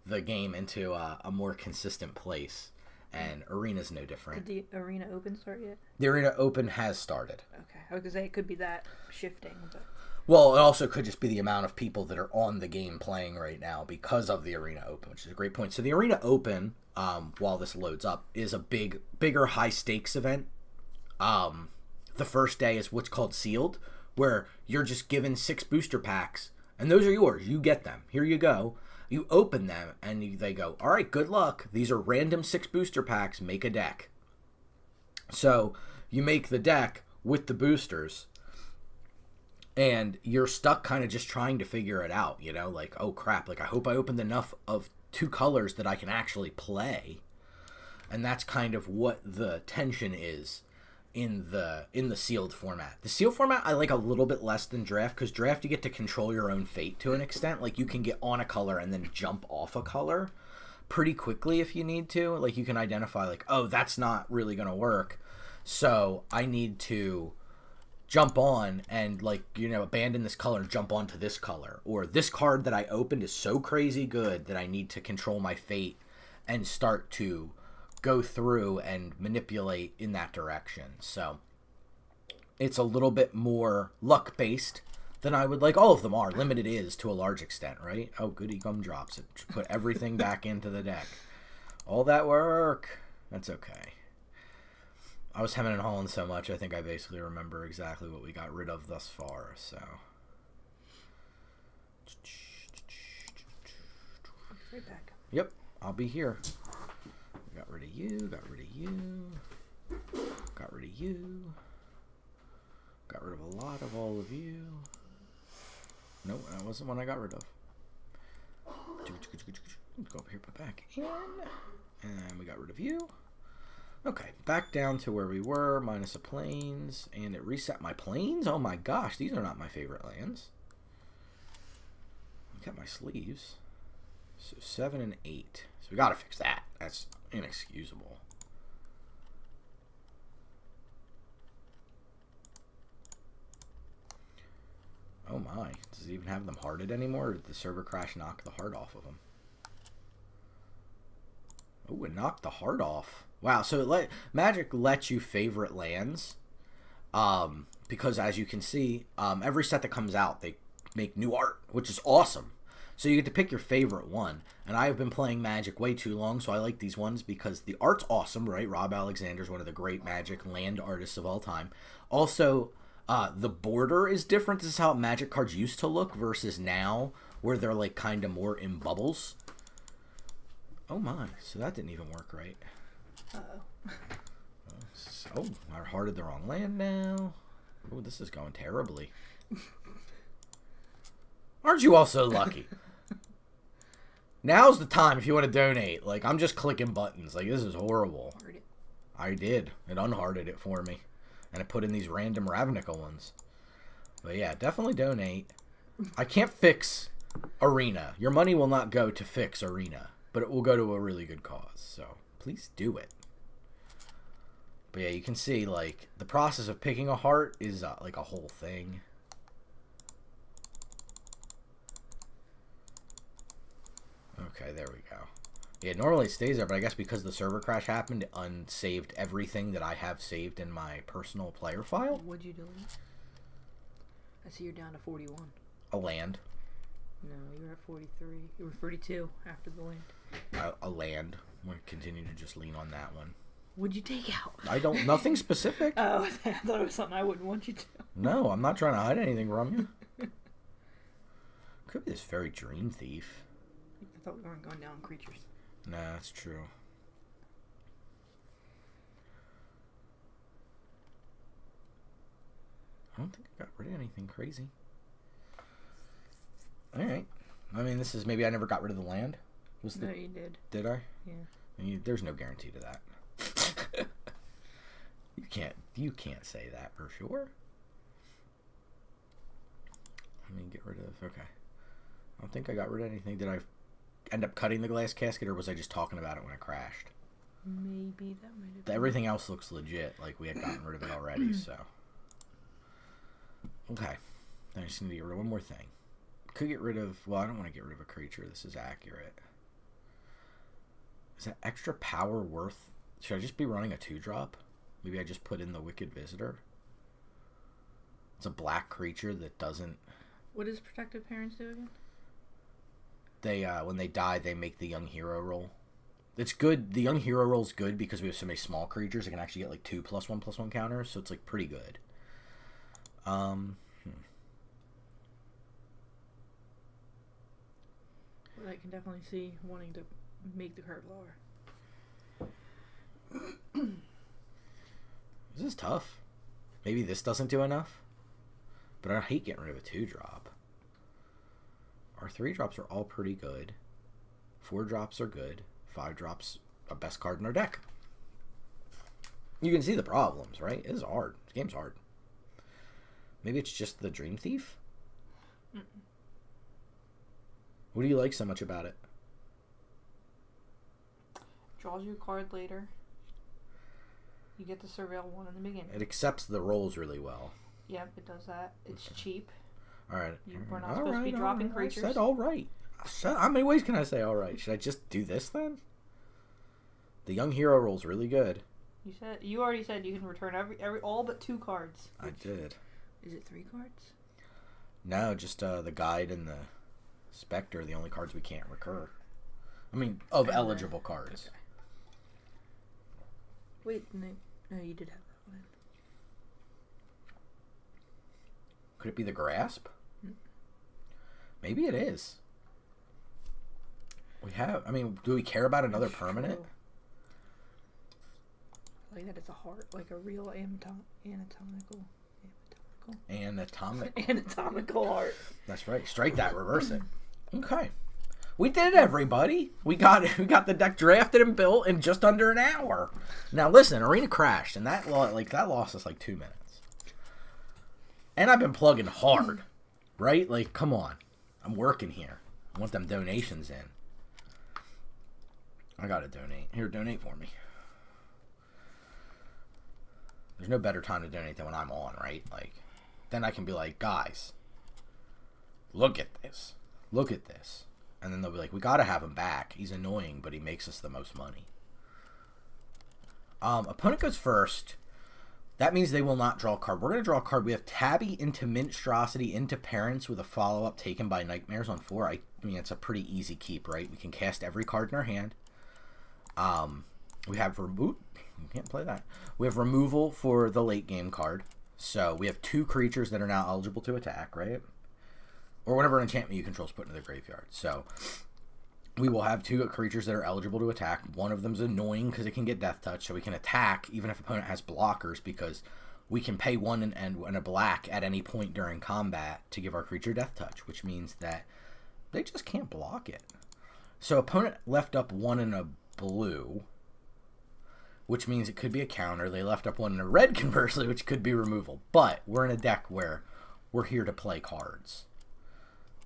the game into a more consistent place. And Arena's no different. Did the Arena Open start yet? The Arena Open has started. Okay, I was gonna say it could be that shifting, but well, it also could just be the amount of people that are on the game playing right now because of the Arena Open, which is a great point. So the Arena Open, while this loads up, is a bigger high stakes event. The first day is what's called sealed, where you're just given 6 booster packs, and those are yours. You get them. Here you go. You open them, and they go, all right, good luck. These are random 6 booster packs. Make a deck. So you make the deck with the boosters, and you're stuck kind of just trying to figure it out, like, oh, crap. Like, I hope I opened enough of 2 colors that I can actually play. And that's kind of what the tension is in the sealed format. The sealed format I like a little bit less than draft, because draft you get to control your own fate to an extent. Like, you can get on a color and then jump off a color pretty quickly if you need to. Like, you can identify, like, oh, that's not really going to work, so I need to jump on and, like, abandon this color and jump onto this color. Or this card that I opened is so crazy good that I need to control my fate and start to go through and manipulate in that direction. So it's a little bit more luck based than I would like. All of them are. Limited is to a large extent, right? Oh, goody gumdrops. It put everything back into the deck. All that work. That's okay. I was hemming and hawing so much, I think I basically remember exactly what we got rid of thus far. So Right back. Yep, I'll be here. Got rid of you, got rid of you, got rid of you, got rid of a lot of all of you. Nope, that wasn't one I got rid of. Let's go over here, put back in, and we got rid of you. Okay, back down to where we were, minus the planes, and it reset my planes? Oh my gosh, these are not my favorite lands. Look at my sleeves. So 7 and 8. So we gotta fix that. That's inexcusable. Oh my. Does it even have them hearted anymore? Or did the server crash knock the heart off of them? Oh, it knocked the heart off. Wow, so Magic lets you favorite lands. Because as you can see, every set that comes out, they make new art, which is awesome. So you get to pick your favorite one. And I have been playing Magic way too long, so I like these ones because the art's awesome, right? Rob Alexander's one of the great Magic land artists of all time. Also, the border is different. This is how Magic cards used to look versus now, where they're like kind of more in bubbles. Oh my, so that didn't even work right. Uh-oh. Oh, I hearted the wrong land now. Oh, this is going terribly. Aren't you all so lucky? Now's the time if you want to donate. Like, I'm just clicking buttons. Like, this is horrible. I did. It unhearted it for me. And I put in these random Ravnica ones. But yeah, definitely donate. I can't fix Arena. Your money will not go to fix Arena. But it will go to a really good cause. So, please do it. But yeah, you can see, like, the process of picking a heart is, like, a whole thing. Okay, there we go. Yeah, normally it stays there, but I guess because the server crash happened, it unsaved everything that I have saved in my personal player file. What'd you delete? I see you're down to 41. A land. No, you were at 43. You were 42 after the land. A land. I'm going to continue to just lean on that one. What'd you take out? Nothing specific. Oh, I thought it was something I wouldn't want you to. No, I'm not trying to hide anything from you. Could be this very Dream Thief. I thought we weren't going down creatures. No, that's true. I don't think I got rid of anything crazy. Alright. I mean, this is maybe I never got rid of the land. No, you did. Did I? Yeah. There's no guarantee to that. You can't say that for sure. Let me get rid of. Okay. I don't think I got rid of anything. Did I end up cutting the glass casket, or was I just talking about it when it crashed? Maybe that might have been. Everything else looks legit, like we had gotten rid of it already. So. Okay. I just need to get rid of one more thing. Could get rid of. Well, I don't want to get rid of a creature. This is accurate. Is that extra power worth? Should I just be running a 2-drop? Maybe I just put in the Wicked Visitor. It's a black creature that doesn't. What does Protective Parents do again? They when they die, they make the Young Hero roll. It's good. The Young Hero roll's good because we have so many small creatures. It can actually get like 2+1/+1 counters, so it's like pretty good. Well, I can definitely see wanting to make the card lower. This is tough. Maybe this doesn't do enough. But I hate getting rid of a 2-drop. Our 3-drops are all pretty good. 4-drops are good. 5-drops, a best card in our deck. You can see the problems, right? It is hard. This game's hard. Maybe it's just the Dream Thief? Mm-mm. What do you like so much about it? Draws you a card later. You get the Surveil one in the beginning. It accepts the rolls really well. Yep, it does that. It's cheap. Alright. We're not supposed to be dropping creatures. I said alright. How many ways can I say alright? Should I just do this then? The Young Hero roll's really good. You already said you can return every all but 2 cards. I did. Is it 3 cards? No, just the Guide and the Spectre are the only cards we can't recur. I mean, of eligible cards. Okay. Wait, no, you did have that one. Could it be the Grasp? Maybe it is. We have... I mean, do we care about another That's permanent? true. Like that it's a heart, like a real anatomical anatomical heart. That's right. Strike that, reverse it. Okay. We did it, everybody. We got the deck drafted and built in just under an hour. Now listen, Arena crashed, and that lost us like 2 minutes. And I've been plugging hard, right? Like, come on, I'm working here. I want them donations in. I gotta donate. Here, donate for me. There's no better time to donate than when I'm on, right? Like, then I can be like, guys, look at this. Look at this. And then they'll be like, we gotta have him back. He's annoying, but he makes us the most money. Opponent goes first. That means they will not draw a card. We're going to draw a card. We have Tabby into Monstrosity into Parents with a follow-up taken by Nightmares on 4. I mean, it's a pretty easy keep, right? We can cast every card in our hand. We have you can't play that. We have removal for the late game card. So we have 2 creatures that are now eligible to attack, right? Or whatever enchantment you control is put into the graveyard. So we will have 2 creatures that are eligible to attack. One of them is annoying because it can get Death Touch, so we can attack even if opponent has blockers because we can pay 1 and a black at any point during combat to give our creature Death Touch, which means that they just can't block it. So opponent left up 1 and a blue, which means it could be a counter. They left up 1 and a red, conversely, which could be removal. But we're in a deck where we're here to play cards.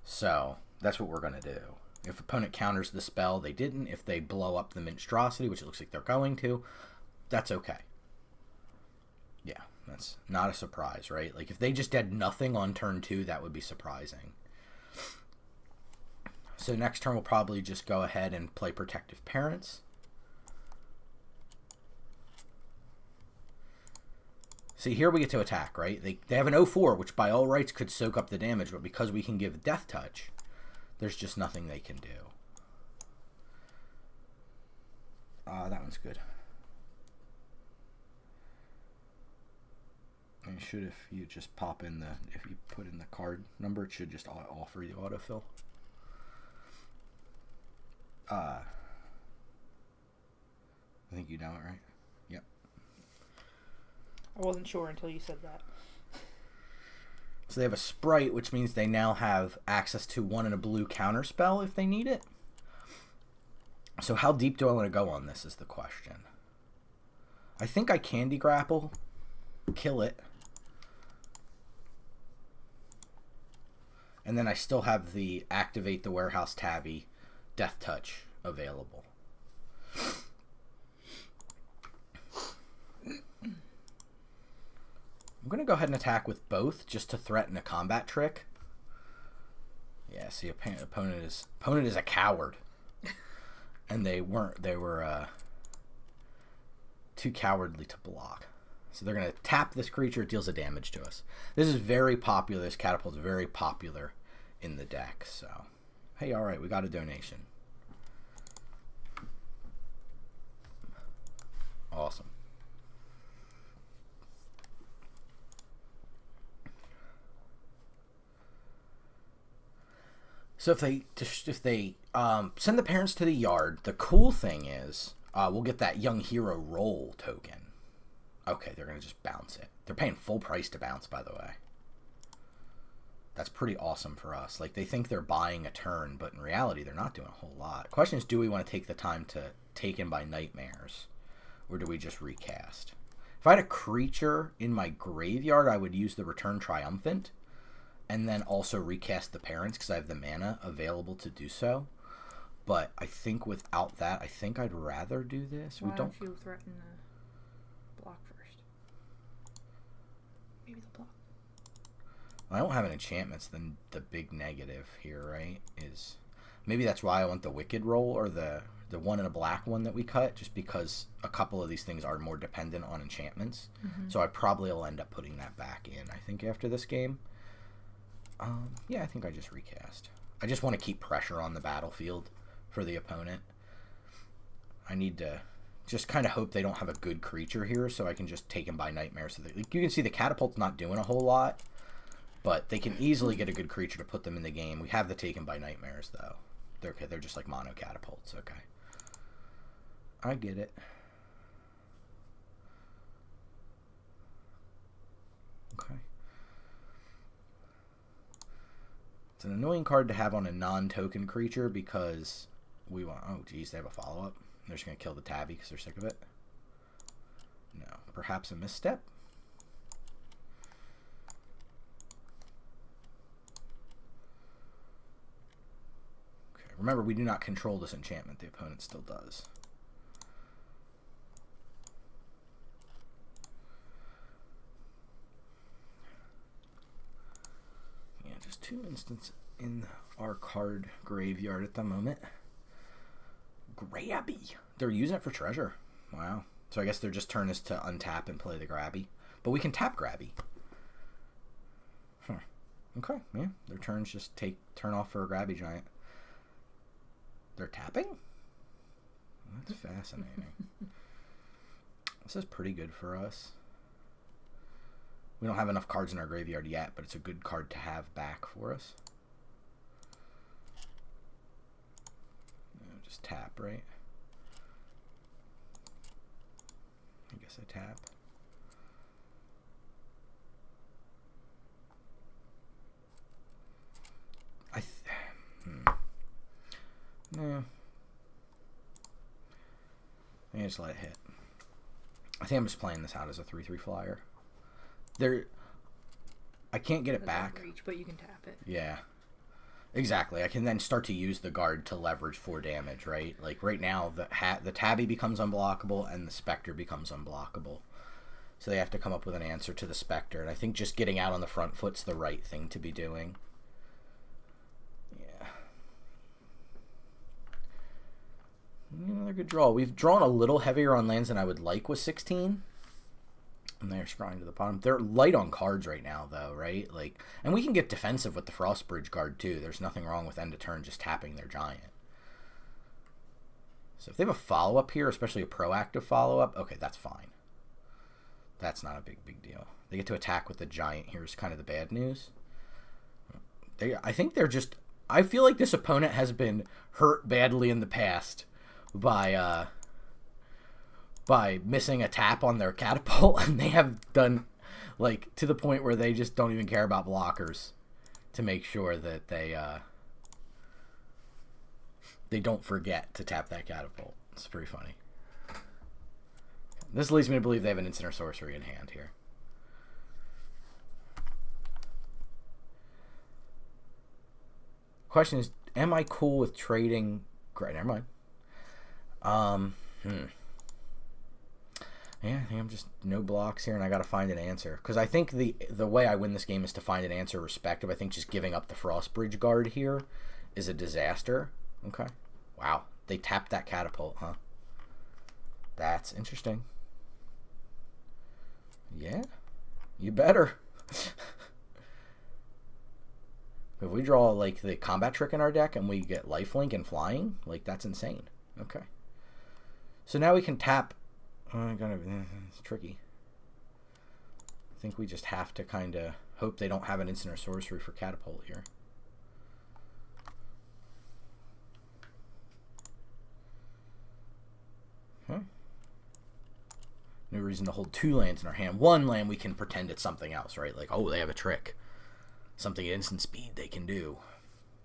So that's what we're going to do. If opponent counters the spell, they didn't. If they blow up the Monstrosity, which it looks like they're going to, that's okay. Yeah, that's not a surprise, right? Like, if they just did nothing on turn 2, that would be surprising. So next turn, we'll probably just go ahead and play Protective Parents. See, here we get to attack, right? They have an 0-4, which by all rights could soak up the damage, but because we can give Death Touch, there's just nothing they can do. That one's good. And should, if you just pop in if you put in the card number, it should just offer you autofill. I think you know it, right? Yep. I wasn't sure until you said that. So they have a Sprite, which means they now have access to 1 and a blue counter spell if they need it. So how deep do I want to go on this is the question. I think I Candy Grapple, kill it, and then I still have the activate the Warehouse Tabby Death Touch available. I'm going to go ahead and attack with both just to threaten a combat trick. Yeah, see, opponent is a coward. And they were too cowardly to block. So they're going to tap this creature, it deals a damage to us. This is very popular. This catapult is very popular in the deck. So, hey, all right, we got a donation. Awesome. So if they send the parents to the yard, the cool thing is we'll get that young hero roll token. Okay, they're going to just bounce it. They're paying full price to bounce, by the way. That's pretty awesome for us. Like, they think they're buying a turn, but in reality, they're not doing a whole lot. The question is, do we want to take the time to Taken by Nightmares? Or do we just recast? If I had a creature in my graveyard, I would use the Return Triumphant. And then also recast the parents because I have the mana available to do so. But I think without that, I think I'd rather do this. Why don't you threaten the block first? Maybe the block. I don't have an enchantments. Then the big negative here, right, is maybe that's why I want the Wicked roll or the 1 and a black one that we cut, just because a couple of these things are more dependent on enchantments. Mm-hmm. So I probably will end up putting that back in, I think, after this game. Yeah, I think I just recast. I just want to keep pressure on the battlefield for the opponent. I need to just kind of hope they don't have a good creature here so I can just take him by Nightmare. So that, like, you can see the catapult's not doing a whole lot. But they can easily get a good creature to put them in the game. We have the Taken by Nightmares, though. They're okay. They're just like mono catapults. Okay. I get it. Okay. It's an annoying card to have on a non-token creature because we want... Oh, geez, they have a follow-up. They're just going to kill the tabby because they're sick of it. No. Perhaps a misstep? Remember, we do not control this enchantment. The opponent still does. Yeah, just 2 instants in our card graveyard at the moment. Grabby. They're using it for treasure. Wow. So I guess their just turn is to untap and play the Grabby. But we can tap Grabby. Huh. Okay, yeah. Their turns just turn off for a Grabby Giant. They're tapping? That's fascinating. This is pretty good for us. We don't have enough cards in our graveyard yet, but it's a good card to have back for us. Just tap, right? I guess I tap. No. I just let it hit. I think I'm just playing this out as a 3/3 flyer. I can't get it back. Reach, but you can tap it. Yeah. Exactly. I can then start to use the guard to leverage 4 damage, right? Like right now, the tabby becomes unblockable and the specter becomes unblockable. So they have to come up with an answer to the specter. And I think just getting out on the front foot's the right thing to be doing. Another good draw. We've drawn a little heavier on lands than I would like with 16. And they're scrolling to the bottom. They're light on cards right now, though, right? Like, and we can get defensive with the Frostbridge guard, too. There's nothing wrong with end of turn just tapping their giant. So if they have a follow-up here, especially a proactive follow-up, okay, that's fine. That's not a big deal. They get to attack with the giant. Here's kind of the bad news. I think they're just... I feel like this opponent has been hurt badly in the past by missing a tap on their catapult, and they have done, like, to the point where they just don't even care about blockers to make sure that they don't forget to tap that catapult. It's pretty funny. This leads me to believe they have an instant or sorcery in hand here. Question is, am I cool with trading... Great, never mind. Yeah, I think I'm just no blocks here, and I got to find an answer. Because I think the way I win this game is to find an answer respective. I think just giving up the Frostbridge guard here is a disaster. Okay. Wow. They tapped that catapult, huh? That's interesting. Yeah. You better. If we draw, like, the combat trick in our deck and we get lifelink and flying, like, that's insane. Okay. So now we can tap. Oh, it's tricky. I think we just have to kind of hope they don't have an instant or sorcery for catapult here. Okay. No reason to hold 2 lands in our hand. 1 land we can pretend it's something else, right? Like, oh, they have a trick. Something at instant speed they can do.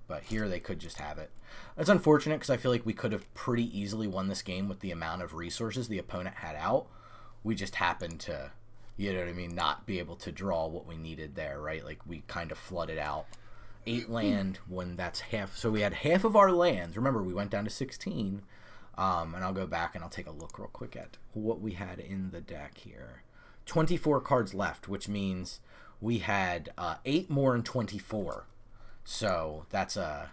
But here they could just have it. It's unfortunate because I feel like we could have pretty easily won this game with the amount of resources the opponent had out. We just happened to, you know what I mean, not be able to draw what we needed there, right? Like we kind of flooded out 8 land when that's half. So we had half of our lands. Remember, we went down to 16. And I'll go back and I'll take a look real quick at what we had in the deck here. 24 cards left, which means we had 8 more in 24. So that's a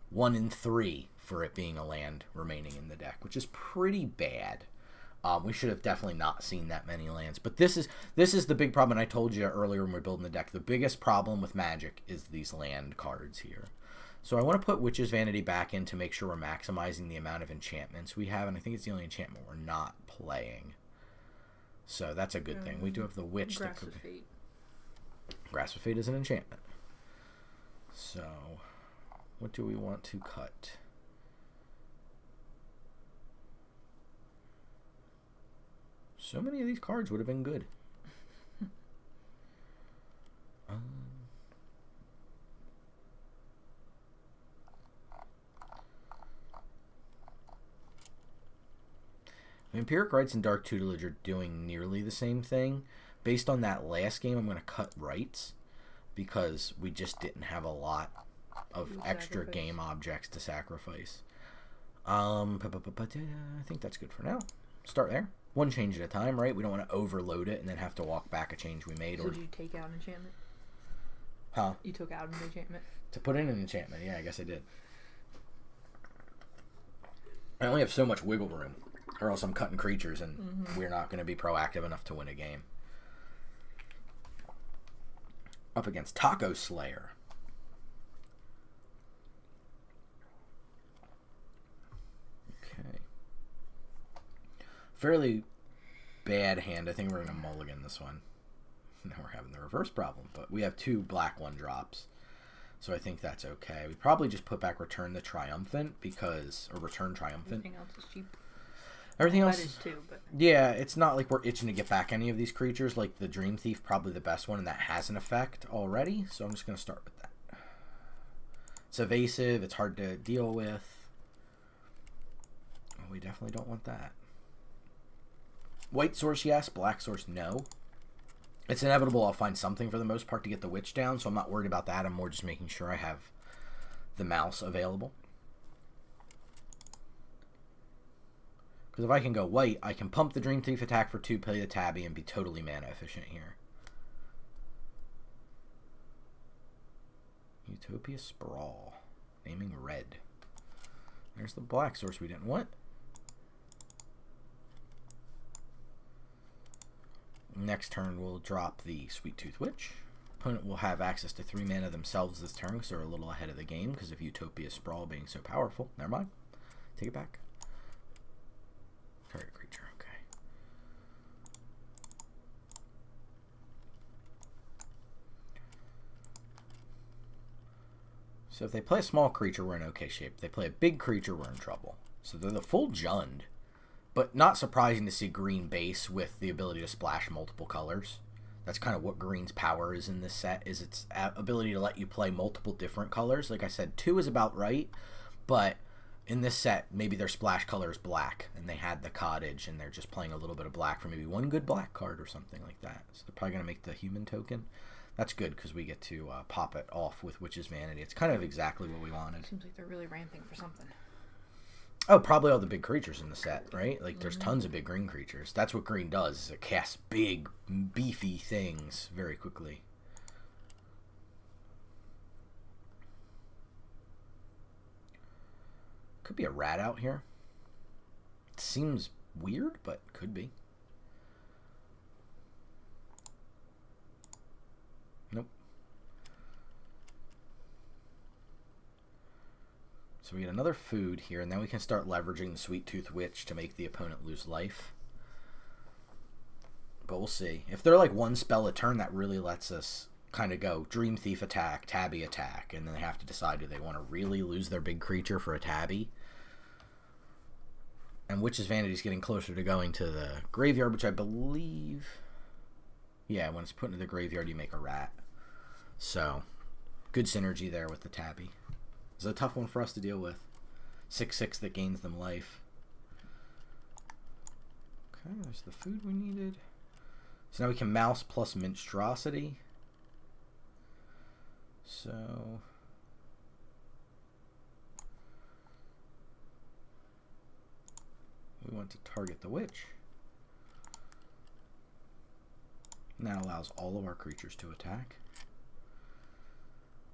1 in 3 for it being a land remaining in the deck, which is pretty bad. We should have definitely not seen that many lands. But this is the big problem, and I told you earlier when we were building the deck, the biggest problem with Magic is these land cards here. So I want to put Witch's Vanity back in to make sure we're maximizing the amount of enchantments we have, and I think it's the only enchantment we're not playing. So that's a good thing. We do have the Witch. Grasp of Fate. Grasp of Fate is an enchantment. So, what do we want to cut? So many of these cards would have been good. Vampiric Rights and Dark Tutelage are doing nearly the same thing. Based on that last game, I'm going to cut Rights because we just didn't have a lot of extra game objects to sacrifice. I think that's good for now. Start there. One change at a time, right? We don't want to overload it and then have to walk back a change we made. So did you take out an enchantment? Huh? You took out an enchantment? To put in an enchantment, yeah, I guess I did. I only have so much wiggle room, or else I'm cutting creatures and we're not going to be proactive enough to win a game. Up against Taco Slayer. Okay. Fairly bad hand. I think we're going to mulligan this one. Now we're having the reverse problem, but we have 2 black 1-drops. So I think that's okay. We probably just put back Return the Triumphant because, or Return Triumphant. Everything else is cheap. Everything else That is too, but yeah, it's not like we're itching to get back any of these creatures. Like the Dream Thief, probably the best one, and that has an effect already. So I'm just going to start with that. It's evasive. It's hard to deal with. Oh, we definitely don't want that. White source, yes. Black source, no. It's inevitable I'll find something for the most part to get the witch down, so I'm not worried about that. I'm more just making sure I have the mouse available. Because if I can go white, I can pump the Dream Thief attack for 2, play the Tabby, and be totally mana efficient here. Utopia Sprawl. Naming red. There's the black source we didn't want. Next turn, we'll drop the Sweet Tooth Witch. Opponent will have access to 3 mana themselves this turn, because they're a little ahead of the game because of Utopia Sprawl being so powerful. Never mind. Take it back. Target creature, okay. So if they play a small creature, we're in okay shape. If they play a big creature, we're in trouble. So they're the full Jund. But not surprising to see green base with the ability to splash multiple colors. That's kind of what green's power is in this set, is its ability to let you play multiple different colors. Like I said, 2 is about right, but in this set, maybe their splash color is black, and they had the cottage, and they're just playing a little bit of black for maybe 1 good black card or something like that. So they're probably going to make the human token. That's good, because we get to pop it off with Witch's Vanity. It's kind of exactly what we wanted. seems like they're really ramping for something. Oh, probably all the big creatures in the set, right? Like, there's tons of big green creatures. That's what green does, is it casts big, beefy things very quickly. Could be a rat out here. It seems weird, but could be. Nope. So we get another food here, and then we can start leveraging the Sweet Tooth Witch to make the opponent lose life. But we'll see. If they're like 1 spell a turn, that really lets us kind of go Dream Thief attack, Tabby attack, and then they have to decide, do they want to really lose their big creature for a Tabby? And Witch's Vanity is getting closer to going to the graveyard, which I believe... Yeah, when it's put into the graveyard, you make a rat. So, good synergy there with the Tabby. It's a tough one for us to deal with. 6/6 that gains them life. Okay, there's the food we needed. So now we can mouse plus Monstrosity. So... we want to target the witch. And that allows all of our creatures to attack.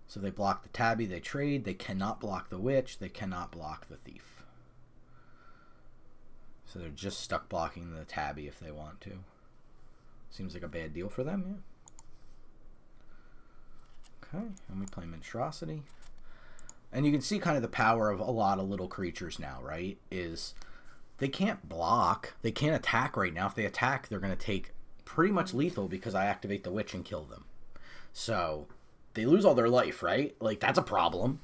So they block the Tabby, they trade, they cannot block the witch, they cannot block the thief. So they're just stuck blocking the Tabby if they want to. Seems like a bad deal for them, yeah. Okay, and we play Monstrosity. And you can see kind of the power of a lot of little creatures now, right? Is they can't block, they can't attack right now. If they attack, they're going to take pretty much lethal because I activate the witch and kill them. So they lose all their life, right? Like, that's a problem.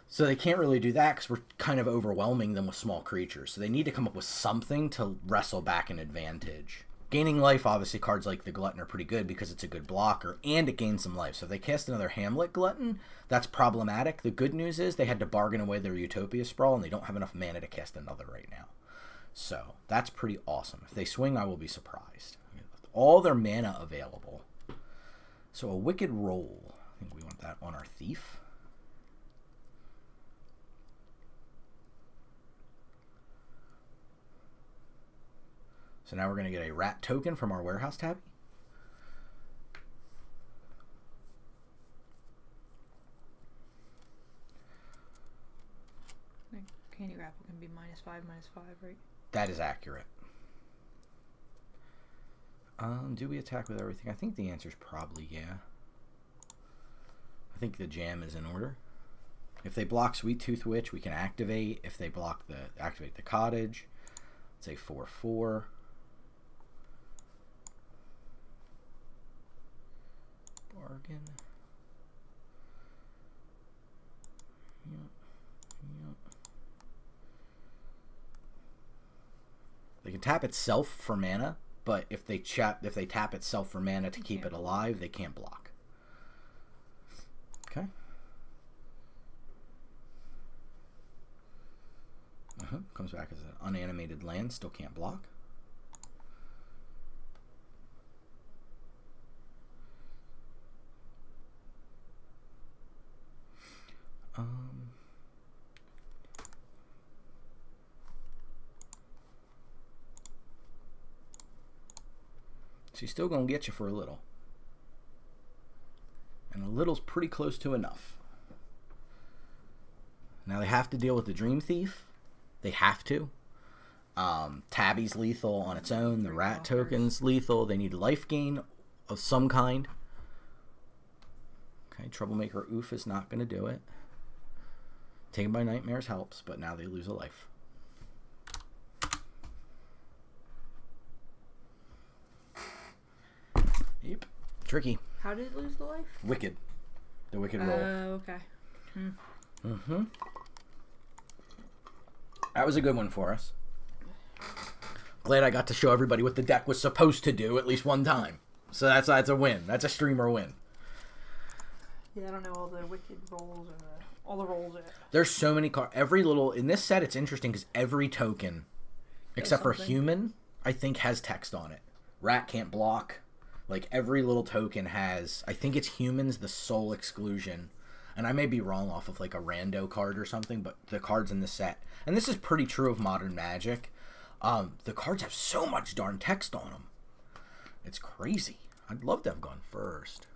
So they can't really do that because we're kind of overwhelming them with small creatures. So they need to come up with something to wrestle back an advantage. Gaining life, obviously, cards like the Glutton are pretty good because it's a good blocker, and it gains some life. So if they cast another Hamlet Glutton, that's problematic. The good news is they had to bargain away their Utopia Sprawl, and they don't have enough mana to cast another right now. So that's pretty awesome. If they swing, I will be surprised. All their mana available. So a Wicked Roll. I think we want that on our Thief. So now we're going to get a rat token from our warehouse tabby. Candy Grapple can be -5, -5, right? That is accurate. Do we attack with everything? I think the answer is probably yeah. I think the jam is in order. If they block Sweet Tooth Witch, we can activate. If they block activate the cottage, let's say 4/4. Bargain. Yep. They can tap itself for mana, but if they tap itself for mana to keep it alive, they can't block. Okay. Comes back as an unanimated land, still can't block. She's still going to get you for a little. And a little's pretty close to enough. Now they have to deal with the Dream Thief. They have to. Tabby's lethal on its own. The rat token's lethal. They need life gain of some kind. Okay, Troublemaker Oof is not going to do it. Taken by Nightmares helps, but now they lose a life. Yep. Tricky. How did it lose the life? Wicked. The Wicked Roll. Okay. That was a good one for us. Glad I got to show everybody what the deck was supposed to do at least one time. So that's a win. That's a streamer win. Yeah, I don't know all the Wicked rolls or all the rolls. There's so many cards. Every little in this set, it's interesting because every token, except for human, I think has text on it. Rat can't block. Like every little token has. I think it's humans the sole exclusion, and I may be wrong off of like a rando card or something, but the cards in the set, and this is pretty true of Modern Magic. The cards have so much darn text on them. It's crazy. I'd love to have gone first.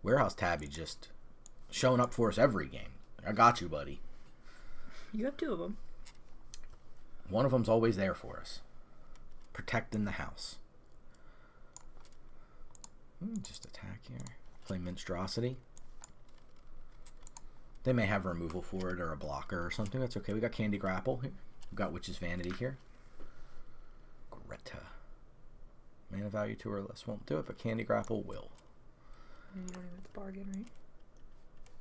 Warehouse Tabby just showing up for us every game. I got you, buddy. You have 2 of them. One of them's always there for us. Protecting the house. Just attack here. Play Minstrosity. They may have removal for it or a blocker or something. That's okay. We got Candy Grapple here. We got Witch's Vanity here. Greta. Mana value 2 or less won't do it, but Candy Grapple will. And you don't even have to bargain, right?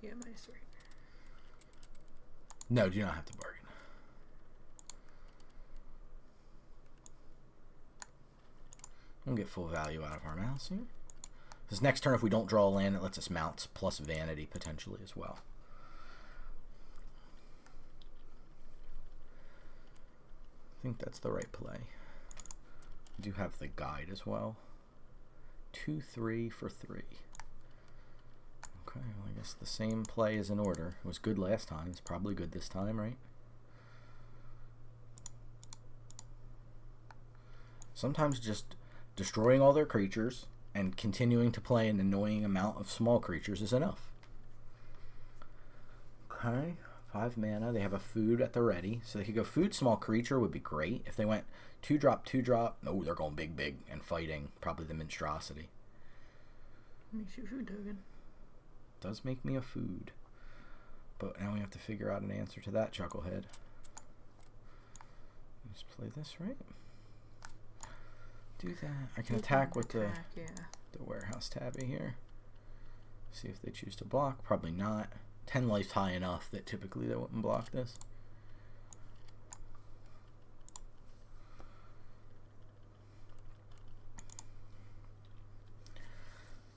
Yeah, -3. No, do not have to bargain. We'll get full value out of our mouse here. This next turn, if we don't draw a land, it lets us mount plus Vanity potentially as well. I think that's the right play. We do have the guide as well. 2/3 for 3. Okay, well, I guess the same play is in order. It was good last time. It's probably good this time, right? Sometimes just destroying all their creatures and continuing to play an annoying amount of small creatures is enough. Okay, 5 mana. They have a food at the ready. So they could go food, small creature would be great. If they went 2-drop, 2-drop, no, they're going big, and fighting. Probably the Minstrosity. Makes you a food token. Does make me a food. But now we have to figure out an answer to that, Chucklehead. Let's play this, right? do that. I can You attack with the yeah. warehouse tabby here. See if they choose to block. Probably not. 10 life's high enough that typically they wouldn't block this.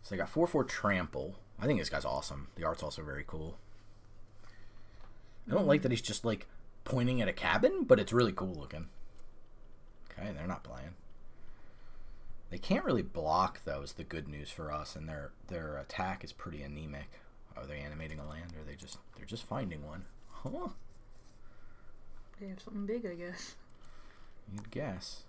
So they got 4/4 trample. I think this guy's awesome. The art's also very cool. I don't like that he's just like pointing at a cabin, but it's really cool looking. Okay, they're not playing. They can't really block though, is the good news for us, and their attack is pretty anemic. Are they animating a land, or they're just finding one? Huh? They have something big, I guess. You'd guess.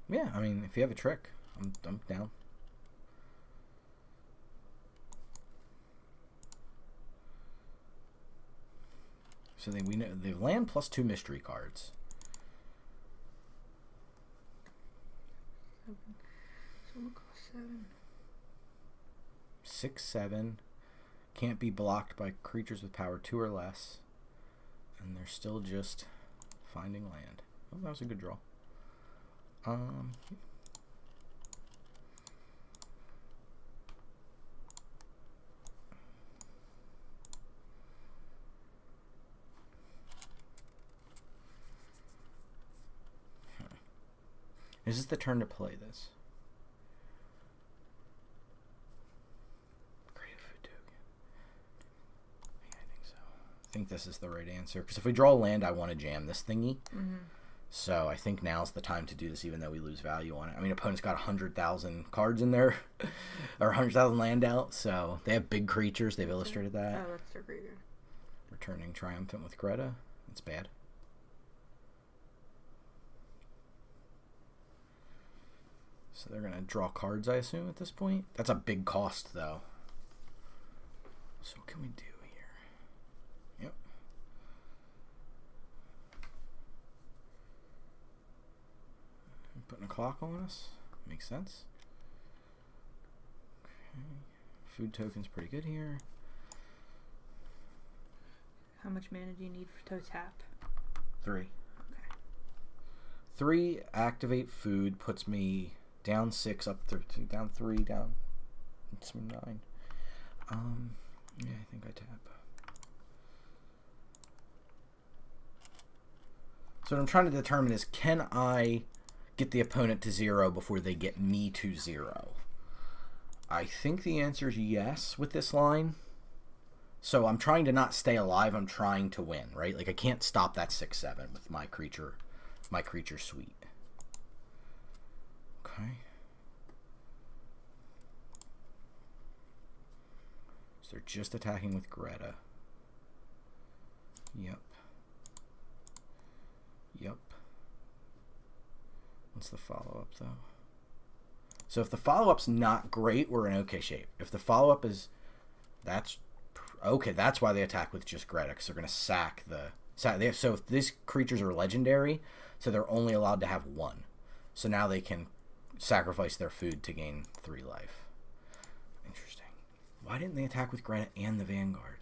Yeah, I mean, if you have a trick, I'm down. So we know they land plus 2 mystery cards. So we'll go 7. 6/7 can't be blocked by creatures with power 2 or less, and they're still just finding land. Oh, that was a good draw. Is this the turn to play this? Create a food token. Yeah, I think so. I think this is the right answer. Because if we draw land, I want to jam this thingy. Mm-hmm. So I think now's the time to do this, even though we lose value on it. I mean, opponent's got 100,000 cards in there, or 100,000 land out. So they have big creatures. They've illustrated that. Oh, that's their creature. Returning Triumphant with Greta. That's bad. So they're going to draw cards, I assume, at this point. That's a big cost, though. So what can we do here? Yep. Putting a clock on us. Makes sense. Okay. Food token's pretty good here. How much mana do you need to tap? 3. Okay. 3, activate food, puts me down 6, up to down 3, down 9. Yeah, I think I tap. So what I'm trying to determine is, can I get the opponent to 0 before they get me to 0? I think the answer is yes with this line. So I'm trying to not stay alive, I'm trying to win, right? Like I can't stop that 6/7 with my creature suite. Okay. So they're just attacking with Greta. Yep. Yep. What's the follow-up, though? So if the follow-up's not great, we're in okay shape. If the follow-up is... That's... Okay, that's why they attack with just Greta, because they're going to sack the... So if these creatures are legendary, so they're only allowed to have 1. So now they can sacrifice their food to gain 3 life. Interesting. Why didn't they attack with Greta and the Vanguard?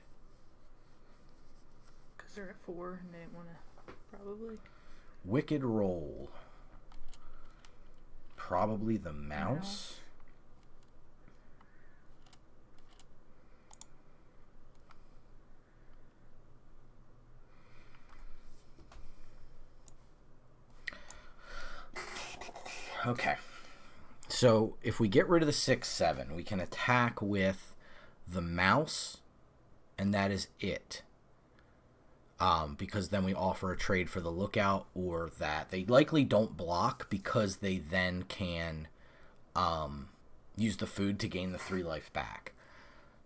Because they're at 4 and they didn't want to, probably. Wicked Roll. Probably the mouse. Okay. So if we get rid of the 6/7, we can attack with the mouse, and that is it. Because then we offer a trade for the lookout, or that they likely don't block because they then can use the food to gain the 3 life back.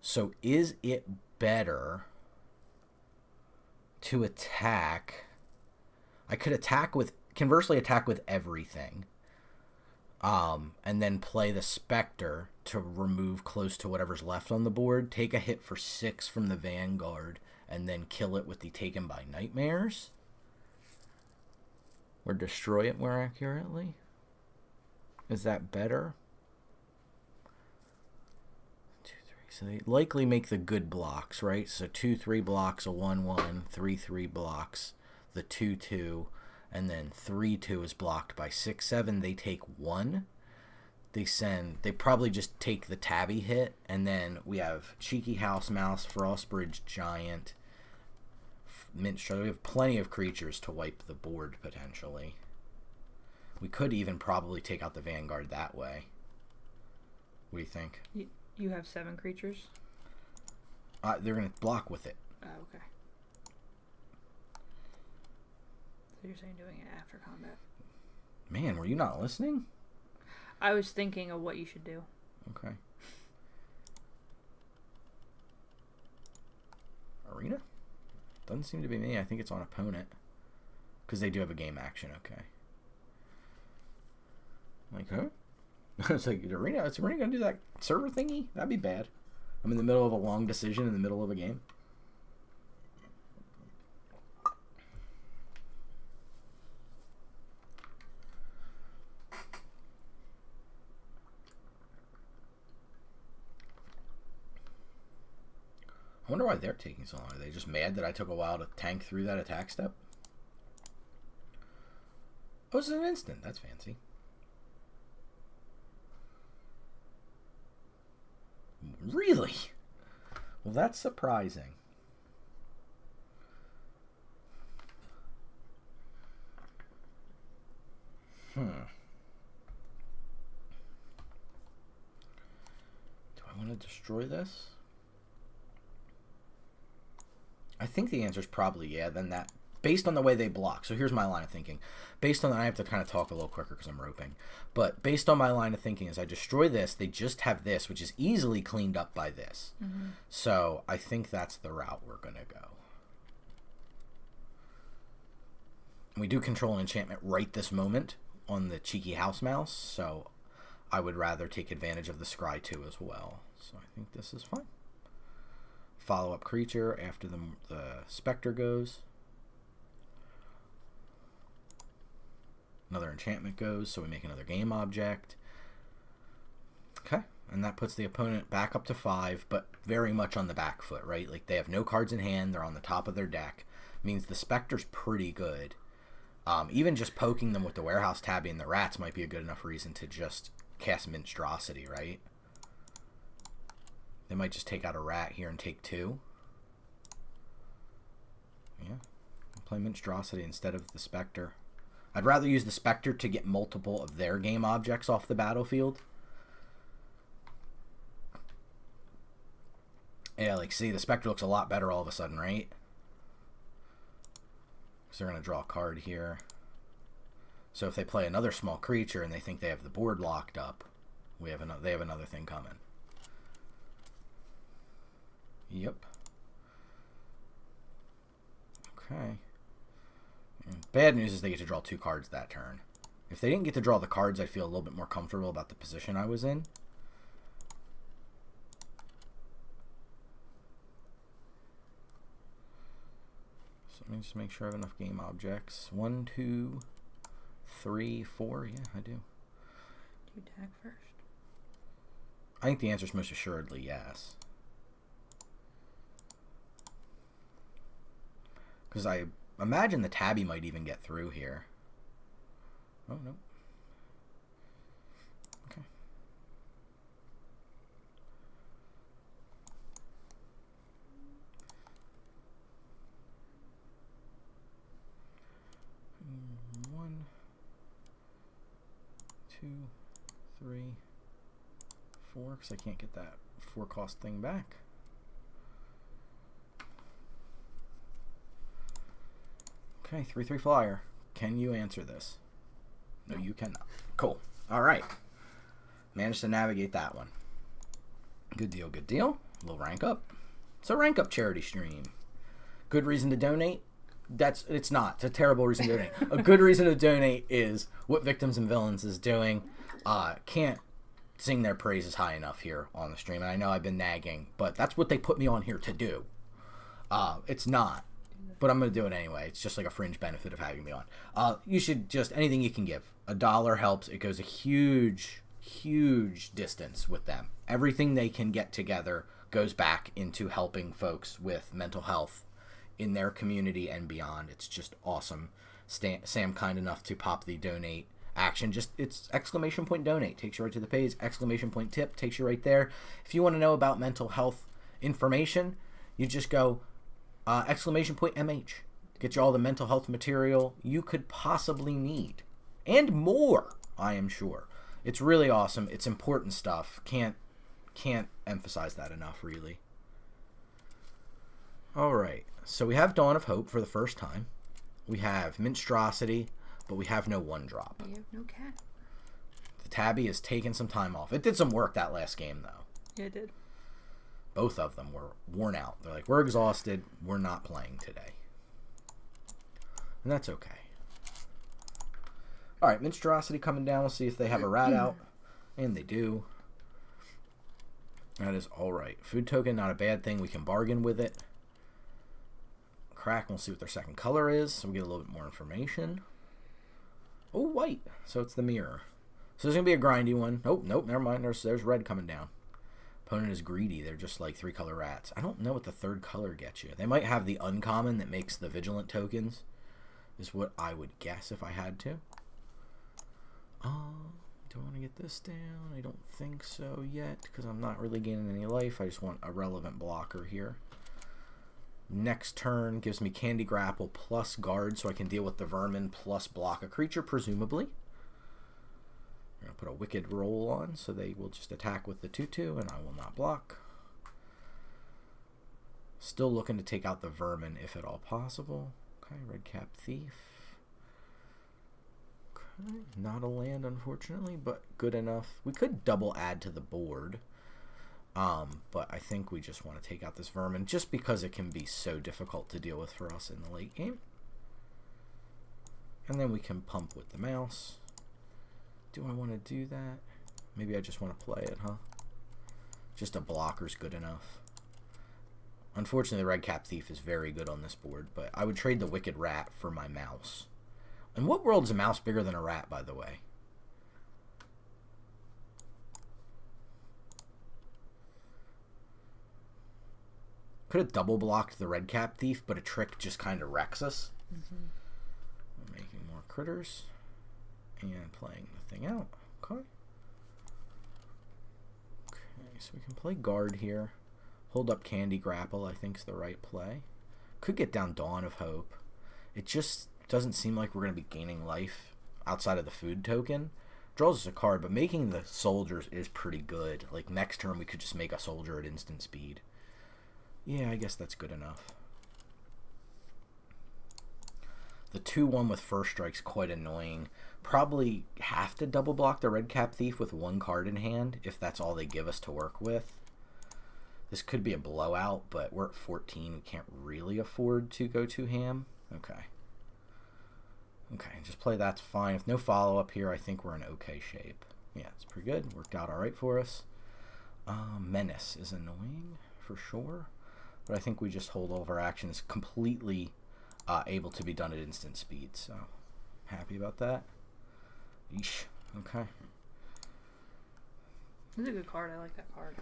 So is it better to attack? I could conversely attack with everything. And then play the Spectre to remove close to whatever's left on the board, take a hit for 6 from the Vanguard, and then kill it with the Taken by Nightmares. Or destroy it more accurately. Is that better? 2, 3, So they likely make the good blocks, right? So 2-3 blocks, a 1-1, 3-3 blocks, the 2-2, and then 3-2 is blocked by 6-7. They take 1. They probably just take the tabby hit, and then we have Cheeky House Mouse, Frostbridge Giant, Mint Struthers. We have plenty of creatures to wipe the board, potentially. We could even probably take out the Vanguard that way. What do you think? You have 7 creatures? They're going to block with it. Oh, okay. So you're saying doing it after combat? Man, were you not listening? I was thinking of what you should do. Okay. Arena? Doesn't seem to be me. I think it's on opponent. Because they do have a game action, okay. Like, huh? It's like, Arena going to do that server thingy? That'd be bad. I'm in the middle of a long decision in the middle of a game. I wonder why they're taking so long. Are they just mad that I took a while to tank through that attack step? Oh, it's an instant. That's fancy. Really? Well, that's surprising. Do I want to destroy this? I think the answer is probably yeah, then that. Based on the way they block. So here's my line of thinking. Based on, I have to kind of talk a little quicker because I'm roping. But based on my line of thinking, as I destroy this, they just have this, which is easily cleaned up by this. Mm-hmm. So I think that's the route we're going to go. We do control an enchantment right this moment on the Cheeky House Mouse. So I would rather take advantage of the Scry 2 as well. So I think this is fine. Follow-up creature after the Spectre goes. Another enchantment goes, so we make another game object. Okay, and that puts the opponent back up to 5, but very much on the back foot, right? Like, they have no cards in hand, they're on the top of their deck. Means the Spectre's pretty good. Even just poking them with the Warehouse Tabby and the Rats might be a good enough reason to just cast Monstrosity, right? They might just take out a Rat here and take 2. Yeah, play Monstrosity instead of the Spectre. I'd rather use the Spectre to get multiple of their game objects off the battlefield. Yeah, like, see, the Spectre looks a lot better all of a sudden, right? So they're going to draw a card here. So if they play another small creature and they think they have the board locked up, they have another thing coming. Yep. Okay. Bad news is they get to draw 2 cards that turn. If they didn't get to draw the cards, I'd feel a little bit more comfortable about the position I was in. So let me just make sure I have enough game objects. 1, 2, 3, 4. Yeah, I do. Do you attack first? I think the answer is most assuredly yes. Because I imagine the Tabby might even get through here. Oh, no. Okay. One, 2, 3, 4, because I can't get that 4-cost thing back. Okay, 3/3 flyer. Can you answer this? No, you cannot. Cool. All right. Managed to navigate that one. Good deal, good deal. We'll rank up. So rank up charity stream. Good reason to donate? It's not. It's a terrible reason to donate. A good reason to donate is what Victims and Villains is doing. Can't sing their praises high enough here on the stream. And I know I've been nagging, but that's what they put me on here to do. It's not. But I'm going to do it anyway. It's just like a fringe benefit of having me on. You should just, anything you can give. $1 helps. It goes a huge, huge distance with them. Everything they can get together goes back into helping folks with mental health in their community and beyond. It's just awesome. Sam kind enough to pop the donate action. Just it's !donate takes you right to the page. !tip takes you right there. If you want to know about mental health information, you just go !mh. Get you all the mental health material you could possibly need and more. I am sure it's really awesome. It's important stuff. Can't emphasize that enough, really. All right, so we have Dawn of Hope for the first time. We have Minstrosity, but we have no 1-drop. We have no cat. The Tabby has taken some time off. It did some work that last game, though. Yeah, it did. Both of them were worn out. They're like, we're exhausted. We're not playing today. And that's okay. All right, Minstrosity coming down. We'll see if they have a rat out. And they do. That is all right. Food token, not a bad thing. We can bargain with it. Crack, we'll see what their second color is, so we get a little bit more information. Oh, white. So it's the mirror. So there's going to be a grindy one. Oh, nope, never mind. There's red coming down. Opponent is greedy. They're just like 3-color rats. I don't know what the third color gets you. They might have the uncommon that makes the vigilant tokens, is what I would guess if I had to. Do I want to get this down? I don't think so yet, because I'm not really gaining any life. I just want a relevant blocker here. Next turn gives me Candy Grapple plus Guard, so I can deal with the vermin plus block a creature, presumably. I'm going to put a Wicked roll on, so they will just attack with the 2/2, and I will not block. Still looking to take out the vermin, if at all possible. Okay, Red Cap Thief. Okay, not a land, unfortunately, but good enough. We could double add to the board. But I think we just want to take out this vermin just because it can be so difficult to deal with for us in the late game. And then we can pump with the mouse. Do I want to do that? Maybe I just want to play it, huh? Just a blocker's good enough. Unfortunately, the Red Cap Thief is very good on this board, but I would trade the Wicked Rat for my mouse. In what world is a mouse bigger than a rat, by the way? Could have double blocked the Red Cap Thief, but a trick just kind of wrecks us. We're making more critters and playing the thing out. Okay. Okay, so we can play Guard here. Hold up Candy Grapple, I think is the right play. Could get down Dawn of Hope. It just doesn't seem like we're going to be gaining life outside of the food token. Draws us a card, but making the soldiers is pretty good. Like next turn we could just make a soldier at instant speed. Yeah, I guess that's good enough. The 2/1 with first strike's quite annoying. Probably have to double block the Red Cap Thief with 1 card in hand if that's all they give us to work with. This could be a blowout, but we're at 14. We can't really afford to go too ham. Okay. Okay, just play that's fine. With no follow-up here, I think we're in okay shape. Yeah, it's pretty good. Worked out all right for us. Menace is annoying for sure. But I think we just hold all of our actions completely able to be done at instant speed. So, happy about that. Yeesh. Okay. It's a good card. I like that card.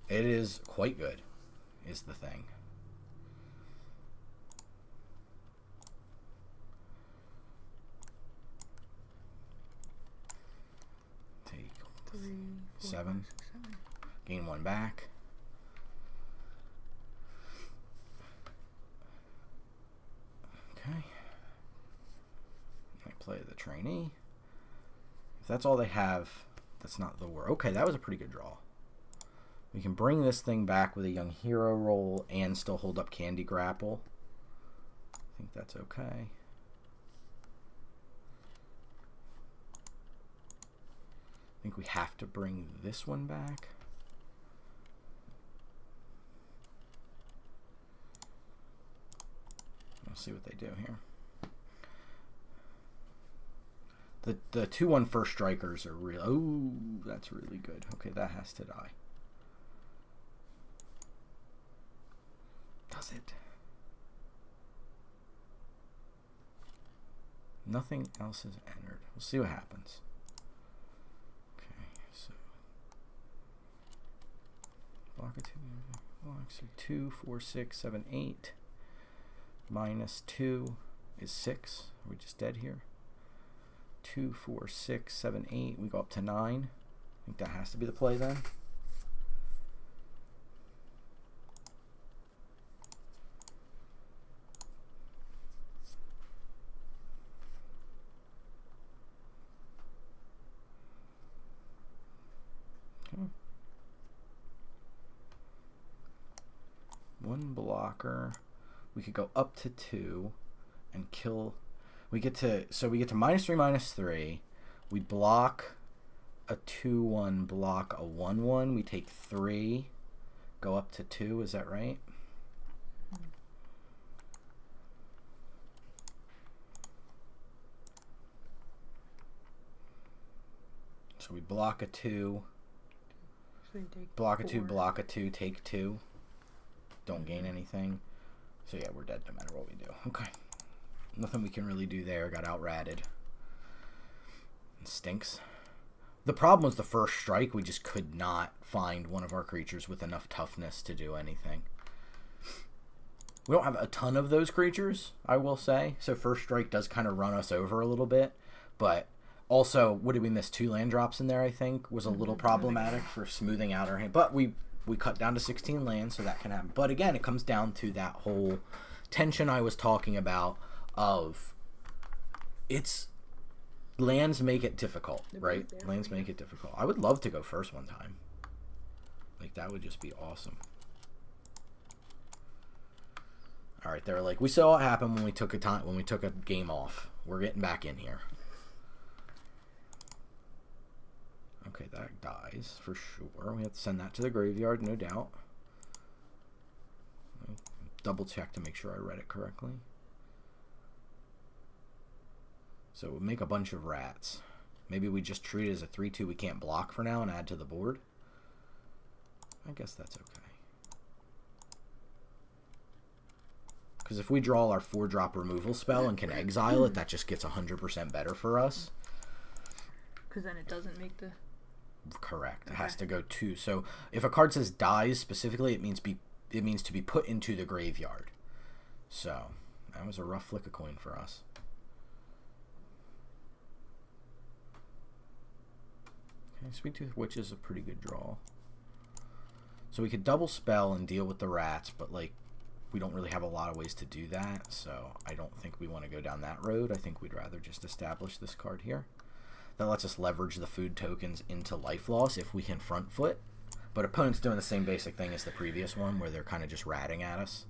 It is quite good, is the thing. Take 3, 4, 7. 5, 6, 7. Gain 1 back. Okay. I play the trainee. If that's all they have, that's not the word. Okay, that was a pretty good draw. We can bring this thing back with a young hero roll and still hold up Candy Grapple. I think that's okay. I think we have to bring this one back. Let's see what they do here. The 2/1 first strikers are real. Oh, that's really good. Okay, that has to die. Does it? Nothing else is entered. We'll see what happens. Okay, so block a 2. So 2, 4, 6, 7, 8. Minus 2 is 6. Are we just dead here? 2, 4, 6, 7, 8. We go up to 9. I think that has to be the play then. Okay. One blocker. We could go up to 2 and kill. We get to -3, -3. We block a 2/1, block a 1/1. We take 3, go up to 2. Is that right? So we block a 2, So you take block a 2, 4. block a 2, take 2. Don't gain anything. So yeah, we're dead no matter what we do. Okay. Nothing we can really do there. Got out-ratted. It stinks. The problem was the first strike. We just could not find one of our creatures with enough toughness to do anything. We don't have a ton of those creatures, I will say. So first strike does kind of run us over a little bit. But also, what did we miss? 2 land drops in there, I think, was a little problematic for smoothing out our hand. But we cut down to 16 lands, so that can happen. But again, it comes down to that whole tension I was talking about of it's lands make it difficult, right? Lands make it difficult. I would love to go first one time. Like, that would just be awesome. All right, they're like, we saw what happened when we took a game off. We're getting back in here. Okay, that dies for sure. We have to send that to the graveyard, no doubt. Double check to make sure I read it correctly. So we'll make a bunch of rats. Maybe we just treat it as a 3/2 we can't block for now and add to the board. I guess that's okay. Because if we draw our 4-drop removal spell and can exile it, that just gets 100% better for us. Because then it doesn't make the... Correct. It has to go 2. So if a card says dies specifically, it means to be put into the graveyard. So that was a rough flick of coin for us. Okay, Sweet Tooth Witch is a pretty good draw. So we could double spell and deal with the rats, but like we don't really have a lot of ways to do that, so I don't think we want to go down that road. I think we'd rather just establish this card here. That lets us leverage the food tokens into life loss if we can front foot. But opponent's doing the same basic thing as the previous one, where they're kind of just ratting at us.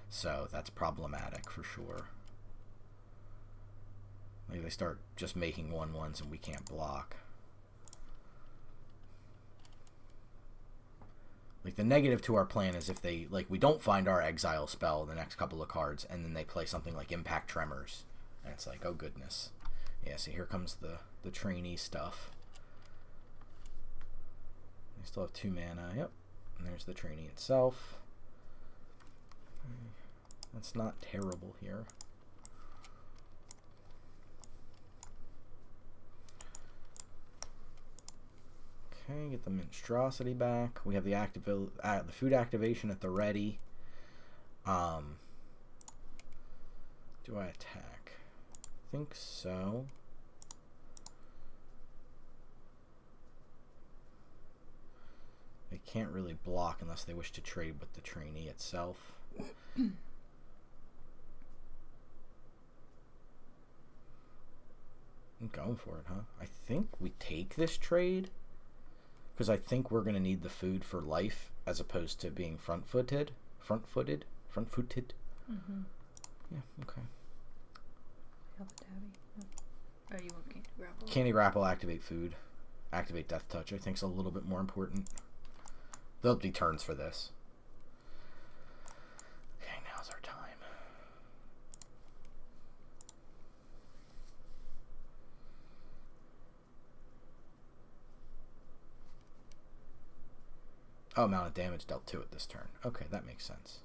So that's problematic for sure. Like, they start just making 1/1s and we can't block. Like, the negative to our plan is if they, like, we don't find our exile spell the next couple of cards, and then they play something like Impact Tremors. And it's like, oh goodness. Yeah, so here comes the trainee stuff. We still have 2 mana. Yep. And there's the trainee itself. That's not terrible here. Okay, get the monstrosity back. We have the food activation at the ready. Do I attack? I think so. They can't really block unless they wish to trade with the trainee itself. I'm going for it, huh? I think we take this trade because I think we're going to need the food for life as opposed to being front-footed. Front-footed? Mm-hmm. Yeah, okay. Oh, you want Candy Grapple? Candy Grapple, activate food. Activate Death Touch, I think is a little bit more important. There'll be turns for this. Okay, now's our time. Oh, amount of damage dealt to it this turn. Okay, that makes sense.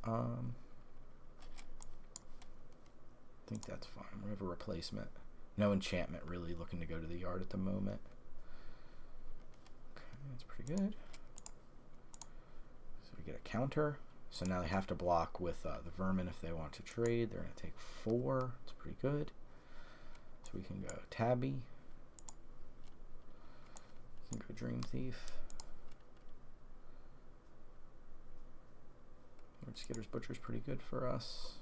I think that's fine. We have a replacement. No enchantment really looking to go to the yard at the moment. Okay, that's pretty good. get a counter. So now they have to block with the vermin if they want to trade. They're going to take 4. It's pretty good. So we can go Tabby. We can go Dream Thief. Lord Skitter's Butcher's pretty good for us.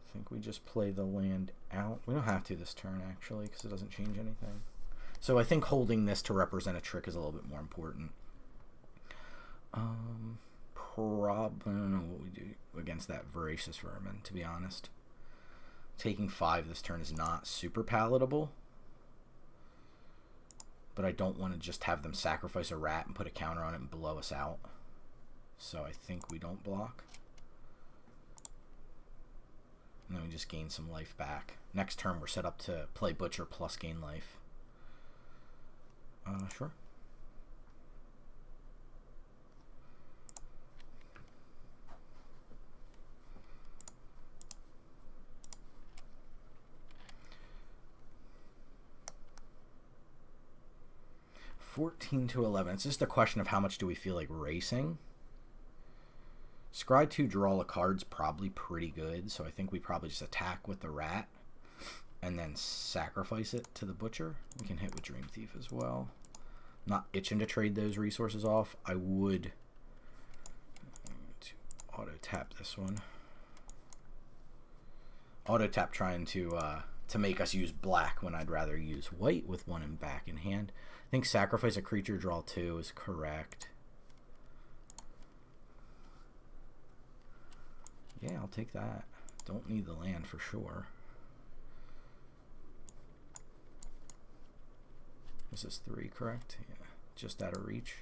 I think we just play the land out. We don't have to this turn, actually, because it doesn't change anything. So I think holding this to represent a trick is a little bit more important. I don't know what we do against that Voracious Vermin, to be honest. Taking 5 this turn is not super palatable. But I don't want to just have them sacrifice a rat and put a counter on it and blow us out. So I think we don't block. And then we just gain some life back. Next turn we're set up to play Butcher plus gain life. Sure. $14 to $11. It's just a question of how much do we feel like racing. Scry 2 draw a card's probably pretty good, so I think we probably just attack with the rat and then sacrifice it to the Butcher. We can hit with Dream Thief as well. Not itching to trade those resources off. I would auto tap this one. Auto tap trying to make us use black when I'd rather use white with 1 in back in hand. I think sacrifice a creature, draw 2 is correct. Yeah, I'll take that. Don't need the land for sure. This is 3, correct? Yeah, just out of reach.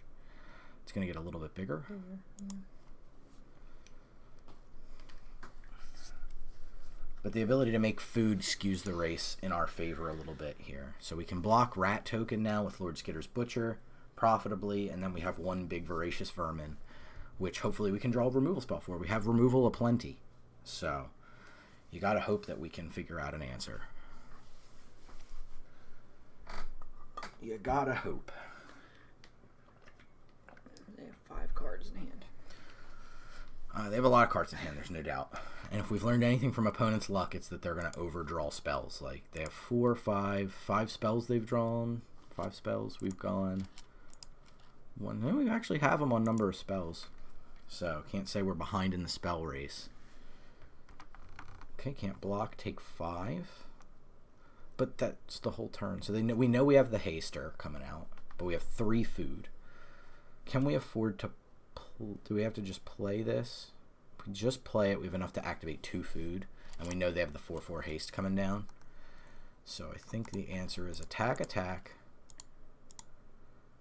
It's going to get a little bit bigger. But the ability to make food skews the race in our favor a little bit here. So we can block Rat Token now with Lord Skitter's Butcher profitably, and then we have 1 big Voracious Vermin, which hopefully we can draw a removal spell for. We have removal aplenty. So you got to hope that we can figure out an answer. You got to hope. They have 5 cards in hand. They have a lot of cards in hand, there's no doubt. And if we've learned anything from opponents' luck, it's that they're going to overdraw spells. Like, they have 4, 5 spells they've drawn. 5 spells we've gone. 1. No, we actually have them on number of spells. So, can't say we're behind in the spell race. Okay, can't block, take 5. But that's the whole turn. So we know we have the Haster coming out, but we have 3 food. Can we afford to... Do we have to just play this? If we just play it, we have enough to activate 2 food, and we know they have the 4/4 haste coming down. So I think the answer is attack, attack.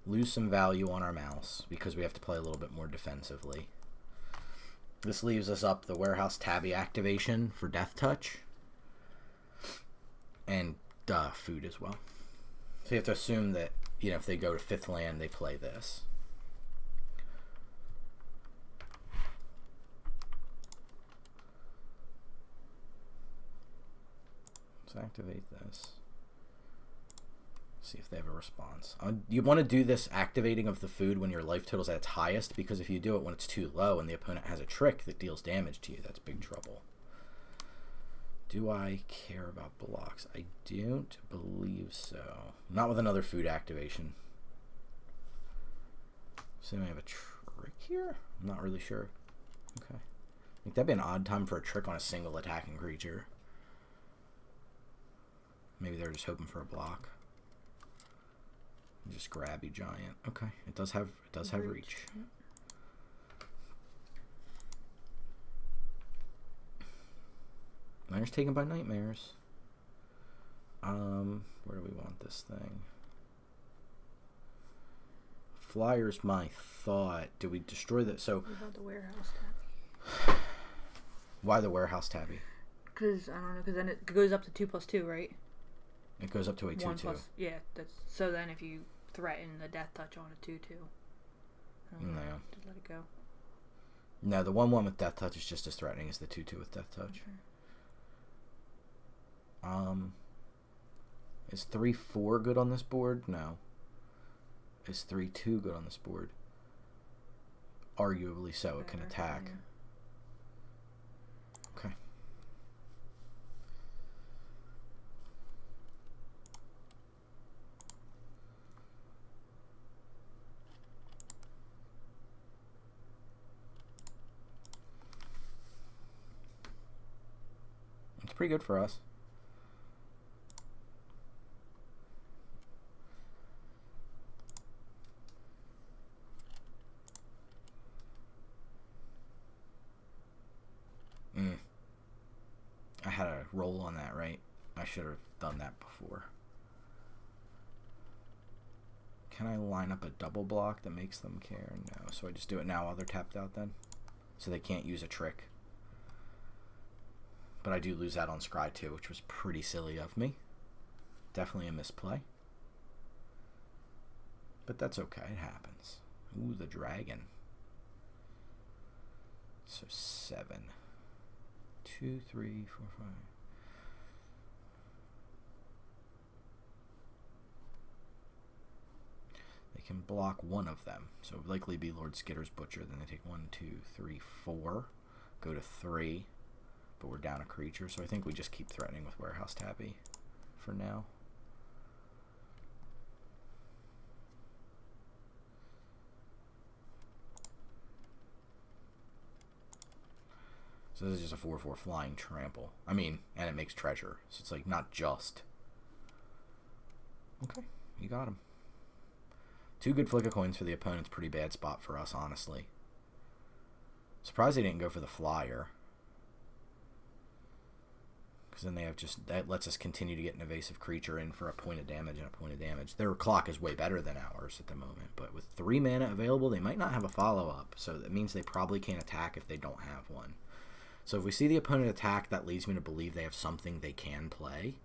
Lose some value on our mouse, because we have to play a little bit more defensively. This leaves us up the Warehouse Tabby activation for Death Touch. And food as well. So you have to assume that, you know, if they go to 5th land, they play this. Let's activate this. See if they have a response. You want to do this activating of the food when your life total is at its highest, because if you do it when it's too low and the opponent has a trick that deals damage to you, that's big trouble. Do I care about blocks? I don't believe so. Not with another food activation. So they may have a trick here? I'm not really sure. Okay. I think that'd be an odd time for a trick on a single attacking creature. Maybe they're just hoping for a block. Just grabby giant. Okay, it does have reach. Nightmares taken by nightmares. Where do we want this thing? Flyer's my thought. Do we destroy that? So What about the Warehouse Tabby? Why the Warehouse Tabby? Because I don't know. Because then it goes up to 2+2, right? It goes up to a 2/2. Yeah. That's so. Then if you threaten the Death Touch on a 2/2, No. just let it go. No, the 1/1 with Death Touch is just as threatening as the 2/2 with Death Touch. Okay. Is 3/4 good on this board? No. Is 3/2 good on this board? arguably so, it can attack. Okay. It's pretty good for us. I had a roll on that, right? I should have done that before. Can I line up a double block that makes them care? No. So I just do it now while they're tapped out then? So they can't use a trick. But I do lose out on Scry too, which was pretty silly of me. Definitely a misplay. But that's okay, it happens. Ooh, the dragon. So 7. 2, 3, 4, 5. They can block one of them. So it would likely be Lord Skitter's Butcher. Then they take 1, 2, 3, 4. Go to 3. But we're down a creature. So I think we just keep threatening with Warehouse Tappy for now. So this is just a 4/4 flying trample. I mean, and it makes treasure. So it's like not just. Okay, you got him. 2 good flick of coins for the opponent's pretty bad spot for us, honestly. Surprised they didn't go for the flyer. Because then they have just, that lets us continue to get an evasive creature in for a point of damage and a point of damage. Their clock is way better than ours at the moment. But with 3 mana available, they might not have a follow-up. So that means they probably can't attack if they don't have one. So if we see the opponent attack, that leads me to believe they have something they can play.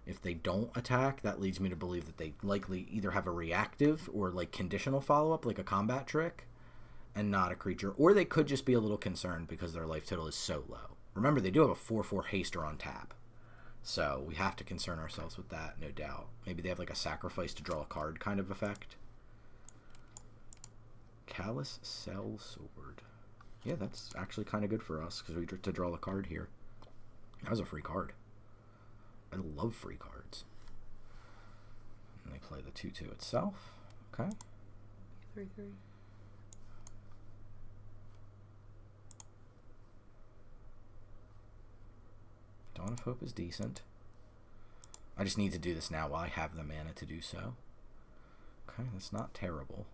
If they don't attack, that leads me to believe that they likely either have a reactive or like conditional follow-up, like a combat trick, and not a creature. Or they could just be a little concerned because their life total is so low. Remember, they do have a 4/4 haster on tap. So we have to concern ourselves with that, no doubt. Maybe they have like a sacrifice to draw a card kind of effect. Callous Cell Sword. Yeah, that's actually kind of good for us because we get to draw a card here. That was a free card. I love free cards. And they play the 2/2 itself. Okay. 3/3. Dawn of Hope is decent. I just need to do this now while I have the mana to do so. Okay, that's not terrible.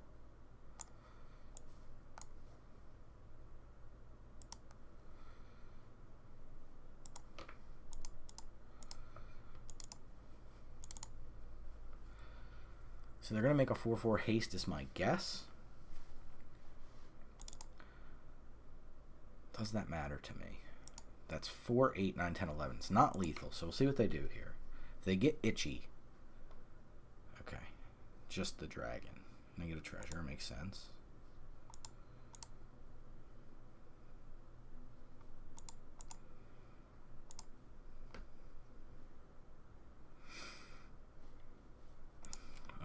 So they're going to make a 4/4 haste is my guess. Does that matter to me? That's 4, 8, 9, 10, 11. It's not lethal, so we'll see what they do here. If they get itchy. Okay. Just the dragon. They get a treasure. Makes sense.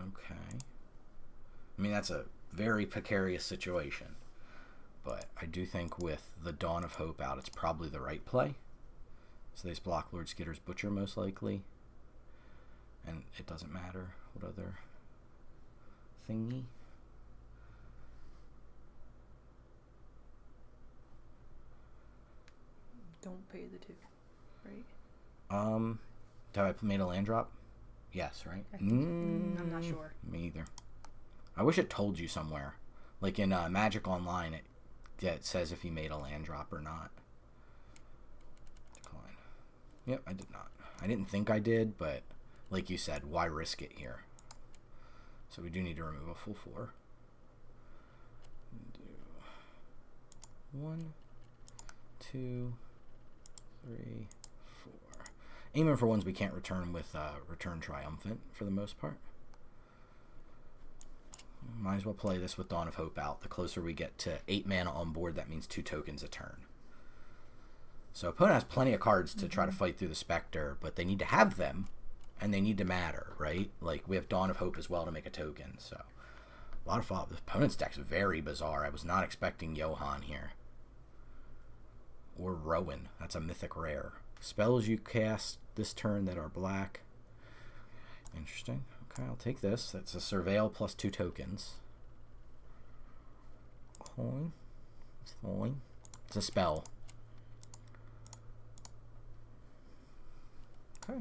Okay. I mean, that's a very precarious situation. But I do think with the Dawn of Hope out, it's probably the right play. So they just block Lord Skitter's Butcher most likely. And it doesn't matter what other thingy. Don't pay the 2, right? Have I made a land drop? Yes, right? I'm not sure. Me either. I wish it told you somewhere. Like in Magic Online, it says if you made a land drop or not. Decline. Yep, I did not. I didn't think I did, but like you said, why risk it here? So we do need to remove a full 4. Do 1, 2, 3, 4. Aiming for ones we can't return with Return Triumphant for the most part. Might as well play this with Dawn of Hope out. The closer we get to 8 mana on board, that means 2 tokens a turn. So opponent has plenty of cards to try to fight through the Spectre, but they need to have them, and they need to matter, right? Like, we have Dawn of Hope as well to make a token, so A lot of the opponent's deck's very bizarre. I was not expecting Johann here. Or Rowan. That's a mythic rare. Spells you cast this turn that are black. Interesting. Okay, I'll take this. That's a Surveil plus 2 tokens. Coin. It's fine. It's a spell. Okay.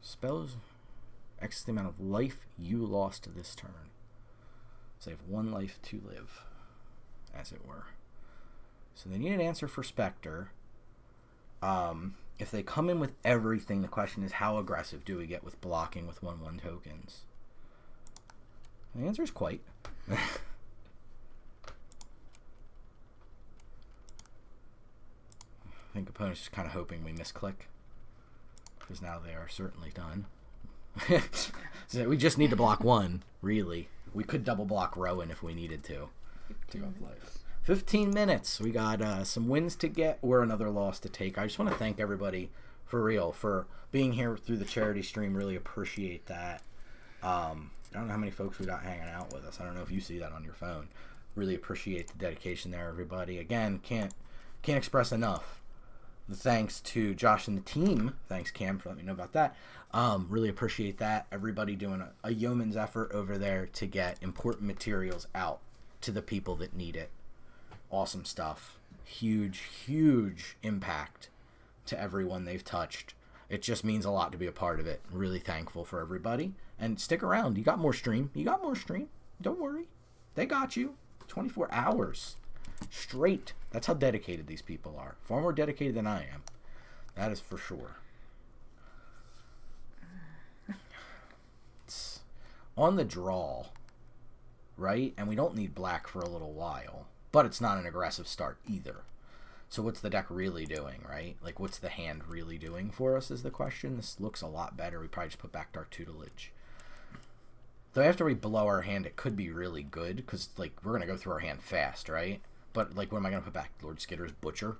Spells X the amount of life you lost this turn. So they have 1 life to live, as it were. So they need an answer for Spectre. If they come in with everything, the question is how aggressive do we get with blocking with 1/1 tokens? The answer is quite. I think opponents just kind of hoping we misclick, because now they are certainly done. So we just need to block 1, really. We could double block Rowan if we needed to. 15 minutes. We got some wins to get or another loss to take. I just want to thank everybody for real for being here through the charity stream. Really appreciate that. I don't know how many folks we got hanging out with us. I don't know if you see that on your phone. Really appreciate the dedication there, everybody. Again, can't express enough the thanks to Josh and the team. Thanks, Cam, for letting me know about that. Really appreciate that. Everybody doing a yeoman's effort over there to get important materials out to the people that need it. Awesome stuff. Huge, huge impact to everyone they've touched. It just means a lot to be a part of it. Really thankful for everybody. And stick around. You got more stream. Don't worry. They got you. 24 hours straight. That's how dedicated these people are. Far more dedicated than I am. That is for sure. It's on the draw, right? And we don't need black for a little while. But it's not an aggressive start either. So what's the deck really doing, right? Like, what's the hand really doing for us is the question. This looks a lot better. We probably just put back Dark Tutelage. Though after we blow our hand, it could be really good, because, like, we're going to go through our hand fast, right? But, like, what am I going to put back? Lord Skitter's Butcher?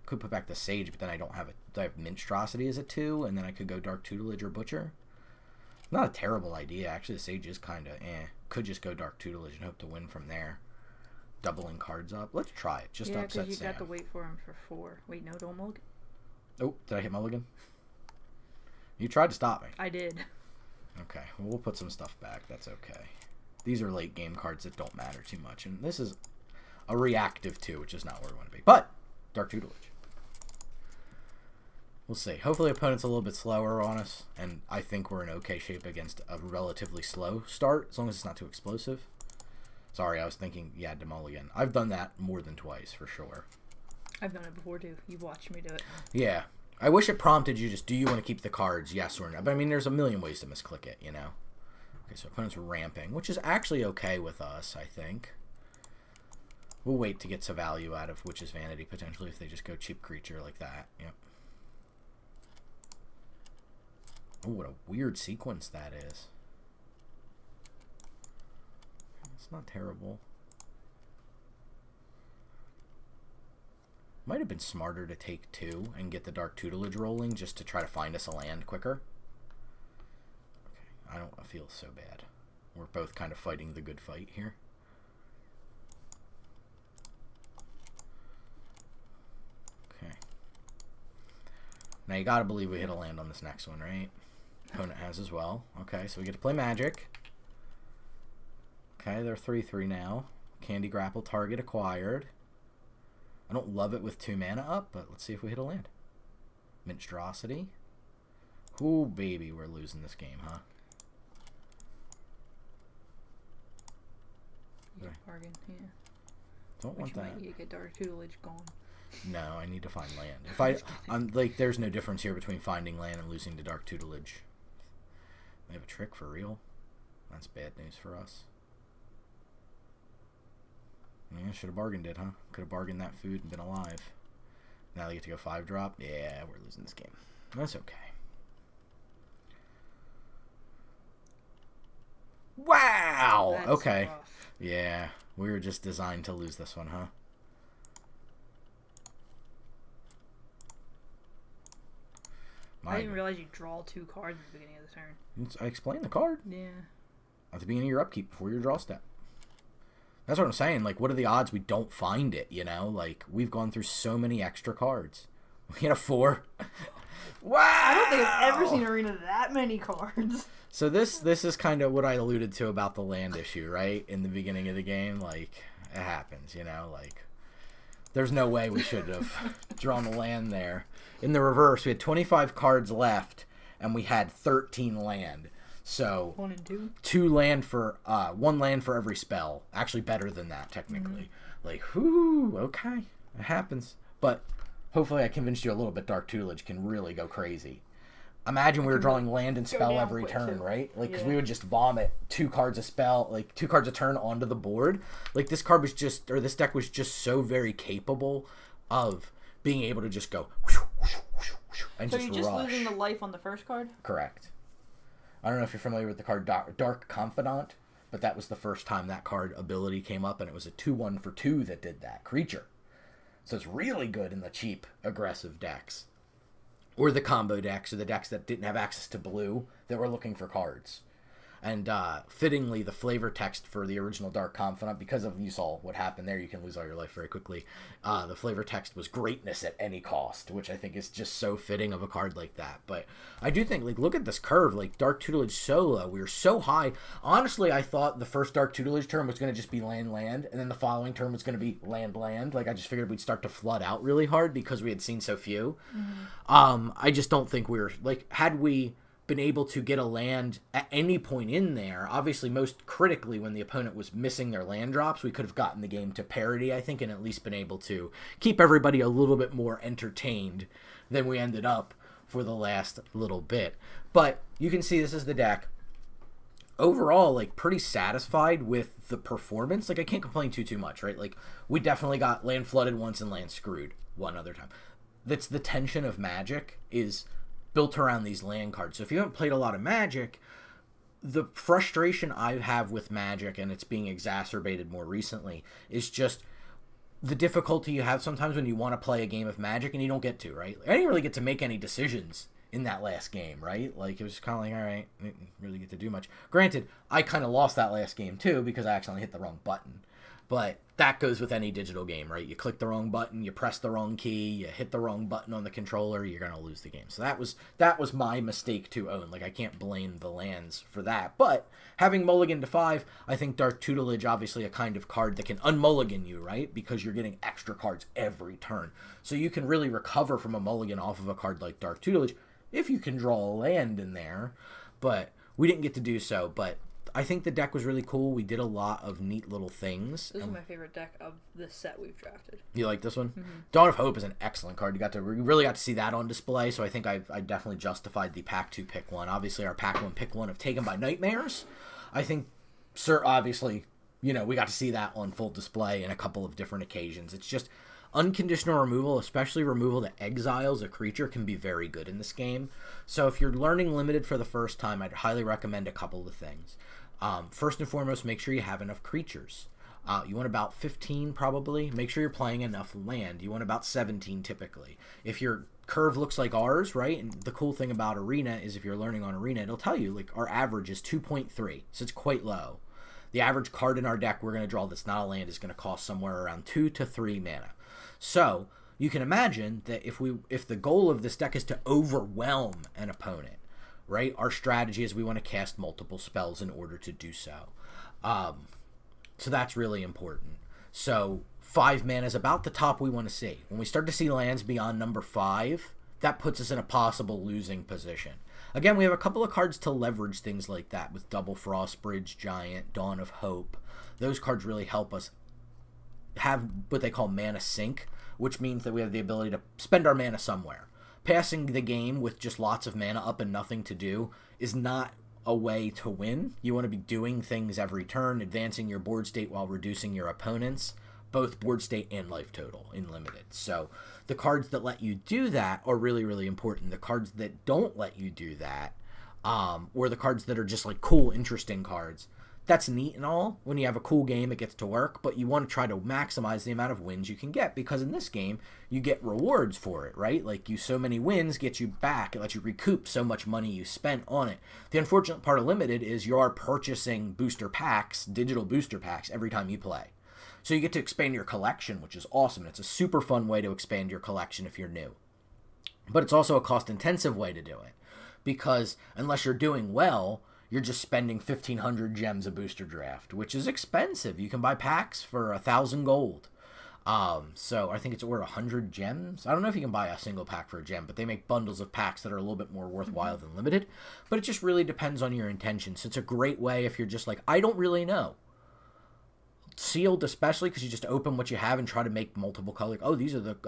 Could put back the Sage, but then I don't have it. I have Minstrosity as a 2, and then I could go Dark Tutelage or Butcher. Not a terrible idea. Actually, the Sage is kind of Could just go Dark Tutelage and hope to win from there. Doubling cards up. Let's try it. Just to upset Sam. Yeah, because you got to wait for him for 4. Wait, no, don't mulligan. Oh, did I hit mulligan? You tried to stop me. I did. Okay, well, we'll put some stuff back. That's okay. These are late game cards that don't matter too much. And this is a reactive 2, which is not where we want to be. But, Dark Tutelage. We'll see. Hopefully opponent's a little bit slower on us. And I think we're in okay shape against a relatively slow start, as long as it's not too explosive. Sorry, I was thinking you had to mulligan. I've done that more than twice, for sure. I've done it before, too. You've watched me do it. Yeah. I wish it prompted you just, do you want to keep the cards, yes or no? But, I mean, there's a million ways to misclick it, you know? Okay, so opponent's ramping, which is actually okay with us, I think. We'll wait to get some value out of Witch's Vanity, potentially, if they just go cheap creature like that. Yep. Oh, what a weird sequence that is. It's not terrible. Might have been smarter to take 2 and get the Dark Tutelage rolling just to try to find us a land quicker. Okay, I don't feel so bad. We're both kind of fighting the good fight here. Okay. Now you gotta believe we hit a land on this next one, right? Opponent has as well. Okay, so we get to play Magic. Okay, they're 3/3 now. Candy Grapple target acquired. I don't love it with 2 mana up, but let's see if we hit a land. Minstrosity. Ooh, baby, we're losing this game, huh? Yeah, bargain, yeah. Don't want that. Which might need to get Dark Tutelage gone. No, I need to find land. If I'm like, there's no difference here between finding land and losing to Dark Tutelage. They have a trick for real. That's bad news for us. Yeah, should have bargained it, huh? Could have bargained that food and been alive. Now they get to go 5-drop. Yeah, we're losing this game. That's okay. Wow! That's okay. rough. Yeah, we were just designed to lose this one, huh? I didn't realize you draw 2 cards at the beginning of the turn. I explained the card. Yeah. at the beginning of your upkeep before your draw step. That's what I'm saying. Like, what are the odds we don't find it, you know? Like, we've gone through so many extra cards. We had a 4. Wow! I don't think I've ever seen Arena that many cards. So this is kind of what I alluded to about the land issue, right? In the beginning of the game. Like, it happens, you know? Like, there's no way we should have drawn a land there. In the reverse, we had 25 cards left, and we had 13 land. So 1 and 2. 1 land for every spell. Actually, better than that technically. Like, whoo, okay, it happens. But hopefully, I convinced you a little bit. Dark Tutelage can really go crazy. Imagine we were drawing land and spell down every quick, turn, too. right? Like, because Yeah. we would just vomit 2 cards a spell, like 2 cards a turn onto the board. Like, this deck was just so very capable of being able to just go and So just you're just rush. losing the life on the first card? Correct. I don't know if you're familiar with the card Dark Confidant, but that was the first time that card ability came up, and it was a 2/1 for 2 that did that creature. So it's really good in the cheap, aggressive decks. Or the combo decks, or the decks that didn't have access to blue that were looking for cards. And fittingly, the flavor text for the original Dark Confidant, because of you saw what happened there, you can lose all your life very quickly. The flavor text was greatness at any cost, which I think is just so fitting of a card like that. But I do think, like, look at this curve. Like, Dark Tutelage so low. We were so high. Honestly, I thought the first Dark Tutelage turn was going to just be land, and then the following turn was going to be land. Like, I just figured we'd start to flood out really hard because we had seen so few. I just don't think we were, like, had we been able to get a land at any point in there, obviously most critically when the opponent was missing their land drops, we could have gotten the game to parity, I think, and at least been able to keep everybody a little bit more entertained than we ended up for the last little bit. But you can see this is the deck. Overall, like, pretty satisfied with the performance. Like, I can't complain too much, right? Like, we definitely got land flooded once and land screwed one other time. That's the tension of Magic, is built around these land cards. So if you haven't played a lot of Magic, the frustration I have with Magic, and it's being exacerbated more recently, is just the difficulty you have sometimes when you want to play a game of Magic and you don't get to, right? I didn't really get to make any decisions in that last game, right? Like, it was kind of like, all right, I didn't really get to do much. Granted, I kind of lost that last game too because I accidentally hit the wrong button. But that goes with any digital game, right? You click the wrong button, you press the wrong key, you hit the wrong button on the controller, you're going to lose the game. So that was my mistake to own. Like, I can't blame the lands for that. But having mulligan to 5, I think Dark Tutelage, obviously a kind of card that can unmulligan you, right? Because you're getting extra cards every turn. So you can really recover from a mulligan off of a card like Dark Tutelage if you can draw a land in there. But we didn't get to do so. But I think the deck was really cool. We did a lot of neat little things. This is my favorite deck of the set we've drafted. You like this one? Mm-hmm. Dawn of Hope is an excellent card. You really got to see that on display, so I think I definitely justified the Pack 2 pick 1. Obviously, our Pack 1 pick 1 of Taken by Nightmares. I think, obviously, we got to see that on full display in a couple of different occasions. It's just unconditional removal, especially removal that exiles a creature, can be very good in this game. So if you're learning Limited for the first time, I'd highly recommend a couple of things. First and foremost, make sure you have enough creatures. You want about 15 probably. Make sure you're playing enough land. You want about 17 typically. If your curve looks like ours, right? And the cool thing about Arena is if you're learning on Arena, it'll tell you, like, our average is 2.3, so it's quite low. The average card in our deck we're going to draw that's not a land is going to cost somewhere around 2 to 3 mana. So you can imagine that if the goal of this deck is to overwhelm an opponent, right? Our strategy is we want to cast multiple spells in order to do so. So that's really important. So 5 mana is about the top we want to see. When we start to see lands beyond number 5, that puts us in a possible losing position. Again, we have a couple of cards to leverage things like that with Double Frostbridge Giant, Dawn of Hope. Those cards really help us have what they call mana sink, which means that we have the ability to spend our mana somewhere. Passing the game with just lots of mana up and nothing to do is not a way to win. You want to be doing things every turn, advancing your board state while reducing your opponents, both board state and life total in Limited. So the cards that let you do that are really, really important. The cards that don't let you do that, or the cards that are just like cool, interesting cards, that's neat and all. When you have a cool game, it gets to work, but you want to try to maximize the amount of wins you can get, because in this game, you get rewards for it, right? Like, so many wins get you back. It lets you recoup so much money you spent on it. The unfortunate part of Limited is you are purchasing booster packs, digital booster packs, every time you play. So you get to expand your collection, which is awesome. It's a super fun way to expand your collection if you're new. But it's also a cost-intensive way to do it, because unless you're doing well, you're just spending 1,500 gems a booster draft, which is expensive. You can buy packs for 1,000 gold. So I think it's worth 100 gems. I don't know if you can buy a single pack for a gem, but they make bundles of packs that are a little bit more worthwhile than Limited. But it just really depends on your intentions. So it's a great way if you're just like, I don't really know. Sealed, especially, because you just open what you have and try to make multiple colors. Oh,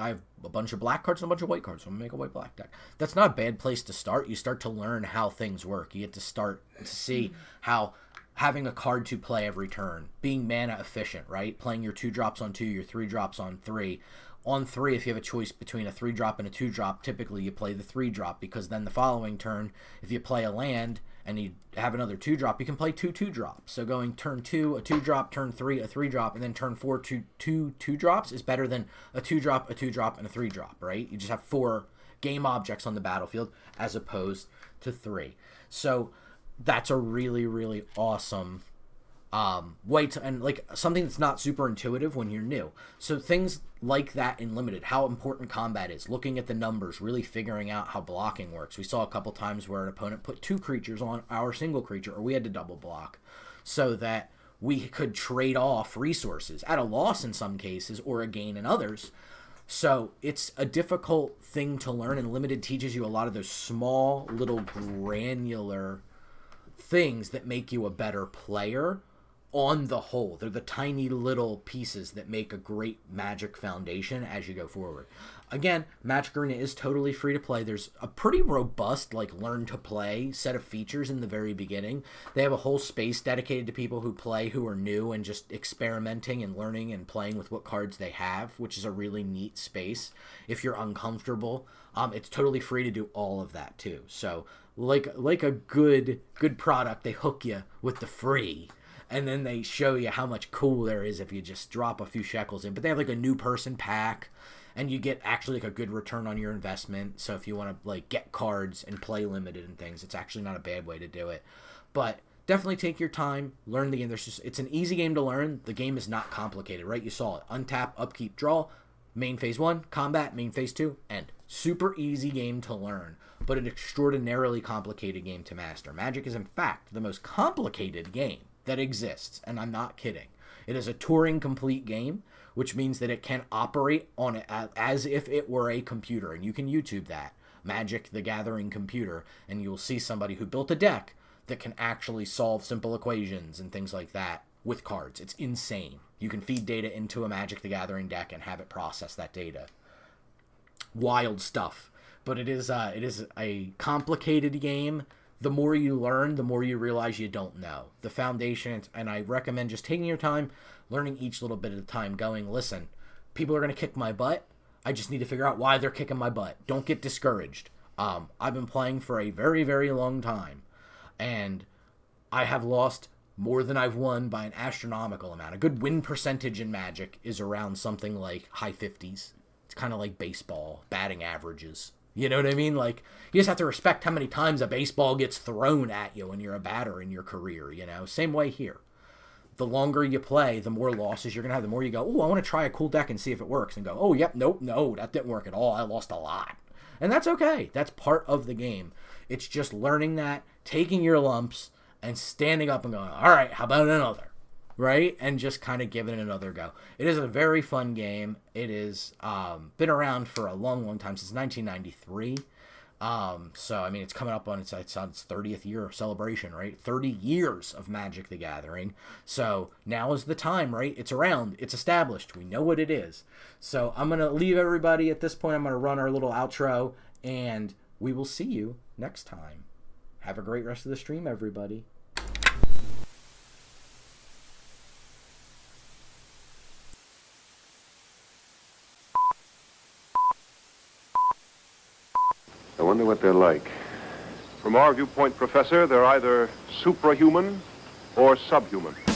I have a bunch of black cards and a bunch of white cards, so I'm going to make a white-black deck. That's not a bad place to start. You start to learn how things work. You get to start to see how having a card to play every turn, being mana efficient, right? Playing your 2-drops on 2, your 3-drops on 3. On 3, if you have a choice between a 3-drop and a 2-drop, typically you play the 3-drop, because then the following turn, if you play a land and you have another 2-drop, you can play 2 2-drops. So going turn 2, a 2-drop, turn 3, a 3-drop, and then turn 4, 2 2-drops is better than a 2-drop, a 2-drop, and a 3-drop, right? You just have 4 game objects on the battlefield as opposed to 3. So that's a really, really awesome way to, and like something that's not super intuitive when you're new. So things like that in Limited, how important combat is, looking at the numbers, really figuring out how blocking works. We saw a couple times where an opponent put 2 creatures on our single creature, or we had to double block, so that we could trade off resources at a loss in some cases or a gain in others. So it's a difficult thing to learn, and Limited teaches you a lot of those small little granular things that make you a better player. On the whole, they're the tiny little pieces that make a great Magic foundation as you go forward. Again, Magic Arena is totally free to play. There's a pretty robust, like, learn to play set of features in the very beginning. They have a whole space dedicated to people who play, who are new and just experimenting and learning and playing with what cards they have, which is a really neat space. If you're uncomfortable, it's totally free to do all of that too. So like a good product, they hook you with the free. And then they show you how much cool there is if you just drop a few shekels in. But they have like a new person pack, and you get actually like a good return on your investment. So if you want to like get cards and play Limited and things, it's actually not a bad way to do it. But definitely take your time, learn the game. It's an easy game to learn. The game is not complicated, right? You saw it. Untap, upkeep, draw, main phase 1, combat, main phase 2, end. Super easy game to learn, but an extraordinarily complicated game to master. Magic is in fact the most complicated game that exists, and I'm not kidding. It is a Turing complete game, which means that it can operate on it as if it were a computer, and you can YouTube that, Magic the Gathering computer, and you'll see somebody who built a deck that can actually solve simple equations and things like that with cards. It's insane. You can feed data into a Magic the Gathering deck and have it process that data. Wild stuff. But it is a complicated game. The more you learn, the more you realize you don't know. The foundation, and I recommend just taking your time, learning each little bit at a time, going, listen, people are going to kick my butt. I just need to figure out why they're kicking my butt. Don't get discouraged. I've been playing for a very, very long time, and I have lost more than I've won by an astronomical amount. A good win percentage in Magic is around something like high 50s. It's kind of like baseball, batting averages. You know what I mean? Like, you just have to respect how many times a baseball gets thrown at you when you're a batter in your career, you know? Same way here. The longer you play, the more losses you're going to have. The more you go, oh, I want to try a cool deck and see if it works. And go, oh, yep, nope, no, that didn't work at all. I lost a lot. And that's okay. That's part of the game. It's just learning that, taking your lumps, and standing up and going, all right, how about another? Right? And just kind of giving it another go. It is a very fun game. It is been around for a long, long time, since 1993. So, I mean, it's coming up on its 30th year celebration, right? 30 years of Magic the Gathering. So, now is the time, right? It's around. It's established. We know what it is. So, I'm going to leave everybody at this point. I'm going to run our little outro, and we will see you next time. Have a great rest of the stream, everybody. I wonder what they're like. From our viewpoint, Professor, they're either suprahuman or subhuman.